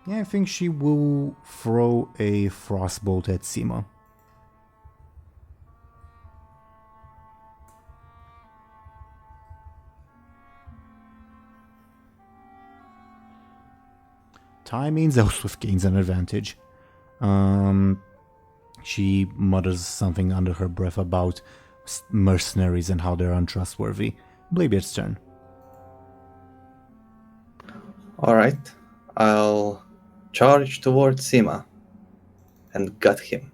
Yeah, I think she will throw a frostbolt at Seema. Tie means Elswith gains an advantage. She mutters something under her breath about mercenaries and how they're untrustworthy. Bladebeard's turn. Alright, I'll charge towards Seema and gut him.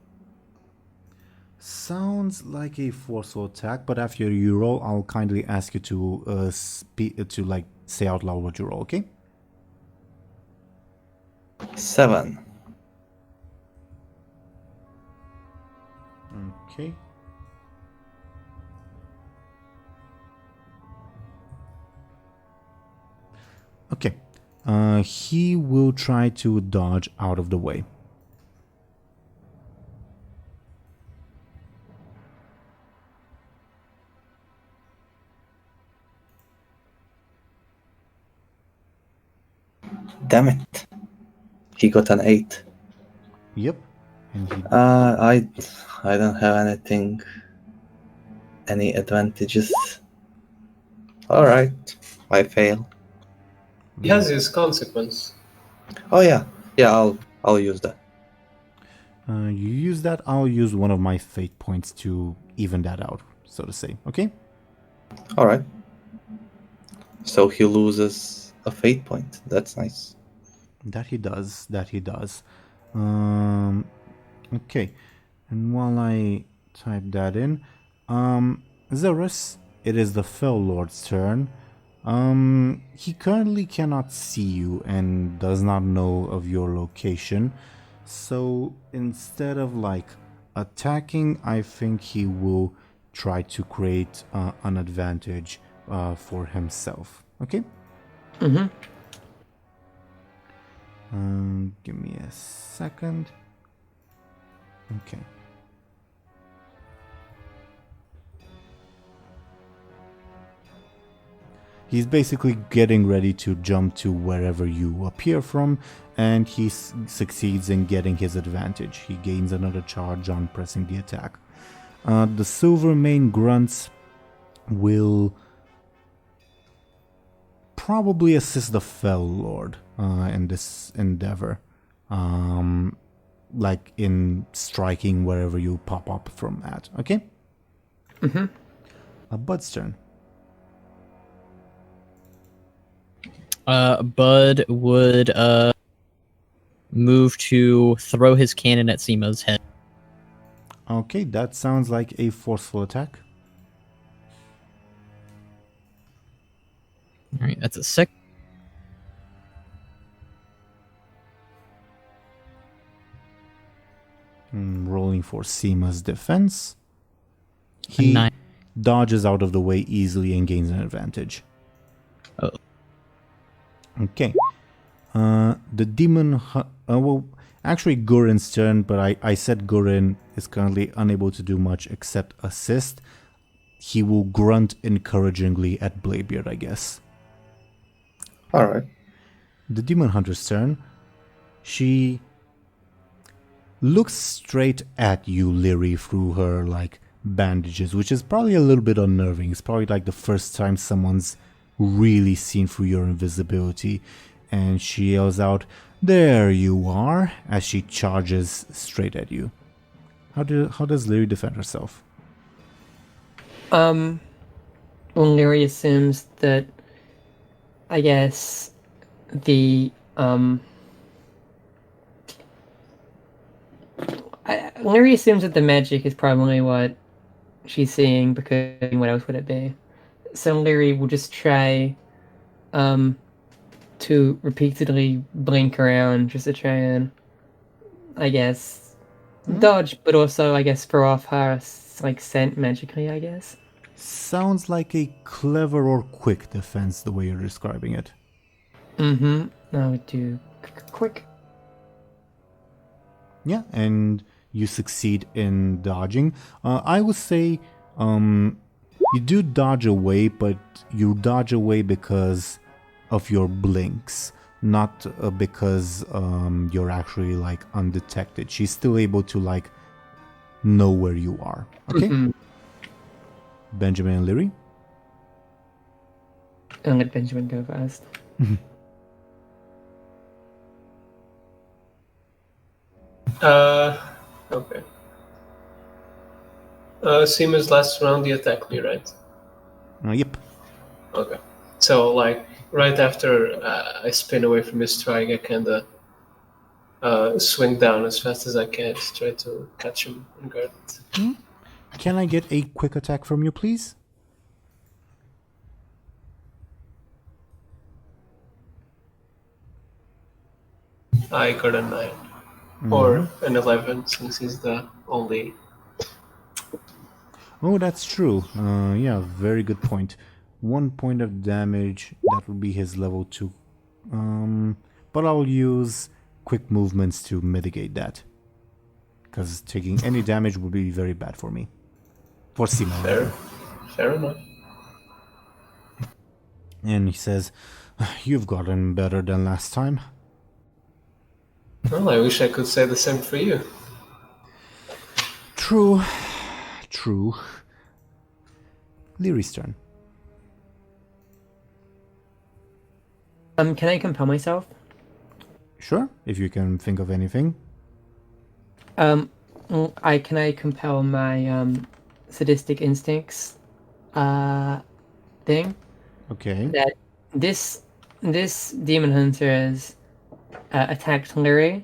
Sounds like a forceful attack, but after you roll, I'll kindly ask you to say out loud what you roll, okay? 7. Okay. Okay. He will try to dodge out of the way. Damn it. He got an 8. Yep. And he I don't have anything. Any advantages? Alright, I fail. He has his consequence. Oh yeah, I'll use that. you use that, I'll use one of my fate points to even that out, so to say. Okay? Alright. So he loses a fate point. That's nice. That he does. Okay. And while I type that in, Zelris, it is the Fell Lord's turn. He currently cannot see you and does not know of your location. So instead of attacking, I think he will try to create an advantage for himself. Okay? Mm-hmm. Give me a second. Okay. He's basically getting ready to jump to wherever you appear from, and he succeeds in getting his advantage. He gains another charge on pressing the attack. The Silvermane grunts will probably assist the Fell Lord in this endeavor, like in striking wherever you pop up from at. Okay? Mm-hmm. Bud's turn. Bud would move to throw his cannon at Seema's head. Okay, that sounds like a forceful attack. Alright, that's a 6. Rolling for Seema's defense. A He 9. dodges out of the way easily and gains an advantage. Oh. Okay. The demon... well, actually Gurin's turn, but I said Gurin is currently unable to do much except assist. He will grunt encouragingly at Bladebeard, I guess. Alright. The demon hunter's turn. She looks straight at you, Lyri, through her like bandages, which is probably a little bit unnerving. It's probably like the first time someone's really seen through your invisibility, and she yells out, "There you are!" as she charges straight at you. How does Lyri defend herself? Well, Lyri assumes that, I guess, the Lyri assumes that the magic is probably what she's seeing, because what else would it be? So Lyri will just try to repeatedly blink around just to try and, I guess, dodge, but also, I guess, throw off her like scent magically, I guess. Sounds like a clever or quick defense, the way you're describing it. Mm-hmm. I would do quick. Yeah, and you succeed in dodging. I would say you do dodge away, but you dodge away because of your blinks, not because you're actually like undetected. She's still able to like know where you are. Okay. Mm-hmm. Benjamin and Lyri. I'll let Benjamin go first. Okay. Seema's last round, you attacked me, right? Yep. Okay. So, like, right after I spin away from his strike, I kind of swing down as fast as I can to try to catch him and guard it. Can I get a quick attack from you, please? I got a 9. Or an 11, since he's the only... Oh, that's true. Yeah, very good point. 1 point of damage, that would be his level 2. But I'll use quick movements to mitigate that. Because taking any damage would be very bad for me. For Seema. Fair enough. And he says, "You've gotten better than last time." Well, I wish I could say the same for you. True. True. Lyri's turn. Can I compel myself? Sure, if you can think of anything. Can I compel my sadistic instincts thing? Okay. That this demon hunter has attacked Lyri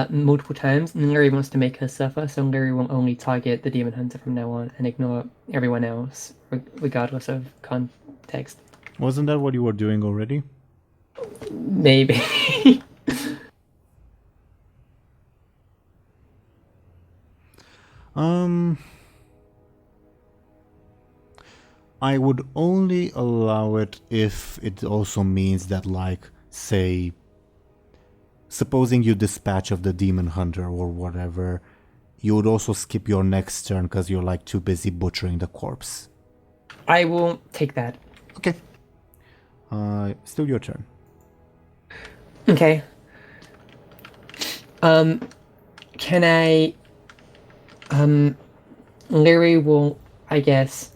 multiple times, and Lyri wants to make her suffer, so Lyri will only target the demon hunter from now on and ignore everyone else, regardless of context. Wasn't that what you were doing already? Maybe. I would only allow it if it also means that, like, say, supposing you dispatch of the demon hunter or whatever, you would also skip your next turn because you're, like, too busy butchering the corpse. I will take that. Okay. Still your turn. Okay. Can I... Lyri will, I guess,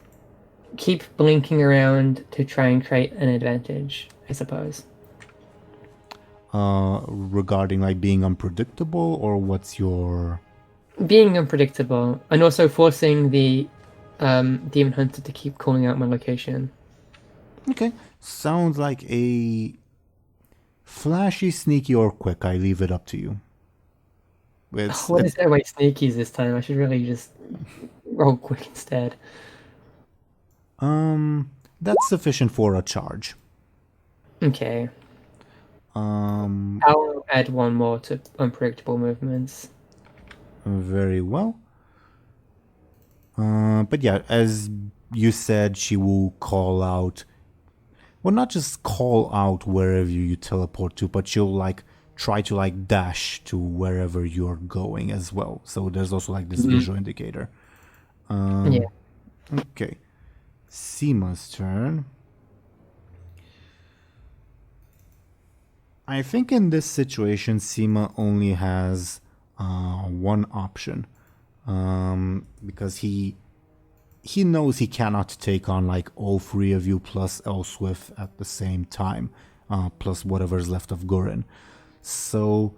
keep blinking around to try and create an advantage, I suppose. Regarding, like, being unpredictable, or what's your... Being unpredictable, and also forcing the demon hunter to keep calling out my location. Okay. Sounds like a flashy, sneaky, or quick. I leave it up to you. What is their way sneakies this time? I should really just roll quick instead. That's sufficient for a charge. Okay. Um, I'll add one more to unpredictable movements. Very well. But yeah, as you said, she will call out. Well, not just call out wherever you teleport to, but she'll, like, try to, like, dash to wherever you're going as well. So there's also, like, this visual indicator. Yeah. Okay. Seema's turn. I think in this situation, Seema only has one option. Because he knows he cannot take on, like, all three of you plus Elswith at the same time, plus whatever's left of Gurin. So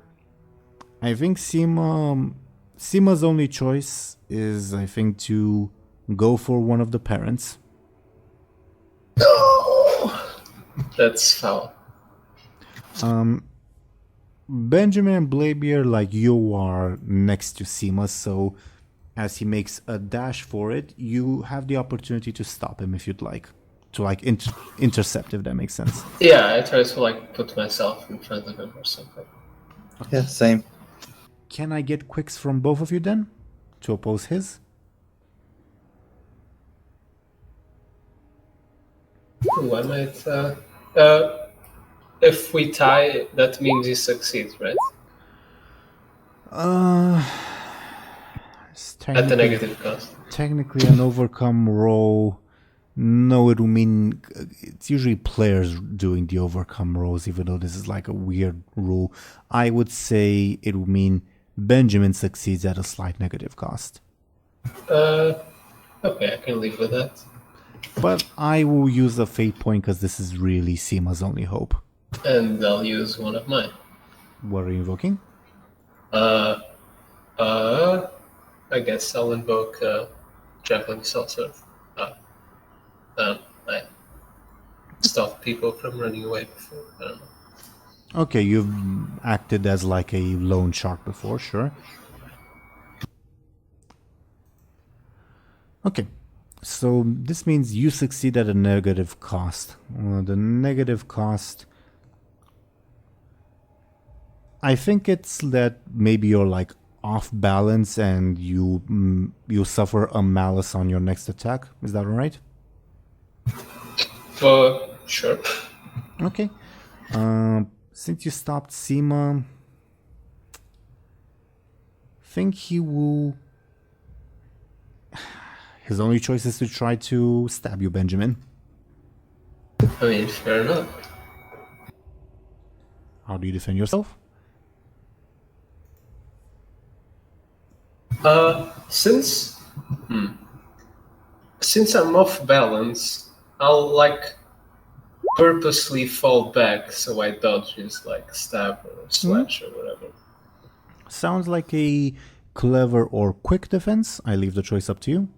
I think Seema's only choice is, I think, to go for one of the parents. No! That's foul. Benjamin and Bladebeard, like, you are next to Seema, so as he makes a dash for it, you have the opportunity to stop him if you'd like. To, like, intercept, if that makes sense. Yeah, I try to, like, put myself in front of him or something. Yeah, same. Can I get quicks from both of you then? To oppose his? Ooh, I might... if we tie, that means he succeeds, right? At the negative cost. Technically, an overcome roll. No, it will mean it's usually players doing the overcome rolls, even though this is like a weird rule. I would say it will mean Benjamin succeeds at a slight negative cost. Okay, I can live with that. But I will use a fate point because this is really Seema's only hope. And I'll use one of mine. What are you invoking? I guess I'll invoke Traveling Saucer. I stopped people from running away before. I don't know. Okay, you've acted as like a lone shark before, sure. Okay, so this means you succeed at a negative cost. The negative cost... I think it's that maybe you're like off balance and you suffer a malice on your next attack. Is that alright? Sure. Okay. Since you stopped Seema, I think he will... His only choice is to try to stab you, Benjamin. I mean, fair enough. How do you defend yourself? Since I'm off balance, I'll like purposely fall back so I dodge his like stab or slash or whatever. Sounds like a clever or quick defense. I leave the choice up to you.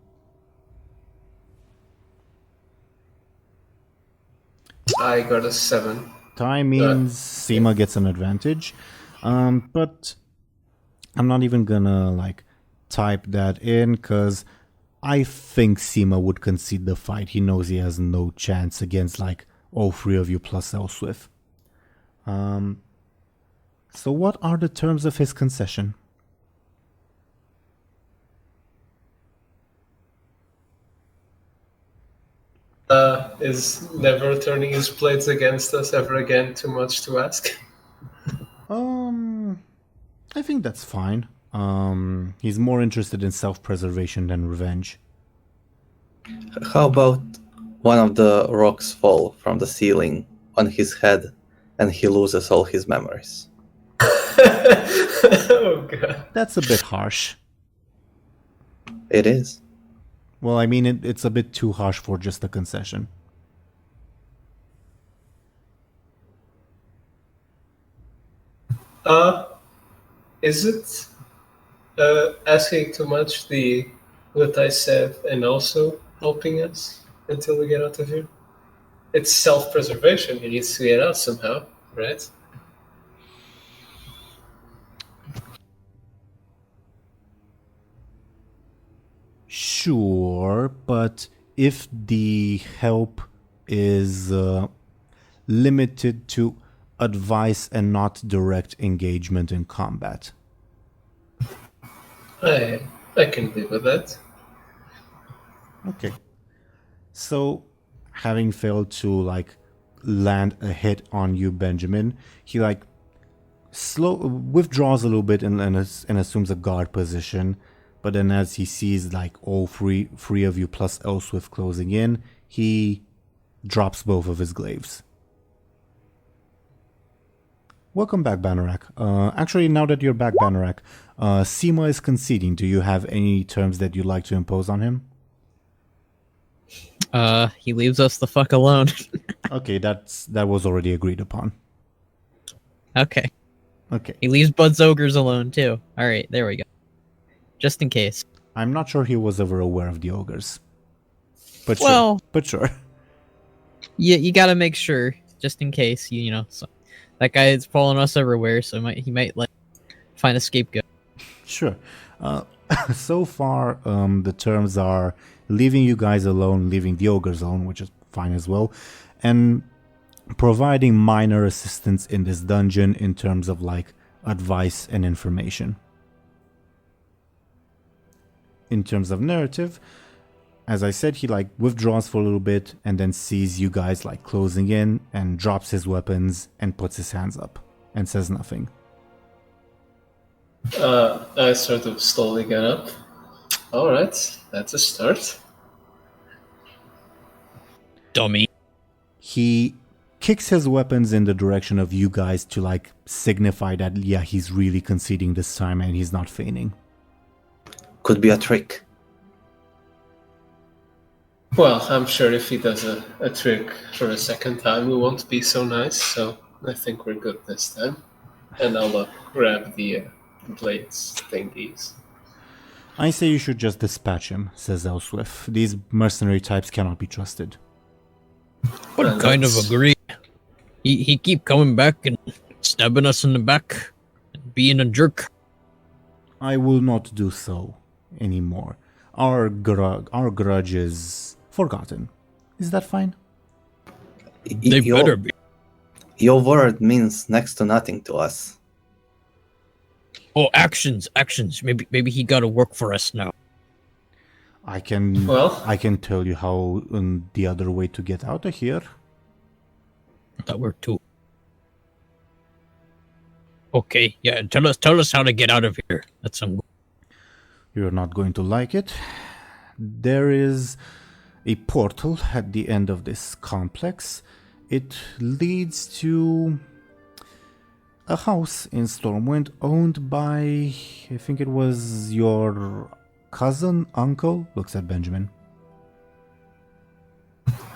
I got a 7. Tie means Seema gets an advantage. But I'm not even gonna like type that in because I think Seema would concede the fight. He knows he has no chance against like all three of you plus Elswith. So what are the terms of his concession? Is never turning his blades against us ever again too much to ask? I think that's fine. He's more interested in self-preservation than revenge. How about one of the rocks fall from the ceiling on his head and he loses all his memories? Oh god. That's a bit harsh. It is. Well, I mean, it's a bit too harsh for just a concession. Is it asking too much what I said and also helping us until we get out of here? It's self-preservation. He needs to get out somehow, right? Sure, but if the help is limited to advice and not direct engagement in combat. I can live with that. Okay. So, having failed to land a hit on you, Benjamin, he withdraws a little bit and assumes a guard position. But then, as he sees all three of you plus Elswith closing in, he drops both of his glaives. Welcome back, Bannerack. Actually, now that you're back, Bannerack, Seema is conceding. Do you have any terms that you'd like to impose on him? He leaves us the fuck alone. Okay, that was already agreed upon. Okay. Okay. He leaves Bud's ogres alone, too. Alright, there we go. Just in case. I'm not sure he was ever aware of the ogres. But well, sure. But sure. You gotta make sure, just in case, you know. So, that guy is following us everywhere, so he might find a scapegoat. Sure. So far, the terms are leaving you guys alone, leaving the ogres alone, which is fine as well, and providing minor assistance in this dungeon in terms of advice and information. In terms of narrative, as I said, he withdraws for a little bit and then sees you guys closing in and drops his weapons and puts his hands up and says nothing. I sort of slowly get up. Alright, that's a start. Dummy. He kicks his weapons in the direction of you guys to signify that, yeah, he's really conceding this time and he's not feigning. Could be a trick. Well, I'm sure if he does a trick for a second time, we won't be so nice, so I think we're good this time. And I'll grab the blades thingies. I say you should just dispatch him, says Elswith. These mercenary types cannot be trusted. What kind of agree? He keep coming back and stabbing us in the back and being a jerk. I will not do so anymore. Our grudge is forgotten. Is that fine? They better be. Your word means next to nothing to us. Oh, actions. Maybe he gotta work for us now. I can tell you how the other way to get out of here. That worked too. Okay, yeah, tell us how to get out of here. That's some. You're not going to like it. There is a portal at the end of this complex. It leads to a house in Stormwind owned by, I think it was your cousin, uncle, looks at Benjamin.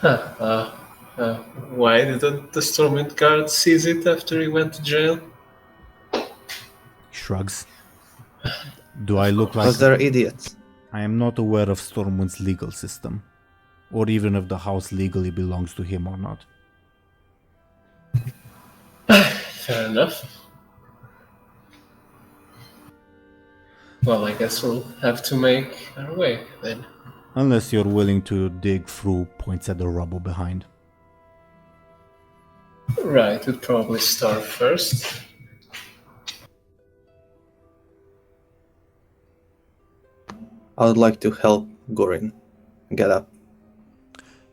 Why didn't the Stormwind guard seize it after he went to jail? Shrugs. Do I look like... Because they're idiots. I am not aware of Stormwind's legal system, or even if the house legally belongs to him or not. Fair enough. Well, I guess we'll have to make our way then. Unless you're willing to dig through, points at the rubble behind. Right, we'd probably start first. I would like to help Gorin get up.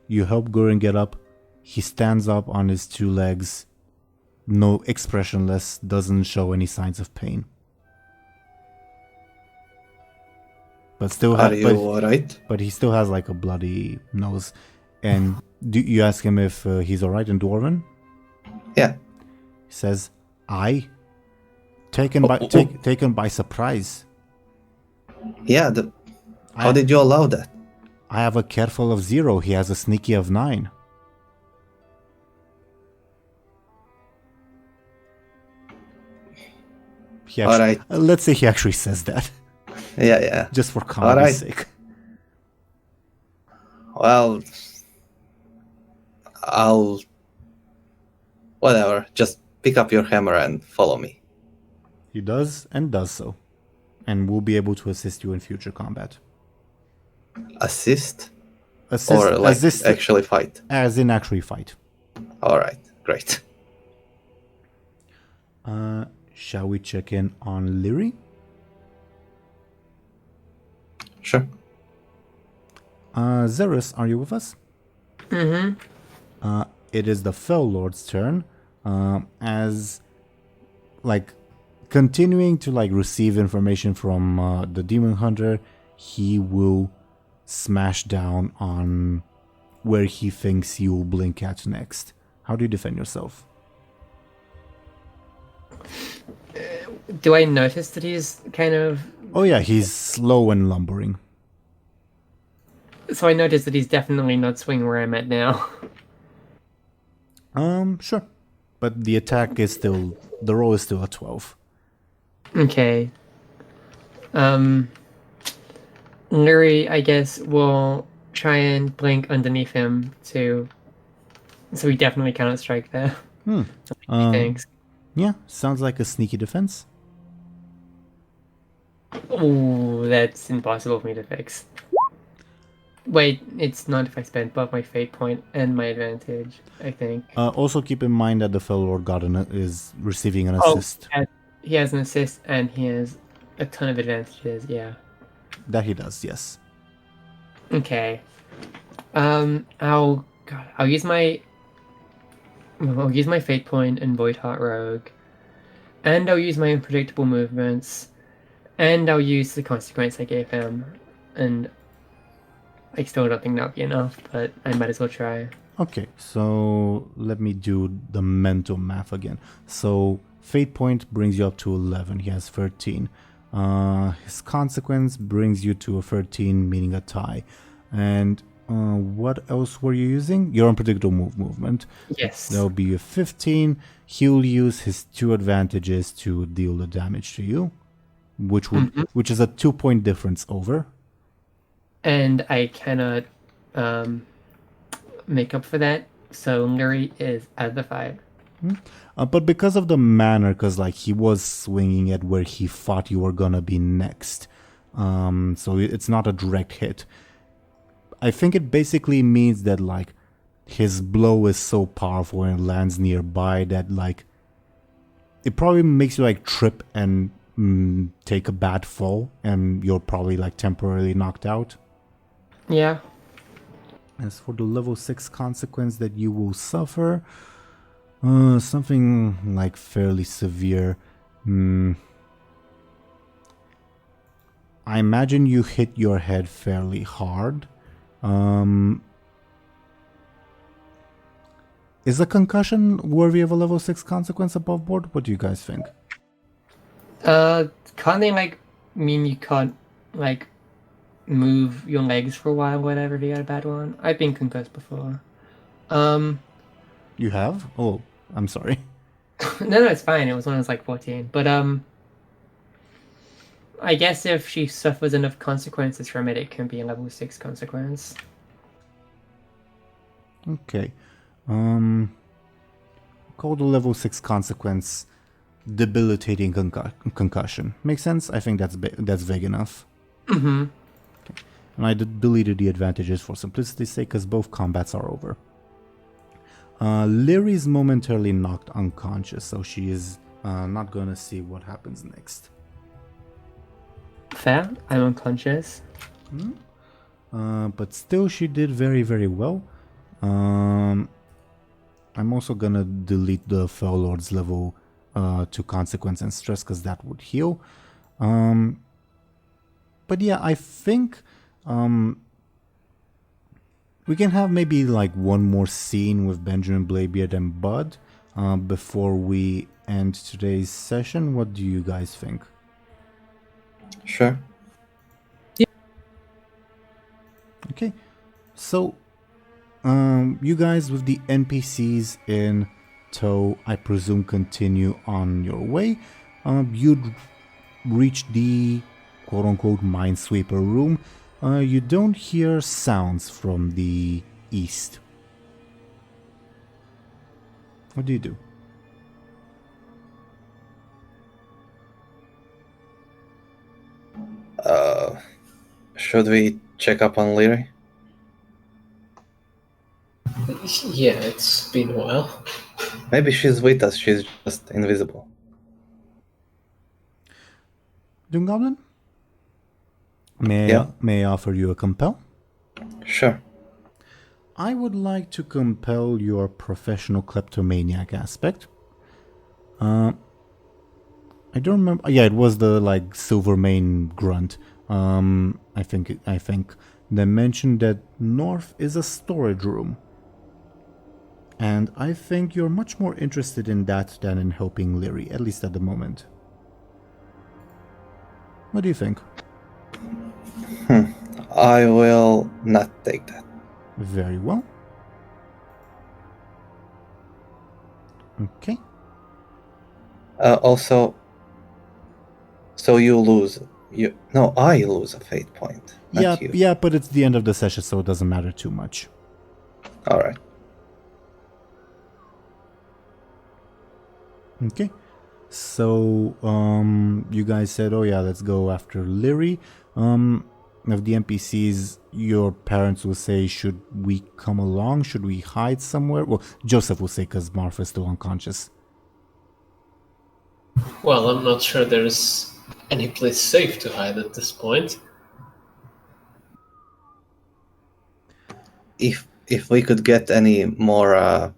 You help Gurren get up. He stands up on his two legs, no expressionless, doesn't show any signs of pain. But still, Are you alright? But he still has like a bloody nose. And you ask him if he's alright in Dwarven? Yeah. He says, "I taken by surprise. Yeah. How did you allow that? I have a careful of 0. He has a sneaky of 9." Alright. Let's say he actually says that. Yeah. Just for comedy's sake. Well, I'll... Whatever. Just pick up your hammer and follow me. He does, and does so. And we'll be able to assist you in future combat. Assist? Assist, Or like assist, actually fight? as in actually fight. Alright, great. Shall we check in on Lyri? Sure. Zelris, are you with us? Mm-hmm. It is the Fell Lord's turn. As like continuing to like receive information from the Demon Hunter, he will smash down on where he thinks you'll blink at next. How do you defend yourself? Do I notice that he's kind of... Oh yeah, he's slow and lumbering. So I notice that he's definitely not swinging where I'm at now. Sure. But the attack is still... The roll is still a 12. Okay. Lyri, I guess, will try and blink underneath him too. So he definitely cannot strike there. Thanks. Yeah, sounds like a sneaky defense. Oh, that's impossible for me to fix. Wait, it's not if I spend both my fate point and my advantage, I think. Also keep in mind that the Fell Lord is receiving an assist. He has an assist and he has a ton of advantages, yeah. That he does, yes. Okay. I'll use my fate point and Void Heart Rogue, and I'll use my unpredictable movements, and I'll use the consequence I gave him, and I still don't think that'll be enough, but I might as well try. Okay, so let me do the mental math again. So fate point brings you up to 11. He has 13. His consequence brings you to a 13, meaning a tie. And what else were you using? Your unpredictable movement. Yes. That'll be a 15. He'll use his 2 advantages to deal the damage to you, which is a 2-point difference over. And I cannot make up for that, so Lyri is out of the fight. But because of the manner, because like he was swinging at where he thought you were gonna be next, so it's not a direct hit. I think it basically means that like his blow is so powerful and lands nearby that like it probably makes you like trip and take a bad fall, and you're probably like temporarily knocked out. Yeah. As for the level 6 consequence that you will suffer, something like fairly severe. I imagine you hit your head fairly hard. Is a concussion worthy of a level 6 consequence above board? What do you guys think? Can't they like mean you can't like move your legs for a while, whatever, if you got a bad one? I've been concussed before. You have? Oh, I'm sorry. No, it's fine. It was when I was like 14. But I guess if she suffers enough consequences from it, it can be a level 6 consequence. Okay. Call the level 6 consequence debilitating concussion. Makes sense? I think that's vague enough. Mm-hmm. Okay. And I deleted the advantages for simplicity's sake because both combats are over. Lyri is momentarily knocked unconscious, so she is not gonna see what happens next. Fair. I'm unconscious. But still, she did very, very well. I'm also gonna delete the Fell Lord's level to Consequence and Stress because that would heal. But yeah, I think we can have maybe like one more scene with Benjamin, Bladebeard, and Buhd before we end today's session. What do you guys think? Sure. Okay, so you guys with the NPCs in tow, I presume, continue on your way. You'd reach the quote-unquote Minesweeper room. You don't hear sounds from the east. What do you do? Should we check up on Lyri? Yeah, it's been a while. Maybe she's with us, she's just invisible. DoomGoblin? May I offer you a compel? Sure. I would like to compel your professional kleptomaniac aspect. I don't remember. Yeah, it was the like Silvermane grunt. I think they mentioned that north is a storage room, and I think you're much more interested in that than in helping Lyri, at least at the moment. What do you think? I will not take that. Very well. Okay. Also, so you lose. I lose a fate point. Not you. Yeah, but it's the end of the session, so it doesn't matter too much. All right. Okay. So, you guys said, oh yeah, let's go after Lyri. Of the NPCs, your parents will say, should we come along? Should we hide somewhere? Well, Joseph will say, because Martha's still unconscious. Well, I'm not sure there's any place safe to hide at this point. If we could get any more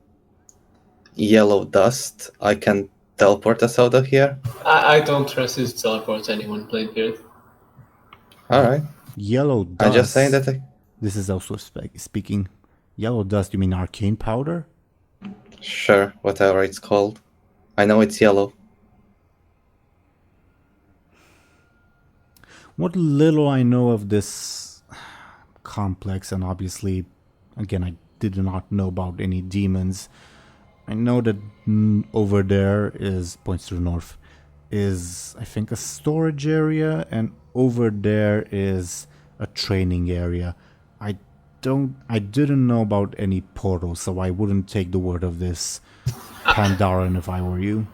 yellow dust, I can teleport us out of here. I don't trust you to teleport anyone, Bladebeard. All right. Yellow dust. I'm just saying that. This is also speaking. Yellow dust, you mean arcane powder? Sure, whatever it's called. I know it's yellow. What little I know of this complex, and obviously, again, I did not know about any demons. I know that over there points to the north, is I think a storage area, and over there is a training area. I didn't know about any portals, so I wouldn't take the word of this Pandaren if I were you.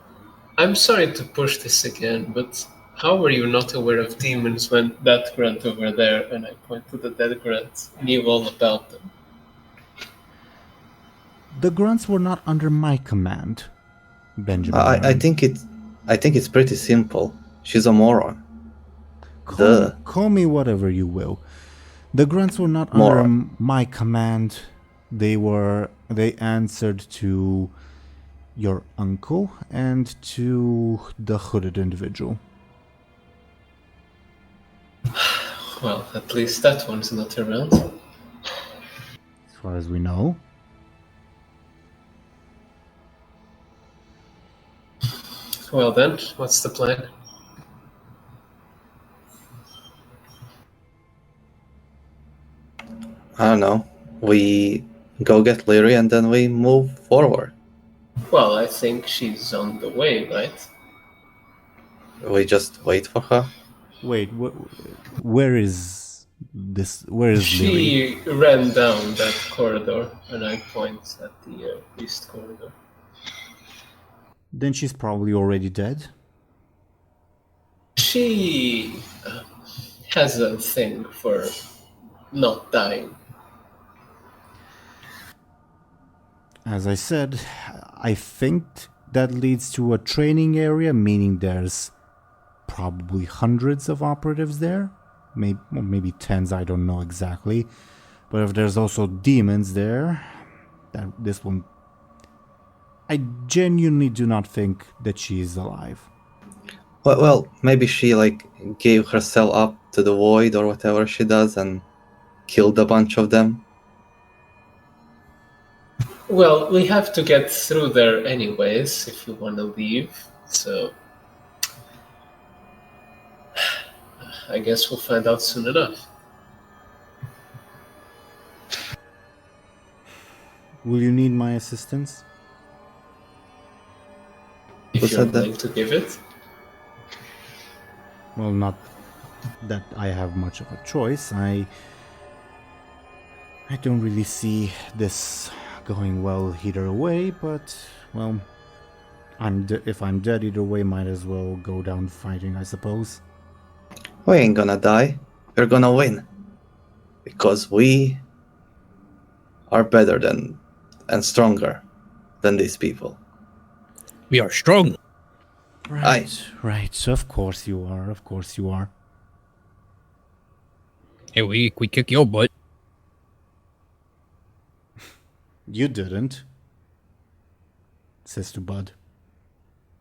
I'm sorry to push this again, but how were you not aware of demons when that grunt over there, and I point to the dead grunt, knew all about them? The grunts were not under my command, Benjamin. I think it's pretty simple. She's a moron. Call me whatever you will. The grunts were not under my command. They answered to your uncle and to the hooded individual. Well, at least that one's not around. As far as we know. Well then, what's the plan? I don't know. We go get Lyri and then we move forward. Well, I think she's on the way, right? We just wait for her. Wait, where is this? Where is Lyri? She ran down that corridor, and I point at the east corridor. Then she's probably already dead. She has a thing for not dying. As I said, I think that leads to a training area, meaning there's probably hundreds of operatives there. Maybe tens, I don't know exactly. But if there's also demons there, that this one... I genuinely do not think that she is alive. Well, maybe she gave herself up to the void or whatever she does and killed a bunch of them. Well, we have to get through there anyways if we want to leave, so I guess we'll find out soon enough. Will you need my assistance? If Who you're said that? willing to give it. Well, not that I have much of a choice. I don't really see this going well either way, but, well, if I'm dead either way, might as well go down fighting, I suppose. We ain't gonna die. We're gonna win. Because we are better than and stronger than these people. We are strong. Right. Of course you are. Hey, we kick your butt. You didn't, says to Buhd.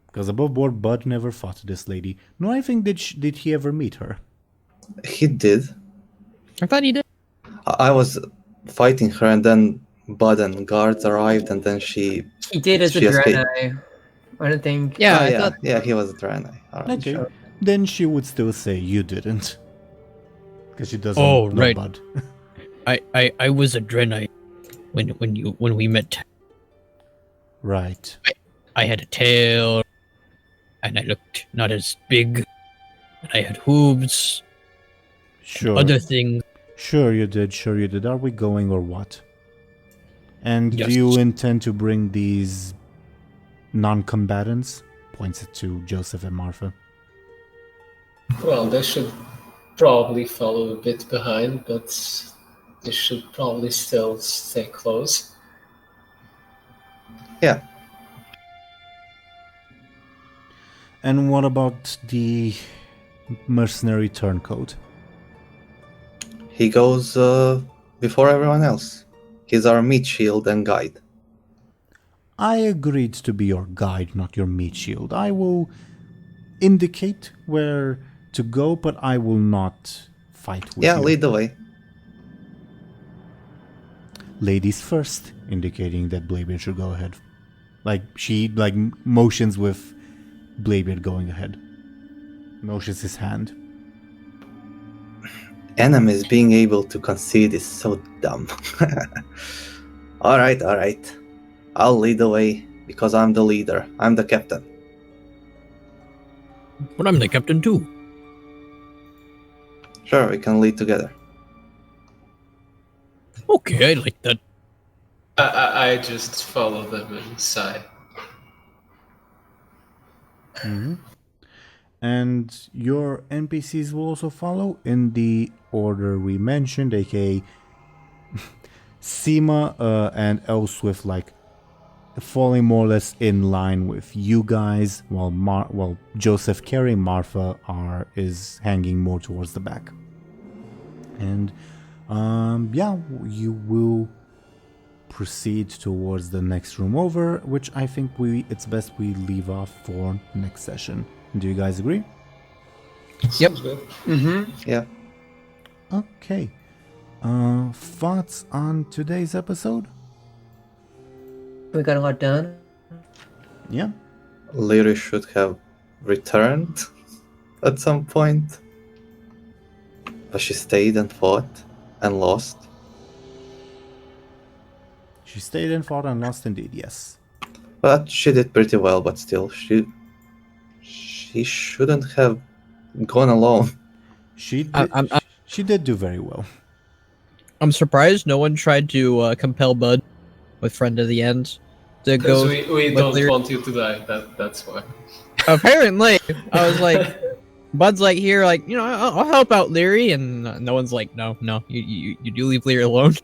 Because above board, Buhd never fought this lady. No, I think did he ever meet her? He did. I thought he did. I was fighting her, and then Buhd and guards arrived, and then she did as a She escaped. Draenei. I don't think. Yeah, Oh, I yeah, thought. yeah, he was a Draenei. Alright. Okay, Sure. then she would still say you didn't. Because she doesn't Oh, know right. Buhd. I was a Draenei when we met. Right. I had a tail, and I looked not as big, and I had hooves, Sure. other things. Sure you did. Are we going or what? And Yes. do you intend to bring these non-combatants? Points it to Joseph and Marfa. Well, they should probably follow a bit behind, but they should probably still stay close. Yeah. And what about the mercenary turncoat? He goes before everyone else. He's our meat shield and guide. I agreed to be your guide, not your meat shield. I will indicate where to go, but I will not fight with Yeah, you. lead the way. Ladies first, indicating that Bladebeard should go ahead. She motions with Bladebeard going ahead. Motions his hand. Enemies being able to concede is so dumb. Alright. I'll lead the way because I'm the leader. I'm the captain. But I'm the captain too. Sure, we can lead together. Okay, I like that. I just follow them inside. Mhm. And your NPCs will also follow in the order we mentioned, aka Seema and Elswith, falling more or less in line with you guys, while Joseph carrying Marfa is hanging more towards the back. And you will proceed towards the next room over, which I think it's best we leave off for next session. Do you guys agree? Yep. Sounds good. Mm-hmm. Yeah. Okay. Thoughts on today's episode? We got a lot done. Yeah. Lyri should have returned at some point. But she stayed and fought and lost. She stayed and fought and lost indeed, yes. But she did pretty well, but still, she shouldn't have gone alone. She did, I'm- she did do very well. I'm surprised no one tried to compel Buhd with Friend of the End to Because go. we with don't Lyri. want you to die. That's why. Apparently, I was like, Bud's like here, I'll help out Lyri, and no one's like, no, you do leave Lyri alone.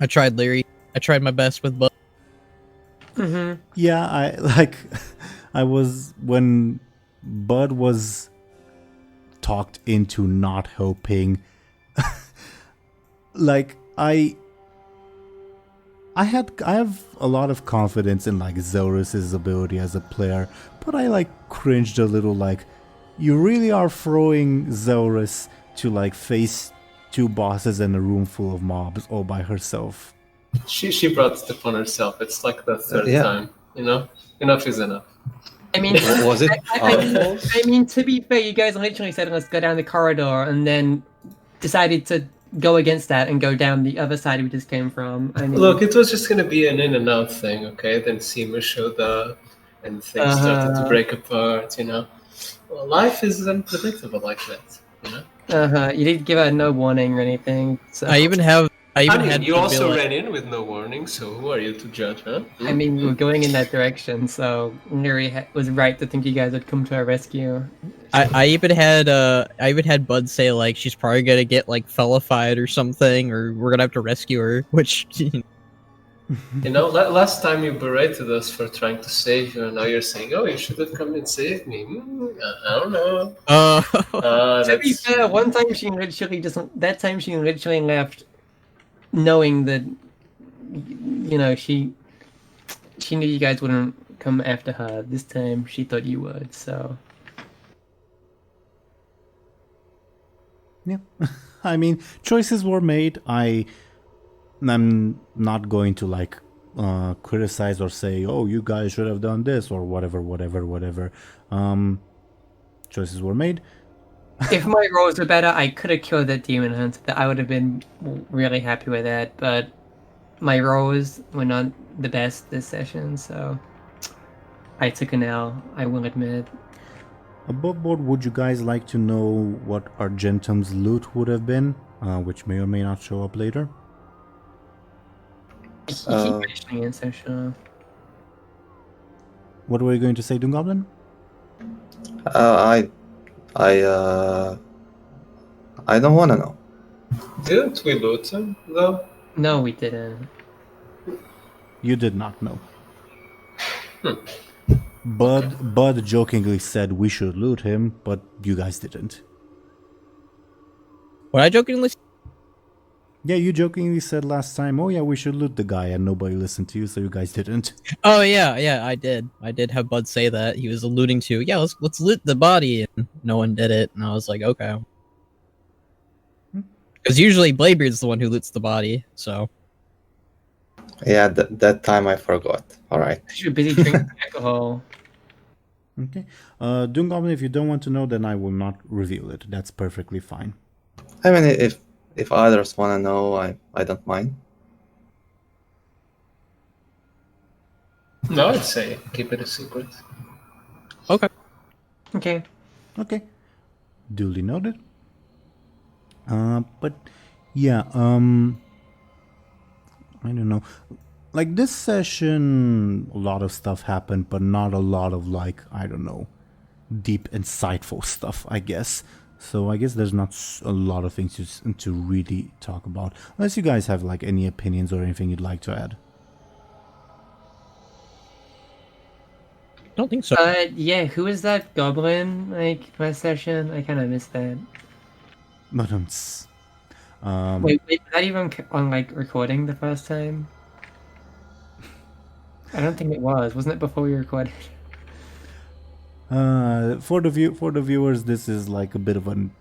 I tried Lyri. I tried my best with Buhd. Mm-hmm. Yeah, I was when Buhd was talked into not helping. I have a lot of confidence in like Zelris' ability as a player, but I like cringed a little. Like, you really are throwing Zelris to like face two bosses in a room full of mobs all by herself. She brought it upon herself. It's like the third Yeah. time, you know? Enough is enough. I mean, Was it I mean, to be fair, you guys literally said let's go down the corridor, and then decided to go against that and go down the other side we just came from. I mean, Look, it was just going to be an in and out thing, okay? Then Seema showed up and things started to break apart, you know? Well, life is unpredictable like that, you know? you didn't give her no warning or anything. So. I even had you the also ability- ran in with no warning, so who are you to judge, huh? I mean, we were going in that direction, so Lyri was right to think you guys would come to our rescue. I even had Bud say like she's probably gonna get like fellified or something, or we're gonna have to rescue her. Which You know, last time you berated us for trying to save you, and now you're saying, "Oh, you should have come and saved me." I don't know. To be fair, one time she literally left, knowing that she knew you guys wouldn't come after her. This time she thought you would. So Yeah, I mean, choices were made. I'm not going to like criticize or say, "Oh, you guys should have done this" or whatever. Choices were made. if my rolls were better, I could have killed that demon hunter. I would have been really happy with that. But my rolls were not the best this session, so I took an L. I will admit. Above board, would you guys like to know what Argentum's loot would have been, which may or may not show up later? You keep mentioning it, so sure. What were you going to say, DoomGoblin? I don't want to know. Didn't we loot him, though? No, we didn't. You did not know. Bud jokingly said we should loot him, but you guys didn't. what I jokingly Yeah, you jokingly said last time, "Oh yeah, we should loot the guy," and nobody listened to you, so you guys didn't. Oh yeah, I did have Bud say that. He was alluding to, yeah, let's loot the body, and no one did it, and I was like, okay. Because usually Bladebeard's the one who loots the body, so. Yeah, that time I forgot. All right. You're busy drinking alcohol. Okay. DoomGoblin, if you don't want to know, then I will not reveal it. That's perfectly fine. I mean, if others want to know, I don't mind. No, I'd say keep it a secret. Okay. Okay. Okay. Duly noted. But yeah, I don't know. Like this session, a lot of stuff happened, but not a lot of like, I don't know, deep, insightful stuff, I guess. So I guess there's not a lot of things to really talk about. Unless you guys have like any opinions or anything you'd like to add. I don't think so. Yeah, who is that goblin, like, last session? I kind of missed that. But Wait, was that even on, like, recording the first time? I don't think it was. Wasn't it before we recorded? for the viewers, this is like a bit of an,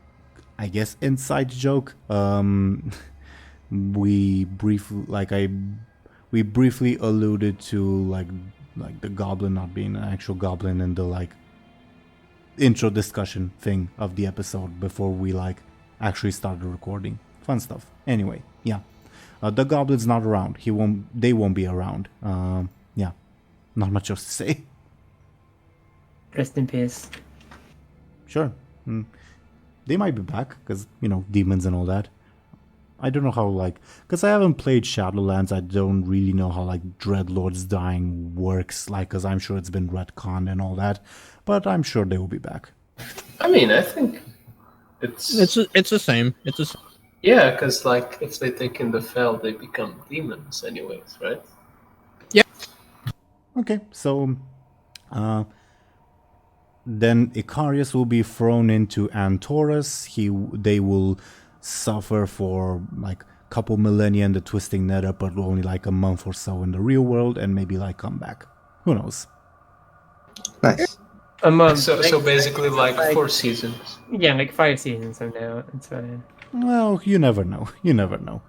I guess, inside joke. We briefly alluded to like the goblin not being an actual goblin in the like intro discussion thing of the episode before we like actually started recording. Fun stuff. Anyway, yeah, the goblin's not around. They won't be around. Yeah, not much else to say. Rest in peace. Sure. They might be back, because, you know, demons and all that. I don't know how, like... Because I haven't played Shadowlands, I don't really know how, like, Dreadlord's dying works, like, because I'm sure it's been retconned and all that. But I'm sure they will be back. I mean, I think it's the same. It's the same. Yeah, because, like, if they take in the Fel, they become demons anyways, right? Yeah. Okay, so... then Icarius will be thrown into Antorus. They will suffer for like couple millennia in the twisting nether, but only like a month or so in the real world, and maybe like come back. Who knows? Nice. A month. So basically like 4 seasons. Yeah, like 5 seasons from now. It's fine. Well, you never know. You never know.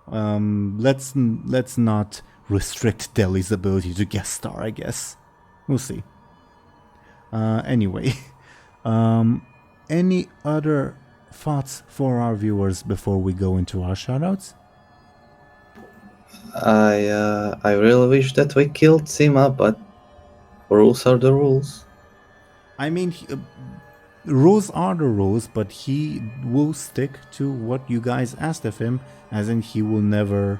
Let's not restrict Deli's ability to guest star, I guess. We'll see. Anyway, any other thoughts for our viewers before we go into our shoutouts? I really wish that we killed Sima, but rules are the rules. I mean, rules are the rules, but he will stick to what you guys asked of him, as in he will never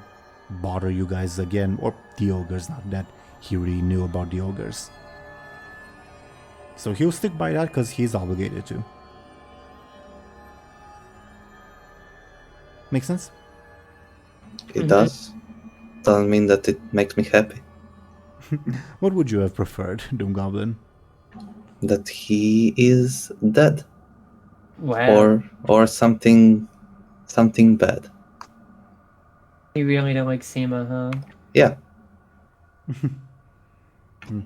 bother you guys again, or the ogres, not that he really knew about the ogres. So he'll stick by that because he's obligated to. Make sense? It does. Doesn't mean that it makes me happy. What would you have preferred, DoomGoblin? That he is dead. Wow. Or something bad. You really don't like Sima, huh? Yeah.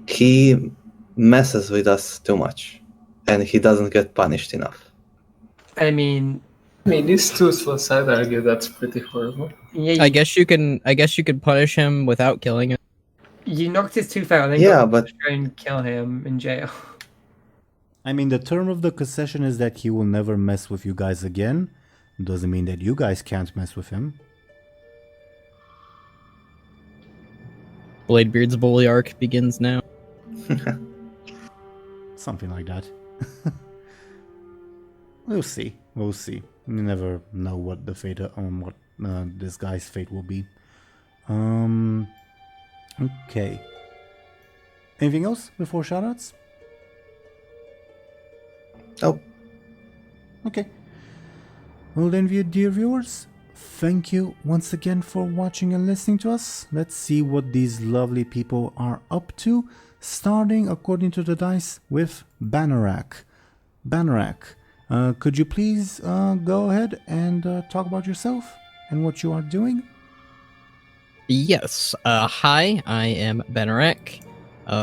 He messes with us too much, and he doesn't get punished enough. I mean, This toothless, I'd argue that's pretty horrible. yeah, I guess you can punish him without killing him. you knocked his tooth out and then Yeah, got but- to try and kill him in jail. I mean, the term of the concession is that he will never mess with you guys again. Doesn't mean that you guys can't mess with him. Bladebeard's bully arc begins now. Something like that. We'll see. We'll see. You never know what the fate what this guy's fate will be. Okay. Anything else before shoutouts? Oh, Okay. Well then, dear viewers, thank you once again for watching and listening to us. Let's see what these lovely people are up to, starting according to the dice with Banarak. Banarak, could you please go ahead and talk about yourself and what you are doing? Yes. Hi, I am Benarek,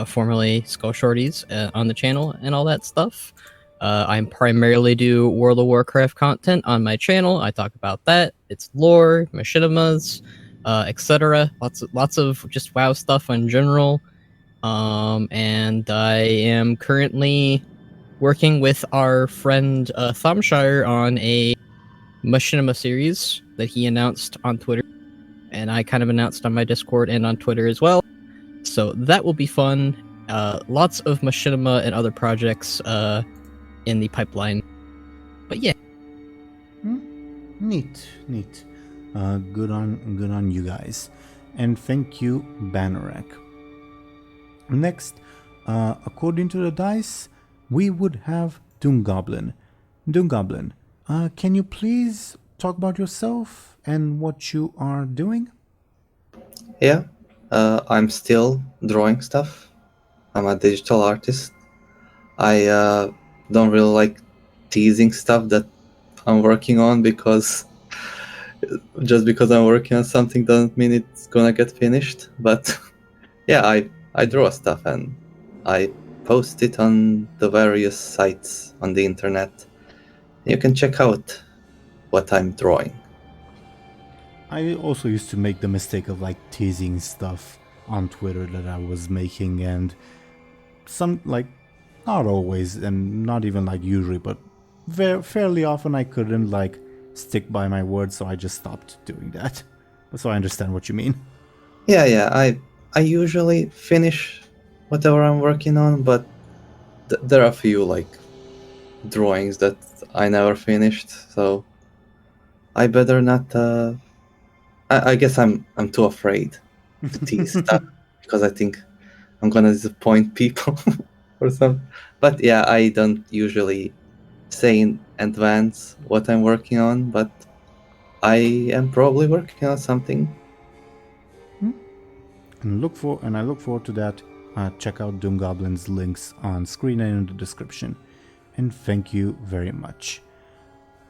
formerly Skull Shorties on the channel and all that stuff. I primarily do World of Warcraft content on my channel. I talk about that. It's lore, machinimas, etc. Lots of just WoW stuff in general. And I am currently working with our friend Thompshire on a machinima series that he announced on Twitter, and I kind of announced on my Discord and on Twitter as well. So that will be fun. Lots of machinima and other projects in the pipeline. But yeah. Neat. Good on you guys. And thank you, Banarak. Next, according to the dice, we would have DoomGoblin. DoomGoblin, can you please talk about yourself and what you are doing? yeah. I'm still drawing stuff. I'm a digital artist. I don't really like teasing stuff that I'm working on, because just because I'm working on something doesn't mean it's gonna get finished. But yeah, I draw stuff and I post it on the various sites on the internet. You can check out what I'm drawing. I also used to make the mistake of like teasing stuff on Twitter that I was making, and some, like, not always and not even like usually, but fairly often I couldn't like stick by my word, so I just stopped doing that. So I understand what you mean. Yeah. I usually finish whatever I'm working on, but there are a few like drawings that I never finished, so I better not. I guess I'm too afraid to tease stuff because I think I'm gonna disappoint people or something. But yeah, I don't usually say in advance what I'm working on, but I am probably working on something. And I look forward to that. Check out DoomGoblin's links on screen and in the description. And thank you very much.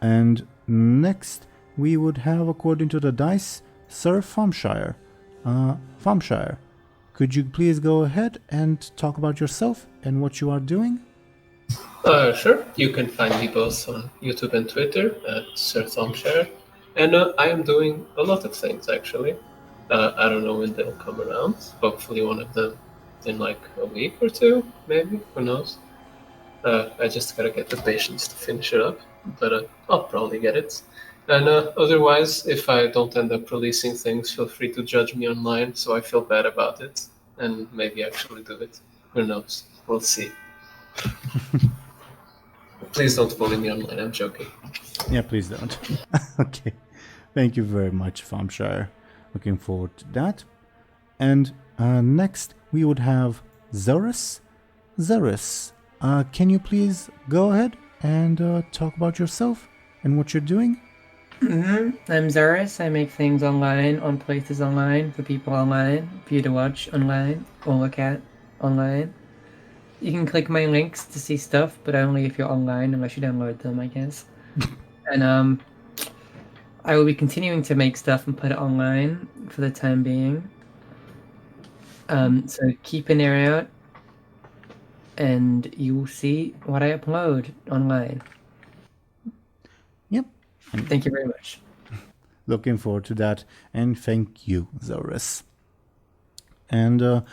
And next, we would have, according to the dice, Sir Thompshire. Thompshire, could you please go ahead and talk about yourself and what you are doing? Sure. You can find me both on YouTube and Twitter at Sir Thompshire. And I am doing a lot of things, actually. I don't know when they'll come around. Hopefully one of them in like a week or two, maybe. Who knows? I just gotta get the patience to finish it up. But I'll probably get it. And otherwise, if I don't end up releasing things, feel free to judge me online so I feel bad about it. And maybe actually do it. Who knows? We'll see. Please don't bully me online, I'm joking. Yeah, please don't. Okay. Thank you very much, Thompshire. Looking forward to that. And next, we would have Zelris. Zelris, can you please go ahead and talk about yourself and what you're doing? I'm Zelris. I make things online, on places online, for people online, for you to watch online, or look at online. You can click my links to see stuff, but only if you're online, unless you download them, I guess. And I will be continuing to make stuff and put it online for the time being. So keep an ear out, and you will see what I upload online. Yep. Thank you very much. Looking forward to that, and thank you, Zelris. And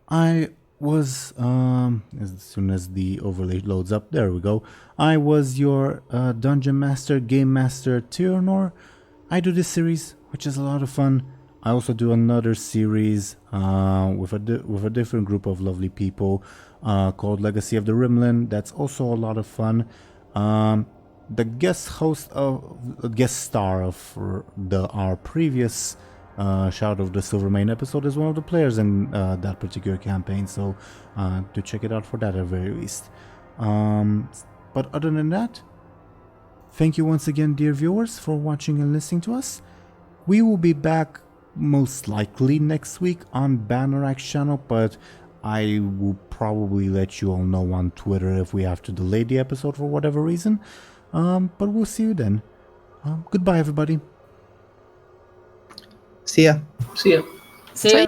I was, as soon as the overlay loads up, there we go. I was your Dungeon Master, Game Master, Teeironor. I do this series, which is a lot of fun. I also do another series with a different group of lovely people called Legacy of the Rimland. That's also a lot of fun. The guest star of our previous Shadow of the Silvermane episode is one of the players in that particular campaign, so do check it out for that at the very least. But other than that, thank you once again, dear viewers, for watching and listening to us. We will be back most likely next week on Bannerak's channel, but I will probably let you all know on Twitter if we have to delay the episode for whatever reason. But we'll see you then. Goodbye, everybody. See ya. See ya. See ya.